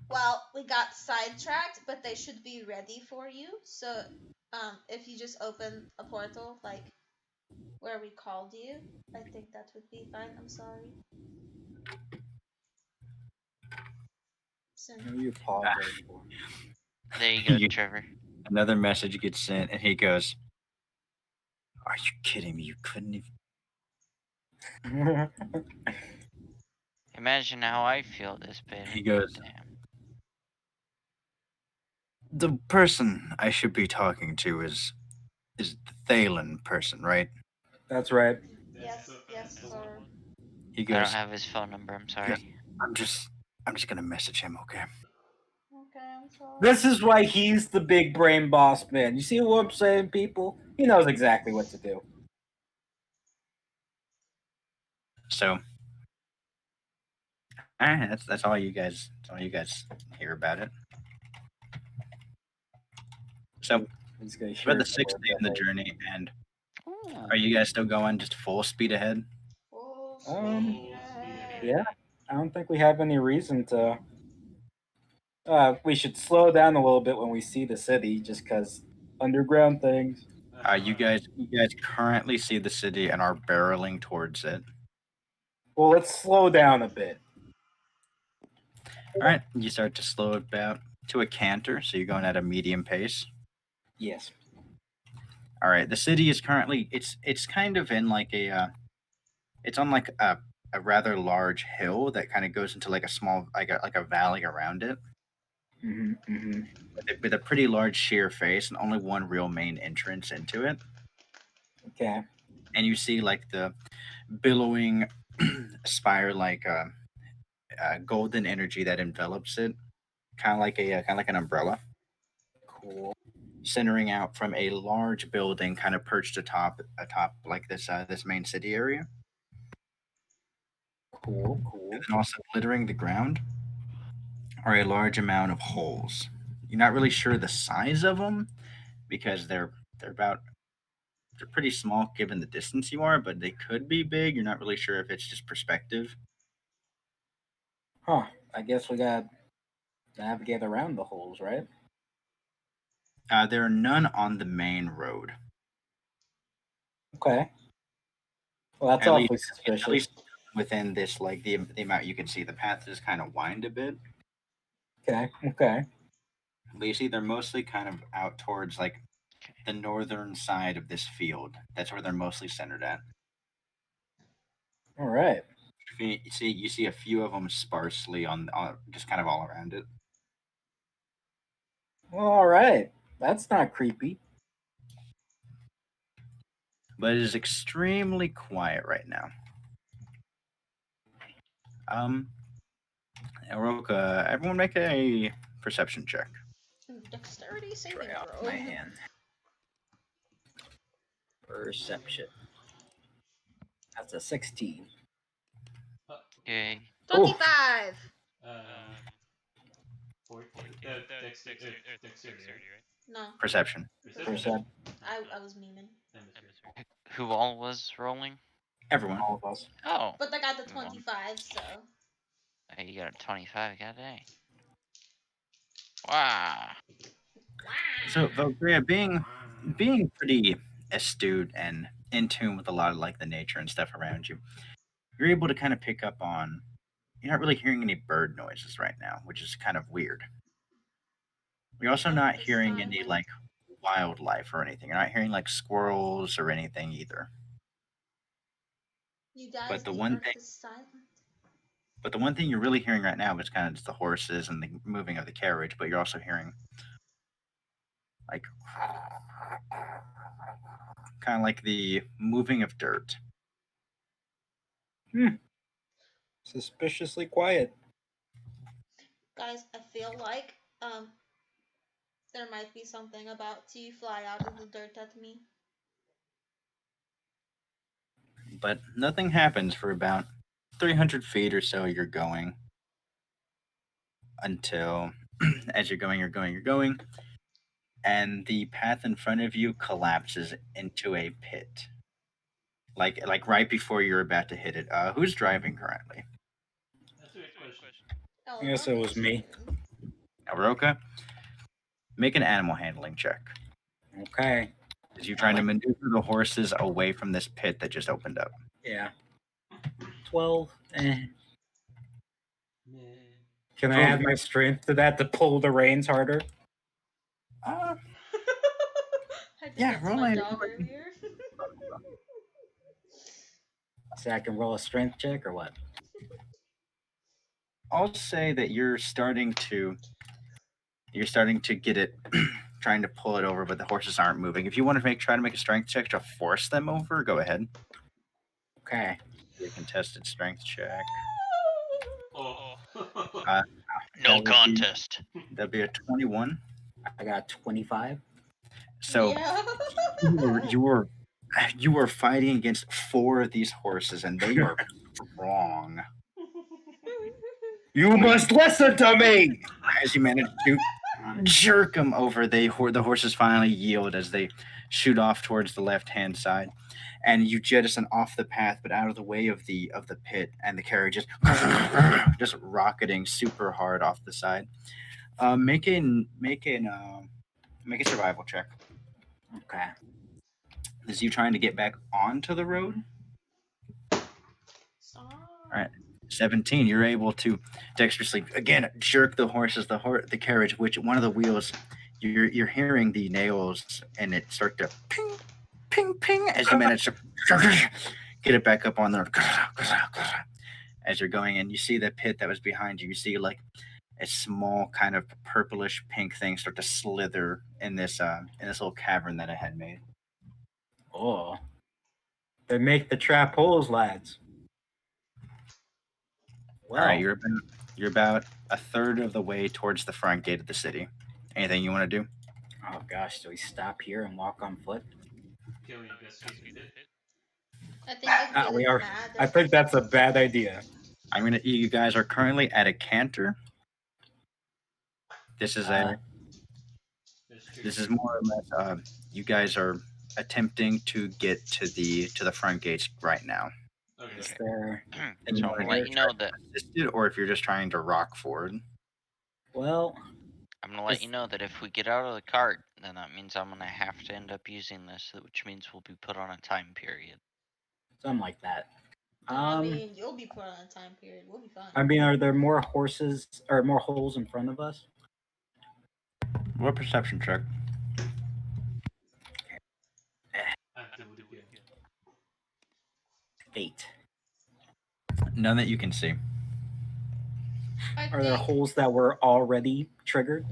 well, we got sidetracked, but they should be ready for you. So, if you just open a portal, like where we called you, I think that would be fine. I'm sorry. Send. You apologize for. There you go, You- Trevor. Another message gets sent, and he goes, "Are you kidding me? You couldn't even." Imagine how I feel this bit. He goes, Damn. "The person I should be talking to is the Thalen person, right?" That's right. Yes, yes, sir. He I don't goes, have his phone number. I'm he sorry. goes, I'm just gonna message him, okay? Okay, I'm sorry. This is why he's the big brain boss man. You see what I'm saying, people? He knows exactly what to do. So, that's all you guys. That's all you guys hear about it. So, He's gonna it's share about the it sixth day with in the us. journey, and Ooh. are you guys still going just full speed ahead? Full Um, speed ahead. Yeah, I don't think we have any reason to. We should slow down a little bit when we see the city, just because underground things. You guys currently see the city and are barreling towards it. Well, let's slow down a bit. All right, you start to slow it down to a canter, so you're going at a medium pace. Yes. All right, the city is currently it's kind of in like it's on like a rather large hill that kind of goes into like a small like a valley around it with a pretty large sheer face and only one real main entrance into it. Okay. And you see like the billowing spire like golden energy that envelops it, kind of like an umbrella, Cool. centering out from a large building, kind of perched atop like this main city area. Cool. Cool. And then also littering the ground are a large amount of holes. You're not really sure the size of them because they're pretty small given the distance you are, but they could be big. You're not really sure if it's just perspective. Huh. I guess we got to navigate around the holes, right? There are none on the main road. Okay. Well, that's At awfully least, suspicious. at least within this, like the amount you can see, the path is kind of wind a bit. Okay. Okay. But you see, they're mostly kind of out towards like the northern side of this field. That's where they're mostly centered at. All right. You see a few of them sparsely on just kind of all around it. Well, all right. That's not creepy. But it is extremely quiet right now. Aroka, everyone make a perception check. Dexterity saving Try out throw. my hand. Perception. That's a 16. Okay. 25. Dexterity, right? No, Perception. Perception. I was memeing. Who all was rolling? Everyone. All of us. Oh. But I got the 25, so. Hey, you got a 25. God dang. Wow. So Valkyria, being pretty astute and in tune with a lot of like the nature and stuff around you, you're able to kind of pick up on. You're not really hearing any bird noises right now, which is kind of weird. You're also not hearing any like wildlife or anything. You're not hearing like squirrels or anything either. You guys, But the the one earth thing, is silent. but the one thing you're really hearing right now is kind of just the horses and the moving of the carriage. But you're also hearing like kind of like the moving of dirt. Suspiciously quiet. Guys, I feel like there might be something about to fly out of the dirt at me. But nothing happens for about 300 feet or so. You're going until, as you're going, and the path in front of you collapses into a pit. Like right before you're about to hit it. Who's driving currently? That's a good question. Oh, I guess it was me. Aroka, make an animal handling check. Okay. As you're trying to maneuver the horses away from this pit that just opened up. Yeah. 12. Can I add my strength to that to pull the reins harder? Yeah, roll my my. daughter here. So I can roll a strength check or what? I'll say that you're starting to get it, trying to pull it over, but the horses aren't moving. If you want to try to make a strength check to force them over, go ahead. Okay. Your contested strength check. Oh. No That would be- contest. That'd be a 21. I got 25. So Yeah. you were fighting against 4 of these horses, and they are strong. You must listen to me! As you manage to jerk them over, the horses finally yield as they shoot off towards the left-hand side, and you jettison off the path, but out of the way of the pit, and the carriage just rocketing super hard off the side. Make a survival check. Okay. Is you trying to get back onto the road? Stop. All right. 17. You're able to dexterously again jerk the the carriage, which one of the wheels you're hearing the nails and it start to ping, ping, ping as you manage to get it back up on there as you're going. And you see the pit that was behind you. You see like a small kind of purplish pink thing start to slither in this little cavern that it had made. Oh. They make the trap holes, lads. Well, All right, you're about a third of the way towards the front gate of the city. Anything you want to do? oh gosh, do we stop here and walk on foot? Can we investigate the pit? I think if We are. mad, I think that's a bad idea. You guys are currently at a canter. This is this is more or less. You guys are attempting to get to the front gates right now. Okay. Is there? And So wanna I'll let you know that assisted, or if you're just trying to rock forward. Well, I'm gonna let you know that if we get out of the cart, then that means I'm gonna have to end up using this, which means we'll be put on a time period. something like that. I mean, you'll be put on a time period. We'll be fine. I mean, are there more horses or more holes in front of us? What perception check? Actively good. 8. None that you can see. Are there holes that were already triggered?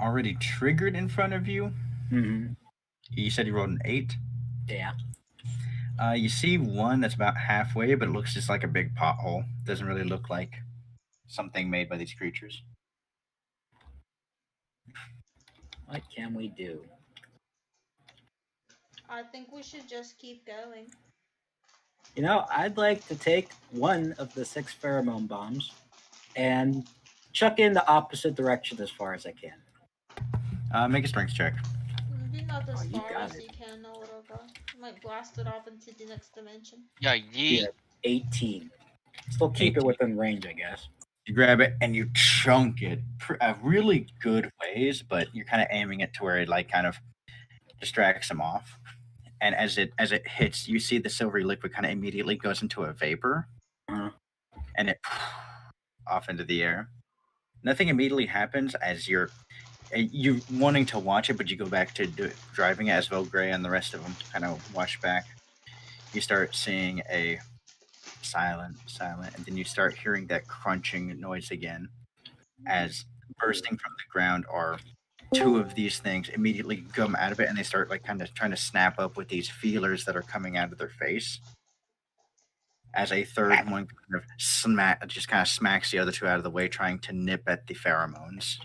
Already triggered in front of you? Mm-hmm. You said you rolled an 8? Yeah. You see one that's about halfway, but it looks just like a big pothole. Doesn't really look like something made by these creatures. What can we do? I think we should just keep going. You know, I'd like to take one of the 6 pheromone bombs and chuck in the opposite direction as far as I can. Make a strength check. Maybe not as you far got as it. you can, no little guy. You might blast it off into the next dimension. Yeah, yeet. 18. Still keep 18. it within range, I guess. You grab it and you chunk it really good ways, but you're kind of aiming it to where it like kind of distracts them off. And as it hits, you see the silvery liquid kind of immediately goes into a vapor, and it off into the air. Nothing immediately happens as you're wanting to watch it, but you go back to driving it as Gray and the rest of them kind of watch back. You start seeing a silent, and then you start hearing that crunching noise again as bursting from the ground are 2 of these things immediately come out of it, and they start like kind of trying to snap up with these feelers that are coming out of their face. As a third one kind of smacks the other 2 out of the way, trying to nip at the pheromones.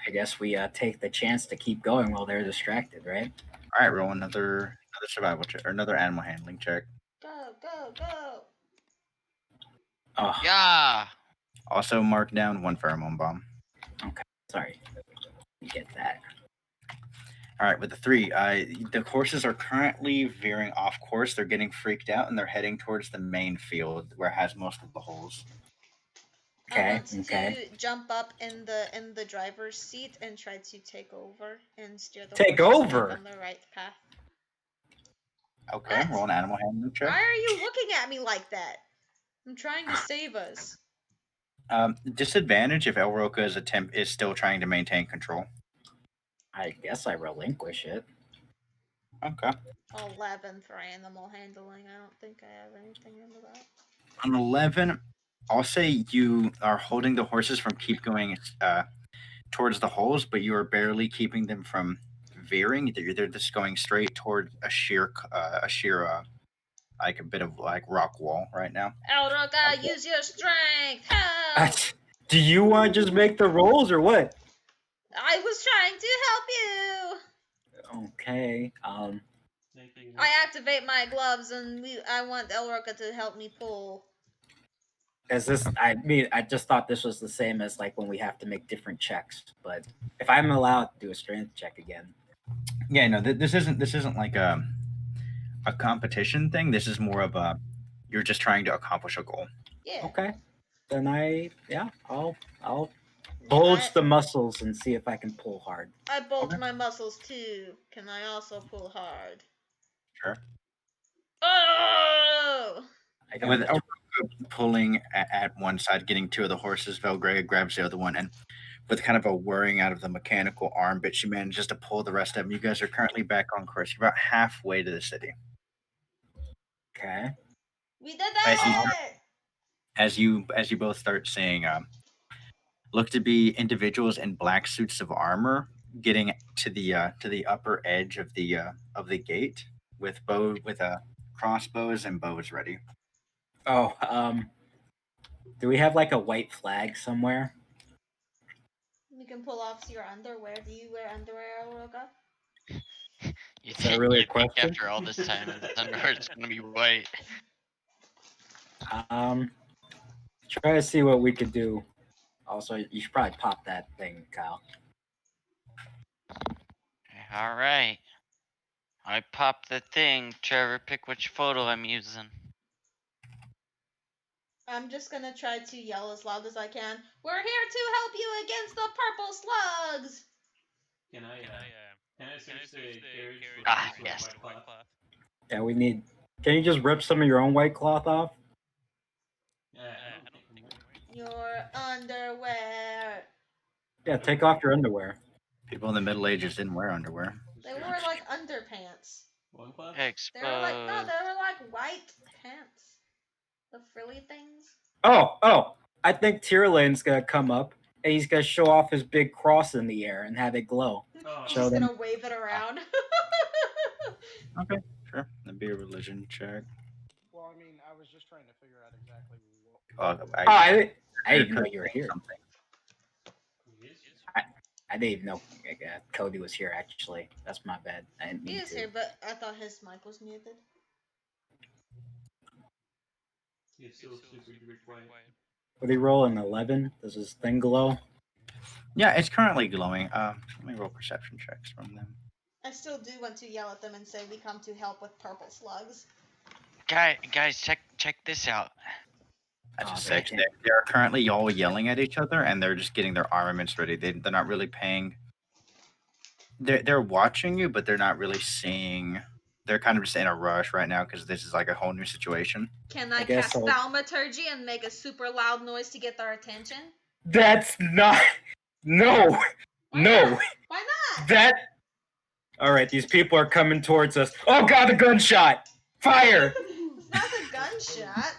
I guess we take the chance to keep going while they're distracted, right? All right, roll another survival check or another animal handling check. Go, go, go! Oh, Yeah. Also mark down 1 pheromone bomb. okay. Sorry. You get that. All right, with the 3, the horses are currently veering off course. They're getting freaked out, and they're heading towards the main field where it has most of the holes. Okay. I want to jump up in the driver's seat and try to take over and steer the Take horses over? back on the right path. Okay, What? roll an animal handling check. Why are you looking at me like that? I'm trying to save us. Disadvantage if Elroka is still trying to maintain control. I guess I relinquish it. Okay. 11 for animal handling. I don't think I have anything into that. On 11, I'll say you are holding the horses from keep going towards the holes, but you are barely keeping them from veering. They're just going straight toward a sheer like a bit of like rock wall right now. Elroka, Okay. use your strength! Help! Do you want to just make the rolls or what? I was trying to help you! Okay. I activate my gloves and I want Elroka to help me pull. Is this? I mean, I just thought this was the same as like when we have to make different checks. But if I'm allowed to do a strength check again, Yeah, no, this isn't like a competition thing. This is more of a you're just trying to accomplish a goal. Yeah. okay. Then I'll bulge the muscles and see if I can pull hard. I bulge my muscles too. Can I also pull hard? Sure. Oh! With Elroka pulling at one side, getting two of the horses, Velgrega grabs the other one, and with kind of a whirring out of the mechanical arm, but she manages to pull the rest of them. You guys are currently back on course. You're about halfway to the city. Okay. We did that! As you both start seeing look to be individuals in black suits of armor getting to the upper edge of the gate with crossbows and bows ready. Oh, do we have like a white flag somewhere? You can pull off your underwear. Do you wear underwear, Elroka? Is that really a question? After all this time, his underwear is gonna be white. Try to see what we could do. Also, you should probably pop that thing, Kyle. All right. I popped the thing. Trevor, pick which photo I'm using. I'm just gonna try to yell as loud as I can. We're here to help you against the purple slugs! Can I search the carriage for pieces Yes. of white cloth? Yeah, we need. Can you just rip some of your own white cloth off? I don't think I'm right. Your underwear. Yeah, take off your underwear. People in the Middle Ages didn't wear underwear. They wore like underpants. One cloth? Exposed. They were like white pants. The frilly things. Oh! I think Tyrlane's gonna come up and he's gonna show off his big cross in the air and have it glow. Oh. He's gonna wave it around. Okay, sure. That'd be a religion check. Well, I mean, I was just trying to figure out exactly what. I didn't know you were here. I didn't even know Cody was here, actually. That's my bad. I didn't mean He is to. here, but I thought his mic was muted. It's still super duper quiet. Would he roll an 11? Does his thing glow? Yeah, it's currently glowing. Let me roll perception checks from them. I still do want to yell at them and say we come to help with purple slugs. Guys, check this out. That's a 6. They are currently all yelling at each other, and they're just getting their armaments ready. They're not really paying. They're watching you, but they're not really seeing. They're kind of just in a rush right now because this is like a whole new situation. Can I cast thaumaturgy and make a super loud noise to get their attention? That's not. No. No. Why not? That. All right, these people are coming towards us. Oh God, a gunshot! Fire! It's not a gunshot.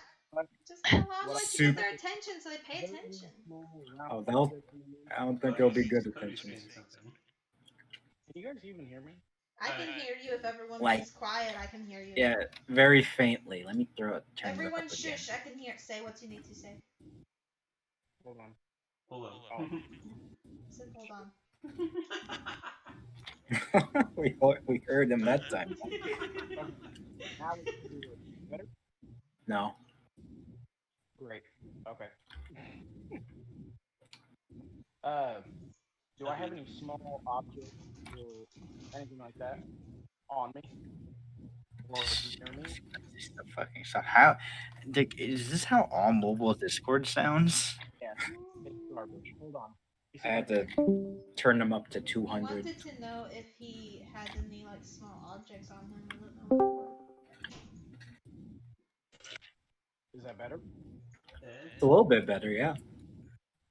Just a loud noise to get their attention so they pay attention. Oh, I don't think it'll be good attention. Can you guys even hear me? I can hear you if everyone like- is quiet. I can hear you. Yeah, very faintly. Let me turn Everyone it up again. shush. I can hear. Say what you need to say. Hold on. Hold on. I said hold on. we heard him that time. Now we can do it. Better? No. Great. Okay. Do I have any small objects or anything like that on me? Or near me? This the fucking stuff. How, Dick? Is this how all mobile Discord sounds? Yeah. It's garbage. Hold on. I had to turn them up to I 200. wanted to know if he had any like small objects on him. I don't know. Is that better? It's a little bit better, yeah.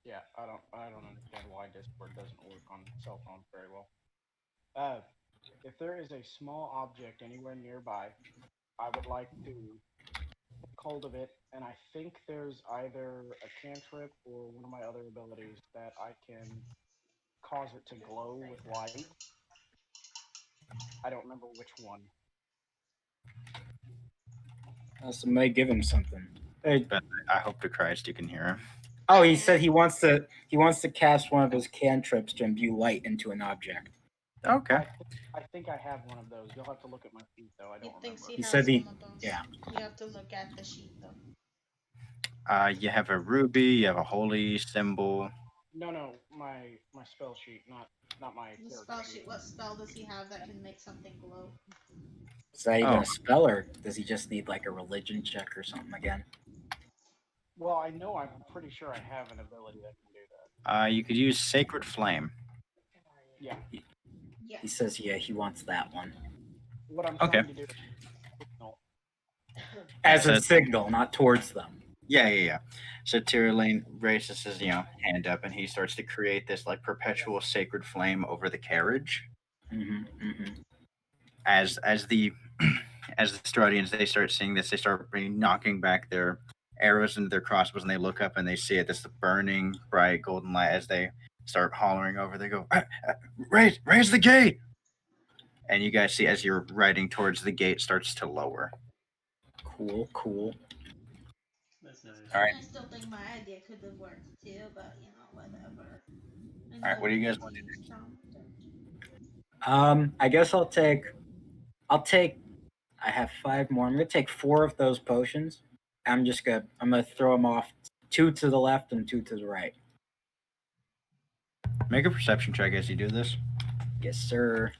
Yeah, I don't understand why Discord doesn't work on cell phones very well. If there is a small object anywhere nearby, I would like to take hold of it, and I think there's either a cantrip or one of my other abilities that I can cause it to glow with light. I don't remember which one. Somebody give him something. Hey, But I hope to Christ you can hear him. oh, he said he wants to cast one of his cantrips to imbue light into an object. Okay. I think I have one of those. You'll have to look at my feet though. I He don't thinks remember. he He has said he- one of those. yeah. You have to look at the sheet though. You have a ruby. You have a holy symbol. No, my spell sheet, not my The character spell sheet. sheet. What spell does he have that can make something glow? Is that even Oh. a spell, or does he just need like a religion check or something again? Well, I'm pretty sure I have an ability that can do that. You could use sacred flame. Yeah. Yeah. He says, yeah, he wants that one. What I'm Okay. trying to do is signal. As a So- signal, not towards them. Yeah. So Tyrelane raises his, hand up, and he starts to create this like perpetual sacred flame over the carriage. As the as the Stradians, they start seeing this, they start knocking back their arrows into their crossbows, and they look up and they see it. This burning bright golden light. As they start hollering over, they go, raise the gate. And you guys see as you're riding towards the gate starts to lower. Cool. That's nice. All right. I still think my idea could have worked too, but whatever. All right, what do you guys want to do? I guess I'll take. I have 5 more. I'm gonna take 4 of those potions. I'm gonna throw them off, 2 to the left and 2 to the right. Make a perception check as you do this. Yes, sir.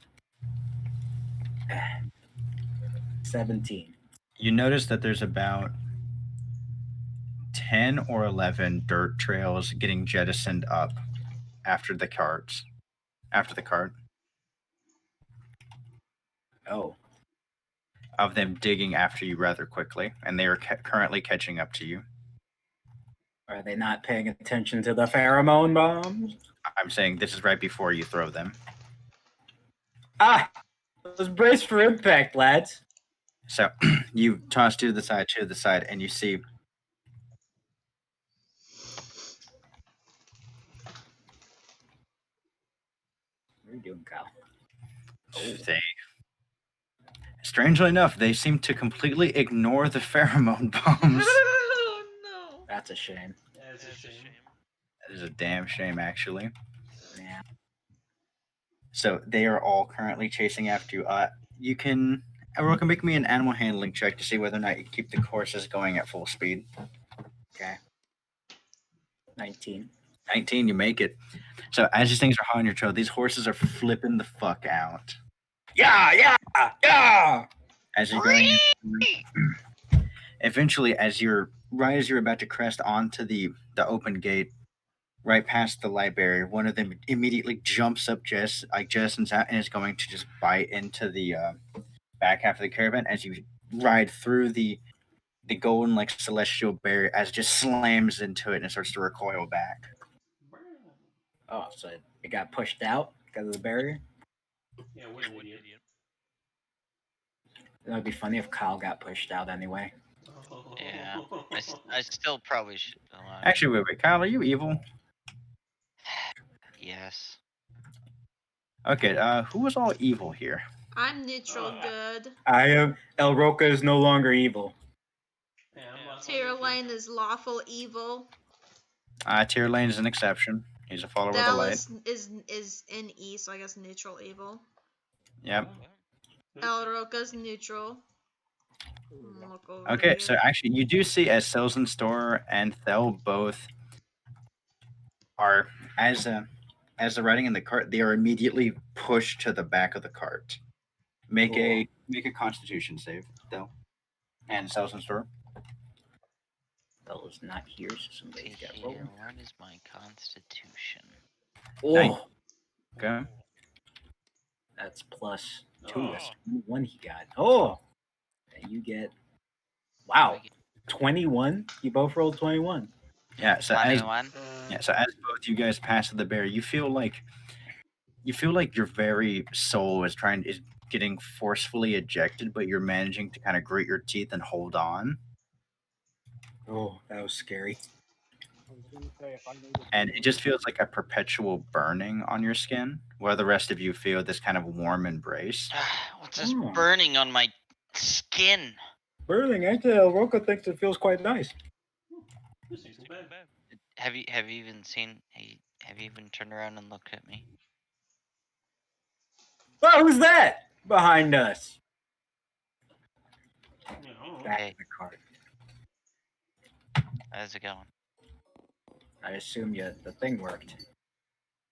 17. You notice that there's about 10 or 11 dirt trails getting jettisoned up after the cart. Oh, Of them digging after you rather quickly, and they are currently catching up to you. are they not paying attention to the pheromone bombs? I'm saying this is right before you throw them. Ah, let's brace for impact, lads. So you toss to the side, and you see What are you doing, Kyle? they. Strangely enough, they seem to completely ignore the pheromone bombs. Oh no. That's a shame. That's a shame. That is a damn shame, actually. Yeah. So they are all currently chasing after you. Everyone can make me an animal handling check to see whether or not you keep the horses going at full speed. Okay. 19. 19, you make it. So as these things are hot on your trail, these horses are flipping the fuck out. Yeah. As you're going, eventually, as you're about to crest onto the open gate, right past the light barrier, one of them immediately jumps up, jettisons out, and is going to just bite into the back half of the caravan as you ride through the golden like celestial barrier, as it just slams into it and starts to recoil back. Oh, so it got pushed out because of the barrier? Yeah, what an idiot. That would be funny if Kyle got pushed out anyway. Yeah. I still probably should allow. Actually, wait, Kyle, are you evil? Yes. Okay, who was all evil here? I'm neutral good. I am. El Roca is no longer evil. Yeah, I'm lost. Tyrelane is lawful evil. Tyrelane is an exception. He's a follower of the light. Dallas is in E, so I guess neutral evil. Yep. Elroca's neutral. Look over Okay, here. so actually, you do see as Selzen Store and Thel both are, as they're riding in the cart, they are immediately pushed to the back of the cart. Make a Constitution save, Thel, and Selzen Store. Thel is not here, so somebody's got Here, rolled. what is my constitution? Oh, Okay. that's plus 2. Oh. That's 21 he got. Oh, and you get. Wow, 21. You both rolled 21. Yeah. So Funny as one. so as both you guys pass the barrier, you feel like your very soul is getting forcefully ejected, but you're managing to kind of grit your teeth and hold on. Oh, that was scary. I was gonna say if I needed And to it move, just feels like a perpetual burning on your skin, while the rest of you feel this kind of warm embrace. What's this Oh. burning on my skin? Burning, actually, Roka thinks it feels quite nice. This ain't so bad. Have you even seen? Have you even turned around and looked at me? Oh, who's that behind us? Yeah, I don't know. Back Hey. in the car. How's it going? I assume the thing worked.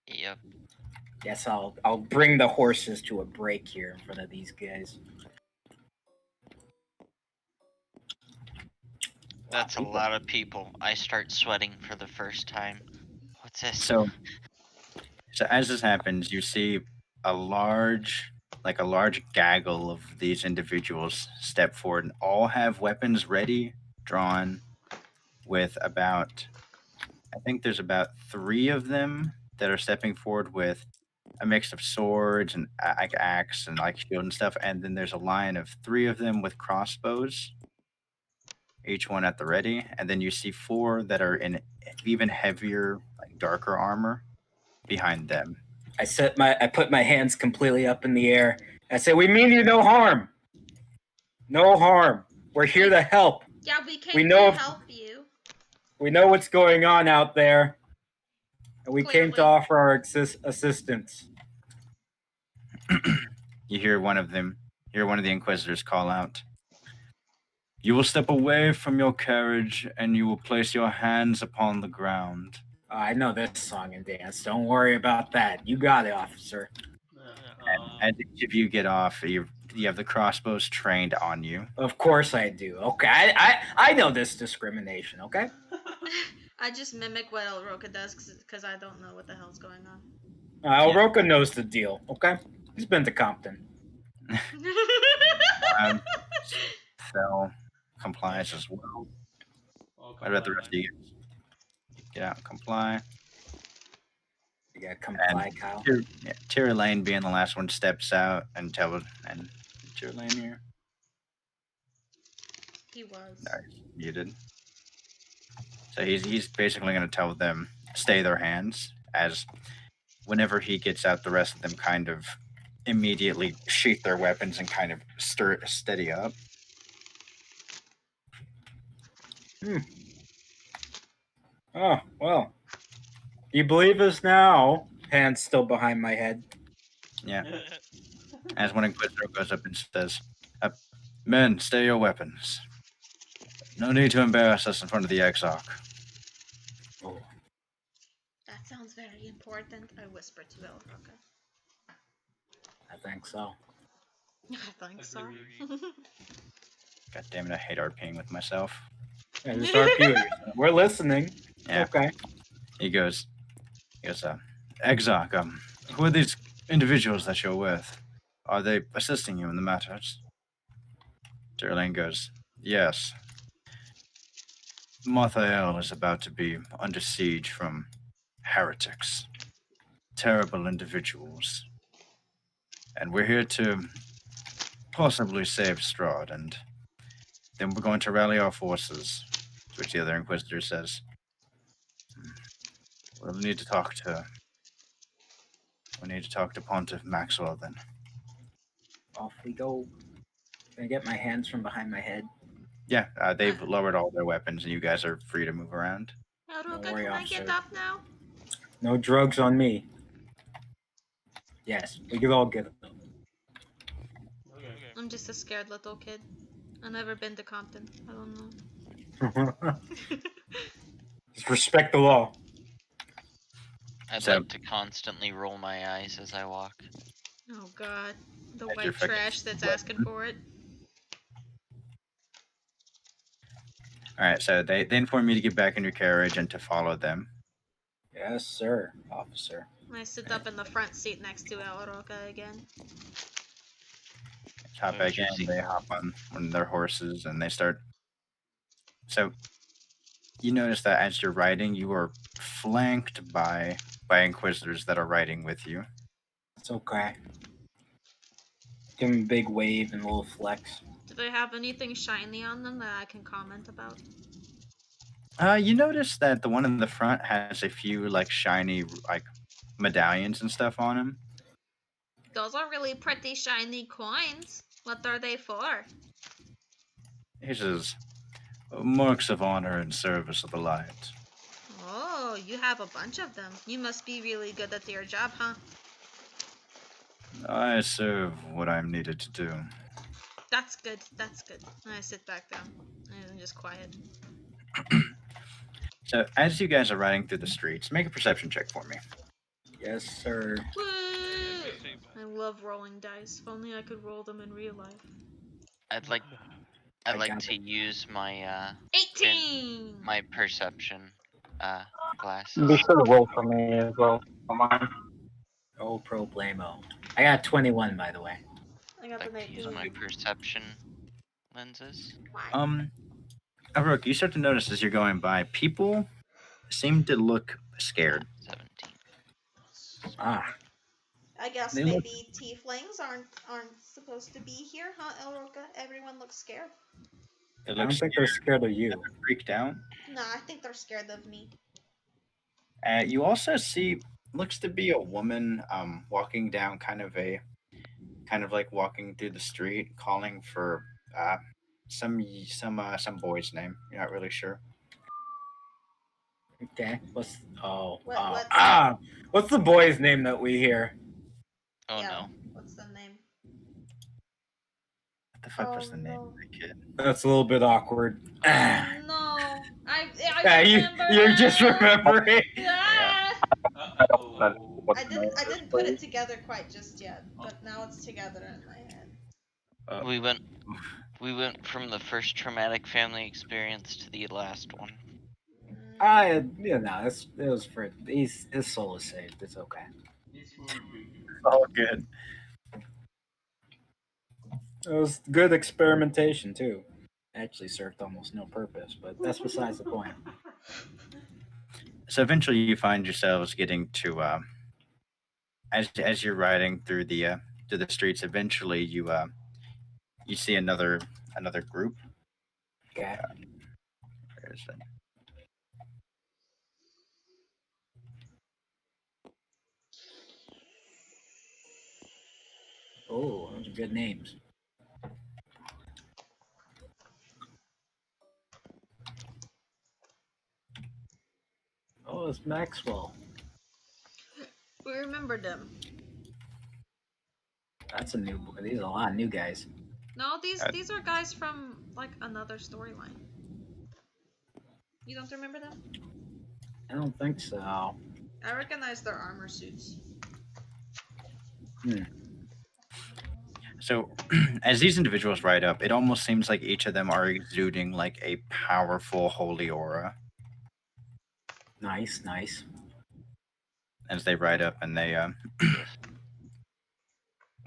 Yep. Guess I'll bring the horses to a break here in front of these guys. That's a lot of people. I start sweating for the first time. What's this? So as this happens, you see a large gaggle of these individuals step forward and all have weapons ready, drawn, with I think there's about 3 of them that are stepping forward with a mix of swords and like axe and like shield and stuff, and then there's a line of 3 of them with crossbows, each one at the ready, and then you see 4 that are in even heavier, like darker armor behind them. I put my hands completely up in the air. I say, "We mean you no harm. No harm. We're here to help. Yeah, we came We know to help you. We know what's going on out there, and we came to Clearly. offer our assistance." You hear one of the Inquisitors call out, "You will step away from your carriage and you will place your hands upon the ground." I know this song and dance. Don't worry about that. You got it, officer. And as each of you get off, you have the crossbows trained on you. Of course I do. Okay, I know this discrimination. Okay. I just mimic what Elroka does because I don't know what the hell's going on. Roka knows the deal. Okay, he's been to Compton. Fell complies as well. What about the rest of you guys? Get out and comply. You gotta comply, And Kyle. Tyr Lane being the last one steps out and Tyr Lane here. He was. No, he's muted. So he's basically going to tell them stay their hands, as whenever he gets out, the rest of them kind of immediately sheath their weapons and kind of steady up. Oh, well. You believe us now? Hands still behind my head. Yeah. As one Inquisitor goes up and says, "Men, stay your weapons. No need to embarrass us in front of the Exarch." Oh. That sounds very important, I whispered to Elroka. I think so. I think so. God damn it, I hate RPing with myself. Yeah, just RP. We're listening. Yeah. Okay. He goes, "Exarch, who are these individuals that you're with? Are they assisting you in the matters?" Derlane goes, "Yes. Marthael is about to be under siege from heretics, terrible individuals. And we're here to possibly save Strahd, and then we're going to rally our forces," to which the other Inquisitor says, "We'll need to talk to Pontiff Maxwell then." Off we go. Can I get my hands from behind my head? Yeah, they've lowered all their weapons, and you guys are free to move around. Elroka, Don't worry, can I get officer. up now? No drugs on me. Yes, we could all get them. Okay. I'm just a scared little kid. I've never been to Compton. I don't know. Just respect the law. I'd So- like to constantly roll my eyes as I walk. Oh god. The As white you're fucking trash that's sweating. asking for it. All right, so they inform you to get back in your carriage and to follow them. Yes, sir, officer. I sit up in the front seat next to Elroka again. Hop Oh, back in, juicy. they hop on one of their horses, and they start. So, you notice that as you're riding, you are flanked by inquisitors that are riding with you. It's okay. Give him a big wave and a little flex. Do they have anything shiny on them that I can comment about? You notice that the one in the front has a few like shiny like medallions and stuff on him. Those are really pretty shiny coins. What are they for? He says, "Marks of honor and service of the light." Oh, you have a bunch of them. You must be really good at your job, huh? I serve what I'm needed to do. That's good. That's good. I sit back down. I'm just quiet. So as you guys are riding through the streets, make a perception check for me. Yes, sir. Woo! I love rolling dice. If only I could roll them in real life. I'd like to use my 18! my perception Be glasses. sure to roll for me as well. On mine. Oh, pro blamo. I got 21, by the way. I got I'd the like to use 19. my perception lenses. Rook, you start to notice as you're going by, people seem to look scared. 17. Ah, I guess They maybe tieflings aren't supposed to be here, huh, Elroka? Everyone looks scared. They I look don't think they're scared of you. freaked out. No, I think they're scared of me. You also see looks to be a woman walking down kind of like walking through the street calling for some boy's name. You're not really sure. Okay. What's What- what's the boy's name that we hear? Oh yeah. no. What's the name? What the fuck was Oh, the name no. of the kid? That's a little bit awkward. No, I Yeah, remember. you're just remembering. Ah! Uh-oh. I didn't put it together quite just yet, but now it's together in my head. We went from the first traumatic family experience to the last one. It was for his soul is saved. It's okay. Oh, good. It was good experimentation too. Actually served almost no purpose, but that's besides the point. So eventually, you find yourselves getting to as you're riding through the streets. Eventually, you see another group. Okay. Where is it? Oh, those are good names. Oh, it's Maxwell. We remembered them. That's a new boy. These are a lot of new guys. No, these are guys from like another storyline. You don't remember them? I don't think so. I recognize their armor suits. So, as these individuals ride up, it almost seems like each of them are exuding like a powerful holy aura Nice. as they ride up, and they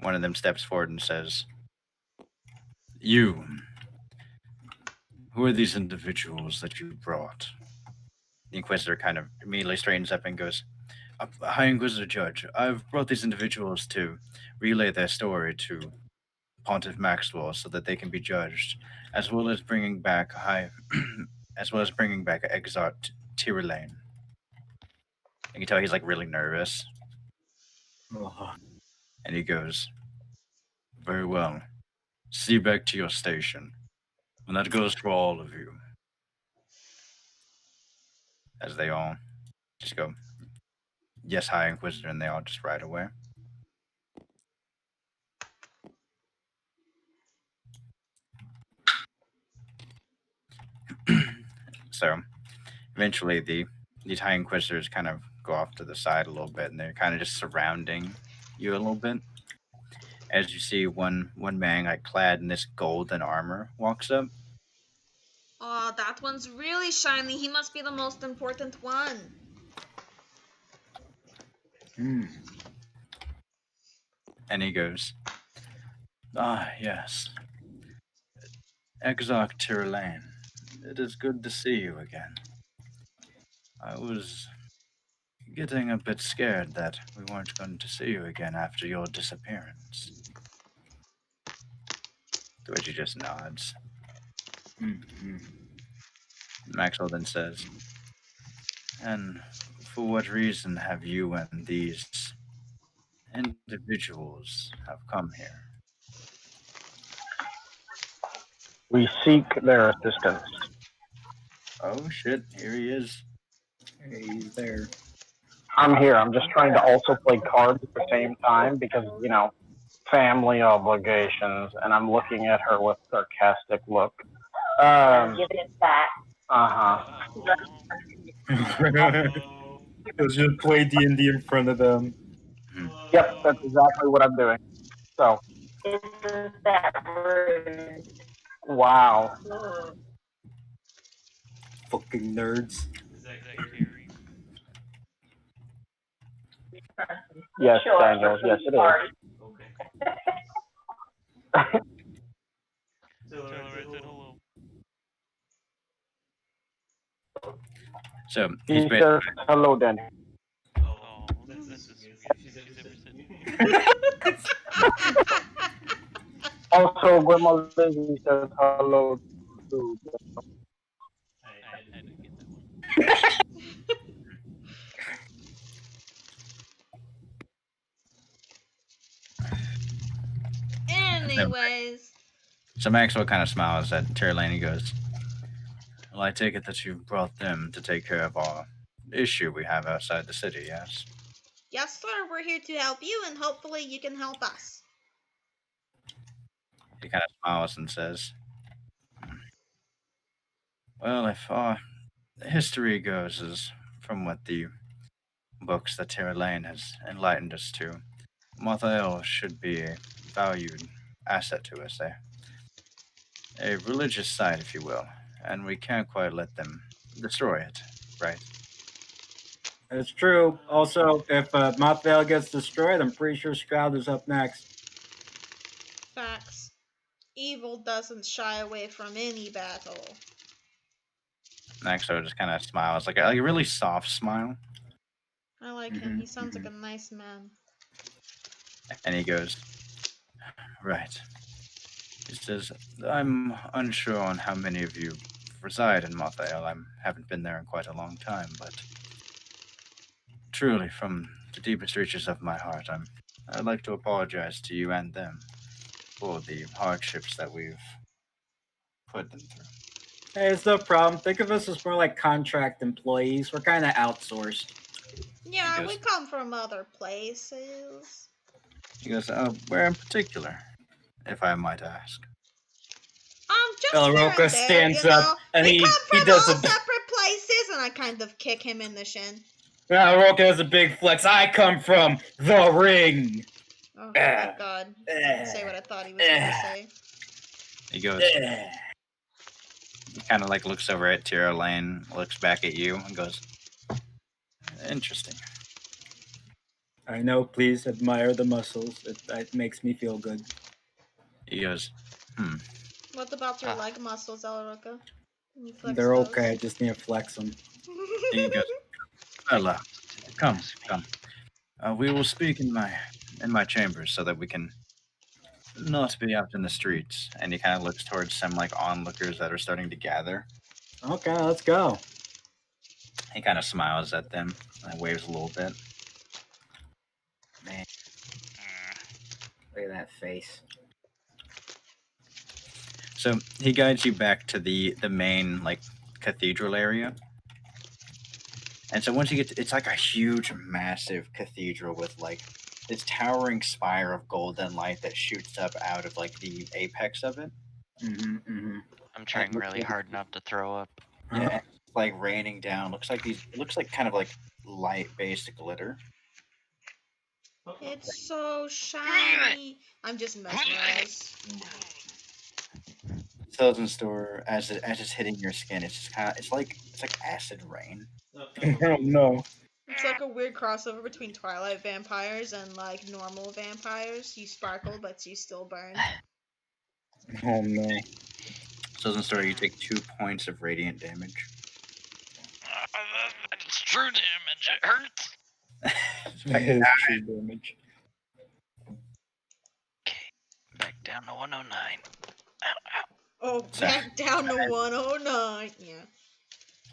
one of them steps forward and says, "You, who are these individuals that you brought?" The Inquisitor kind of immediately straightens up and goes, "High Inquisitor Judge, I've brought these individuals to relay their story to Pontiff Maxwell so that they can be judged, as well as bringing back Exarch Tyrelane." You can tell he's like really nervous, Oh, and he goes, "Very well. See you back to your station, and that goes for all of you." As they all just go, "Yes, High Inquisitor," and they all just ride away. So eventually these High Inquisitors kind of go off to the side a little bit, and they're kind of just surrounding you a little bit. As you see one man like clad in this golden armor walks up. Oh, that one's really shiny. He must be the most important one. And he goes, "Ah, yes. Exarch Tyrelane, it is good to see you again." I was getting a bit scared that we weren't going to see you again after your disappearance. To which he just nods. Mm-hmm. Maxwell then says, "And for what reason have you and these individuals have come here?" We seek their assistance. Oh shit, here he is. Hey, he's there. I'm here. I'm just trying to also play cards at the same time because, family obligations, and I'm looking at her with a sarcastic look. Give it back. Uh-huh. Because you play D&D in front of them. Yep, that's exactly what I'm doing. So. Isn't that rude? Wow. Fucking nerds. Is that Carrie? Yes, Daniel. Yes, it is. Okay. Tell her I said hello. So He he's basically says hello, Daniel. Oh, that's so sweet. She's ever said Also, Grandma Lizzie says hello too. I didn't get that one. Anyways. so Maxwell kind of smiles at Terralane. He goes, "Well, I take it that you brought them to take care of our issue we have outside the city, yes?" Yes, sir, we're here to help you, and hopefully you can help us. He kind of smiles and says, "Well, if our history goes as from what the books that Terralane has enlightened us to, Mothael should be a valued asset to us, a religious site, if you will, and we can't quite let them destroy it, right?" That's true. Also, if Mothvale gets destroyed, I'm pretty sure Stroud is up next. Facts. Evil doesn't shy away from any battle. Maxwell just kind of smiles, like a really soft smile, I like him. He sounds like a nice man. and he goes, "Right." He says, "I'm unsure on how many of you reside in Mothael. I haven't been there in quite a long time, but truly, from the deepest reaches of my heart, I'd like to apologize to you and them for the hardships that we've put them through." Hey, it's no problem. Think of us as more like contract employees. We're kind of outsourced. Yeah, we come from other places. He goes, "Where in particular, if I might ask?" Just Elroka here and there, stands you know? up and we he come from does all a separate places, and I kind of kick him in the shin. Elroka has a big flex. I come from the ring. Oh, thank God. He didn't say what I thought he was going to say. He goes, he kind of like looks over at Terralane, looks back at you, and goes, "Interesting." I know, please admire the muscles. It makes me feel good. He goes, What about your leg muscles, Elroka? They're okay, I just need to flex them. He goes, "Well, come. We will speak in my chambers so that we can not be out in the streets." And he kind of looks towards some like onlookers that are starting to gather. Okay, let's go. He kind of smiles at them and waves a little bit. Man, look at that face. So he guides you back to the main like cathedral area. And so once you get to, it's like a huge, massive cathedral with like this towering spire of golden light that shoots up out of like the apex of it. I'm trying really hard not to throw up. Yeah, it's like raining down. Looks like it looks like kind of like light-based glitter. It's so shiny. I'm just mesmerized. Southern Store, as it's hitting your skin, it's just it's like acid rain. Oh no. It's like a weird crossover between Twilight vampires and like normal vampires. You sparkle, but you still burn. Oh no. Southern Store, you take 2 points of radiant damage. It's true damage. It hurts. It is true damage. Okay, back down to 109. Ow, ow. Oh, So- back down to 109. Yeah.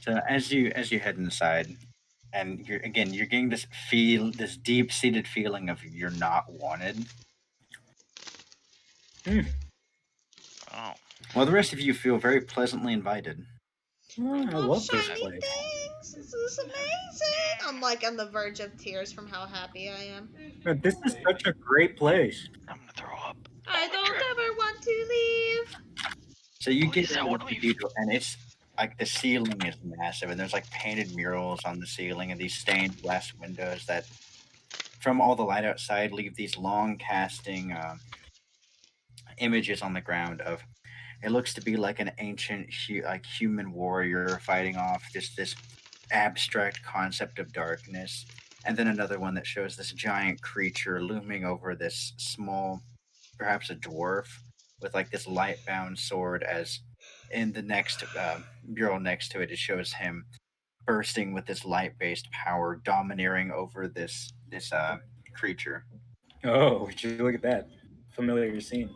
So as you head inside, and you're getting this deep seated feeling of you're not wanted. Oh, Well, the rest of you feel very pleasantly invited. Oh, I love this shiny place. things. This is amazing. I'm like on the verge of tears from how happy I am. But this is such a great place. I'm gonna throw up. I don't Drip. ever want to leave. So you get Please, I into wanna the leave. cathedral, and it's like the ceiling is massive, and there's like painted murals on the ceiling, and these stained glass windows that, from all the light outside, leave these long casting images on the ground of. It looks to be like an ancient, human warrior fighting off this abstract concept of darkness, and then another one that shows this giant creature looming over this small, perhaps a dwarf, with like this light-bound sword. As in the next mural next to it, it shows him bursting with this light-based power, domineering over this creature. Oh, would you look at that? Familiar scene.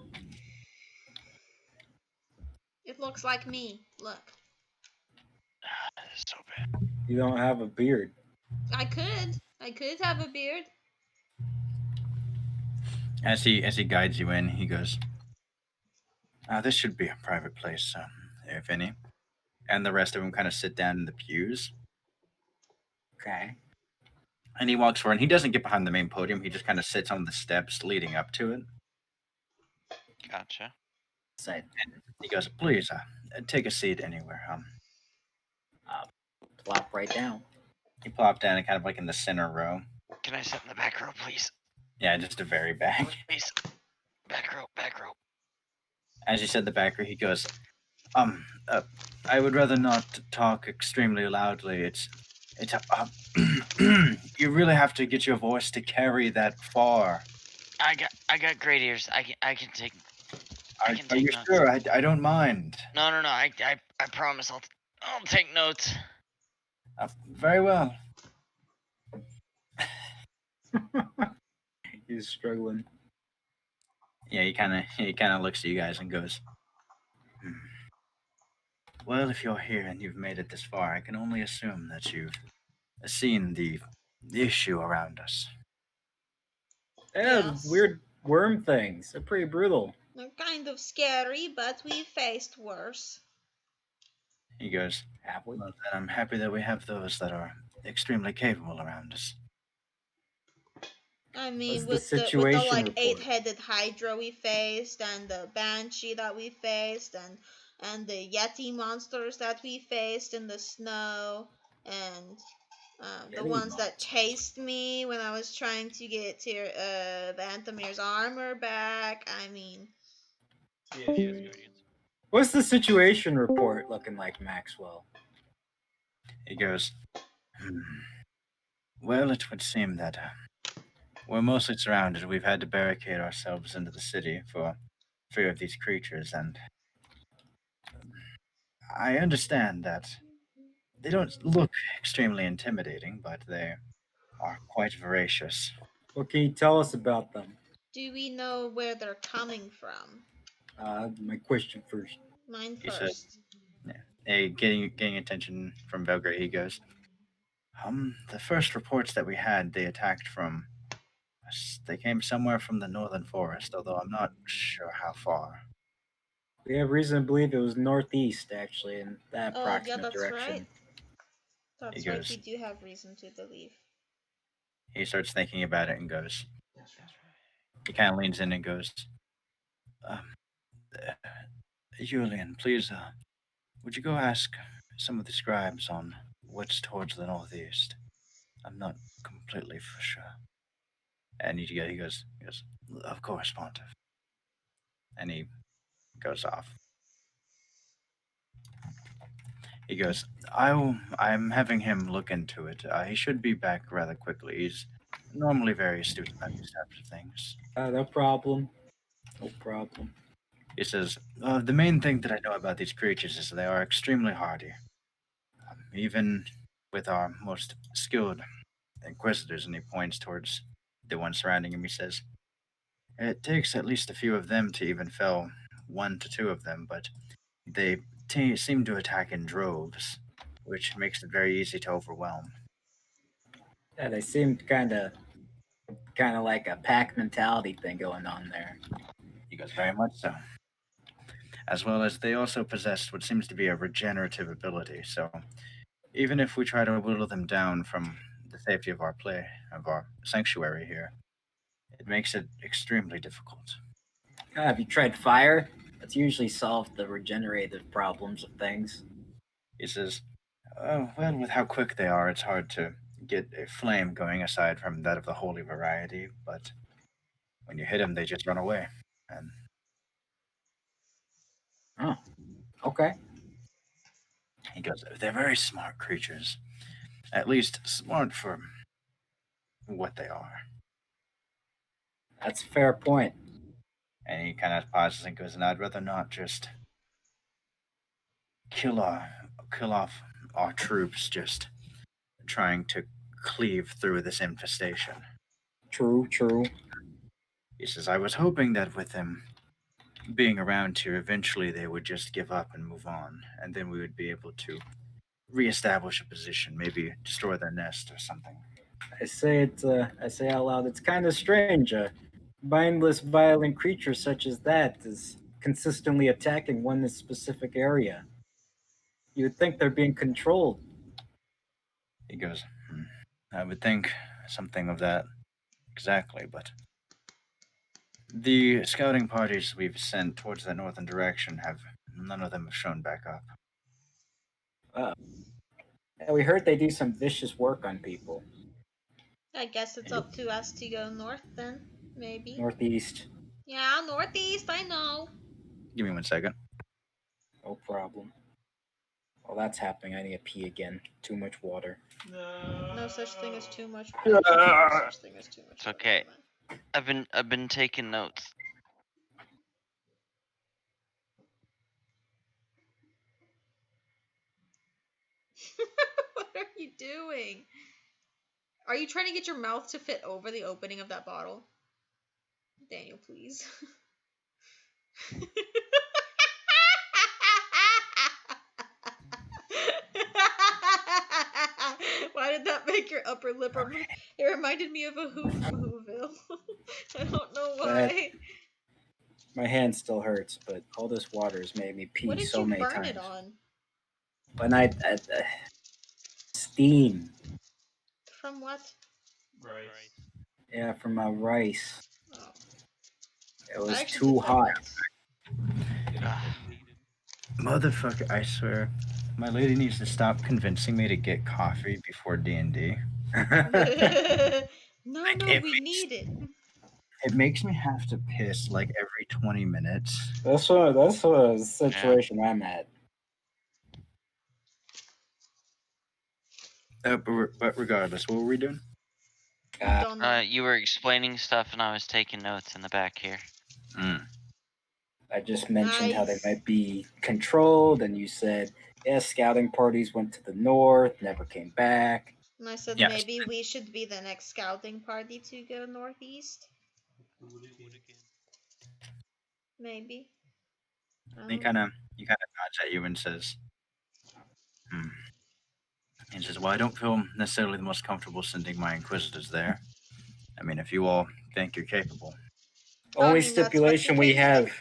It looks like me. Look. That is so bad. You don't have a beard. I could have a beard. As he guides you in, he goes, "This should be a private place, if any." And the rest of them kind of sit down in the pews. Okay. And he walks forward, and he doesn't get behind the main podium. He just kind of sits on the steps leading up to it. Gotcha. Side. He goes, "Please, take a seat anywhere." Plop right down. He plopped down, and kind of like in the center row. Can I sit in the back row, please? Yeah, just a very back. Please. Back row, back row. As you said, the back row, he goes, I would rather not talk extremely loudly. It's you really have to get your voice to carry that far. I got great ears. I can take. I can Are take you notes. sure? I don't mind. No. I promise. I'll take notes. Very well. He's struggling. Yeah, he kind of looks at you guys and goes, "Well, if you're here and you've made it this far, I can only assume that you've seen the issue around us." Yeah, Yes. weird worm things. They're pretty brutal. They're kind of scary, but we faced worse. He goes, Have we? "Well, then I'm happy that we have those that are extremely capable around us." I mean, What's the with the situation like report? 8-headed Hydra we faced, and the Banshee that we faced, and the Yeti monsters that we faced in the snow, and the Yeti ones that monsters. chased me when I was trying to get Vanthamir's armor back. I mean, Yeah, he has guardians. What's the situation report looking like, Maxwell? He goes, "Well, it would seem that we're mostly surrounded. We've had to barricade ourselves into the city for fear of these creatures, and I understand that they don't look extremely intimidating, but they are quite voracious." What can you tell us about them? do we know where they're coming from? My question first. Mine He said- first. Getting attention from Belgrade, he goes, "The first reports that we had, they attacked from. They came somewhere from the northern forest, although I'm not sure how far." We have reason to believe it was northeast, actually, in that Oh, approximate yeah, that's direction. right. That's He right. goes- We do have reason to believe. He starts thinking about it and goes, That's right. he kind of leans in and goes, "Julian, please, would you go ask some of the scribes on what's towards the northeast? I'm not completely for sure." And he goes, "Of course, Pontiff." And he goes off. He goes, I'm having him look into it. He should be back rather quickly. He's normally very astute about these types of things. No problem. No problem. He says, "The main thing that I know about these creatures is they are extremely hardy. Even with our most skilled inquisitors, and he points towards the one surrounding him. He says, "It takes at least a few of them to even fell 1 to 2 of them, but they seem to attack in droves, which makes it very easy to overwhelm." Yeah, they seemed kind of like a pack mentality thing going on there. He goes, "Very much so. As well as they also possess what seems to be a regenerative ability, so even if we try to whittle them down from the safety of our sanctuary here, it makes it extremely difficult." Have you tried fire? That's usually solved the regenerative problems of things. He says, "Oh, well, with how quick they are, it's hard to get a flame going aside from that of the holy variety, but when you hit them, they just run away." And Oh, okay. he goes, "They're very smart creatures. At least smart for what they are." That's a fair point. And he kind of pauses and goes, "And I'd rather not just kill off our troops just trying to cleave through this infestation." True, true. He says, "I was hoping that with them being around here, eventually they would just give up and move on, and then we would be able to reestablish a position, maybe destroy their nest or something." I say out loud, it's kind of strange. A mindless, violent creature such as that is consistently attacking one specific area. You would think they're being controlled. He goes, "I would think something of that exactly, but the scouting parties we've sent towards the northern direction none of them have shown back up." Yeah, we heard they do some vicious work on people. I guess it's up to us to go north then, maybe. Northeast. Yeah, northeast, I know. Give me 1 second. No problem. While that's happening, I need to pee again. Too much water. No such thing as too much. No such thing as too much. It's okay. I've been taking notes. What are you doing? Are you trying to get your mouth to fit over the opening of that bottle? Daniel, please. Why did that make your upper lip? It reminded me of a Whoville. I don't know why. My hand still hurts, but all this water has made me pee What did so you many burn times. it on? When I steam. From what? Rice. Yeah, from my rice. Oh. It was too hot. Motherfucker, I swear, my lady needs to stop convincing me to get coffee before D&D. No, It we need it. It makes me have to piss like every 20 minutes. That's a situation I'm at. But regardless, what were we doing? Don't know. You were explaining stuff, and I was taking notes in the back here. I just mentioned how they might be controlled, and you said, yes, scouting parties went to the north, never came back. And I said Yes. maybe we should be the next scouting party to go northeast. Maybe. He kind of nods at you and says, He says, "Well, I don't feel necessarily the most comfortable sending my inquisitors there. I mean, if you all think you're capable." Only stipulation we have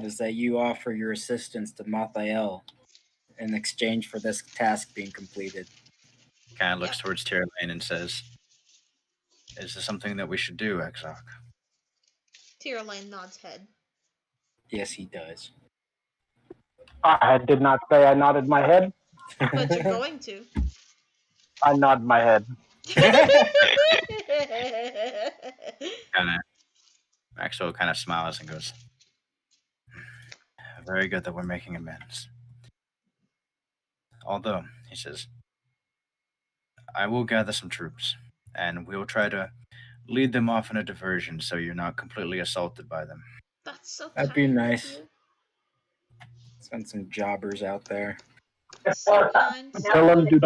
is that you offer your assistance to Mathael in exchange for this task being completed. Kind of looks towards Tyrlane and says, "Is this something that we should do, Exarch?" Tyrlane nods head. Yes, he does. I did not say I nodded my head. But you're going to. I nod my head. Maxwell kind of smiles and goes, "Very good that we're making amends. Although," he says, "I will gather some troops, and we'll try to lead them off in a diversion so you're not completely assaulted by them." That's so That'd be kind nice. of you. Send some jobbers out there. Sometimes. Tell them do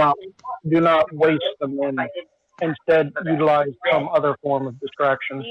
not waste them and instead utilize some other form of distraction.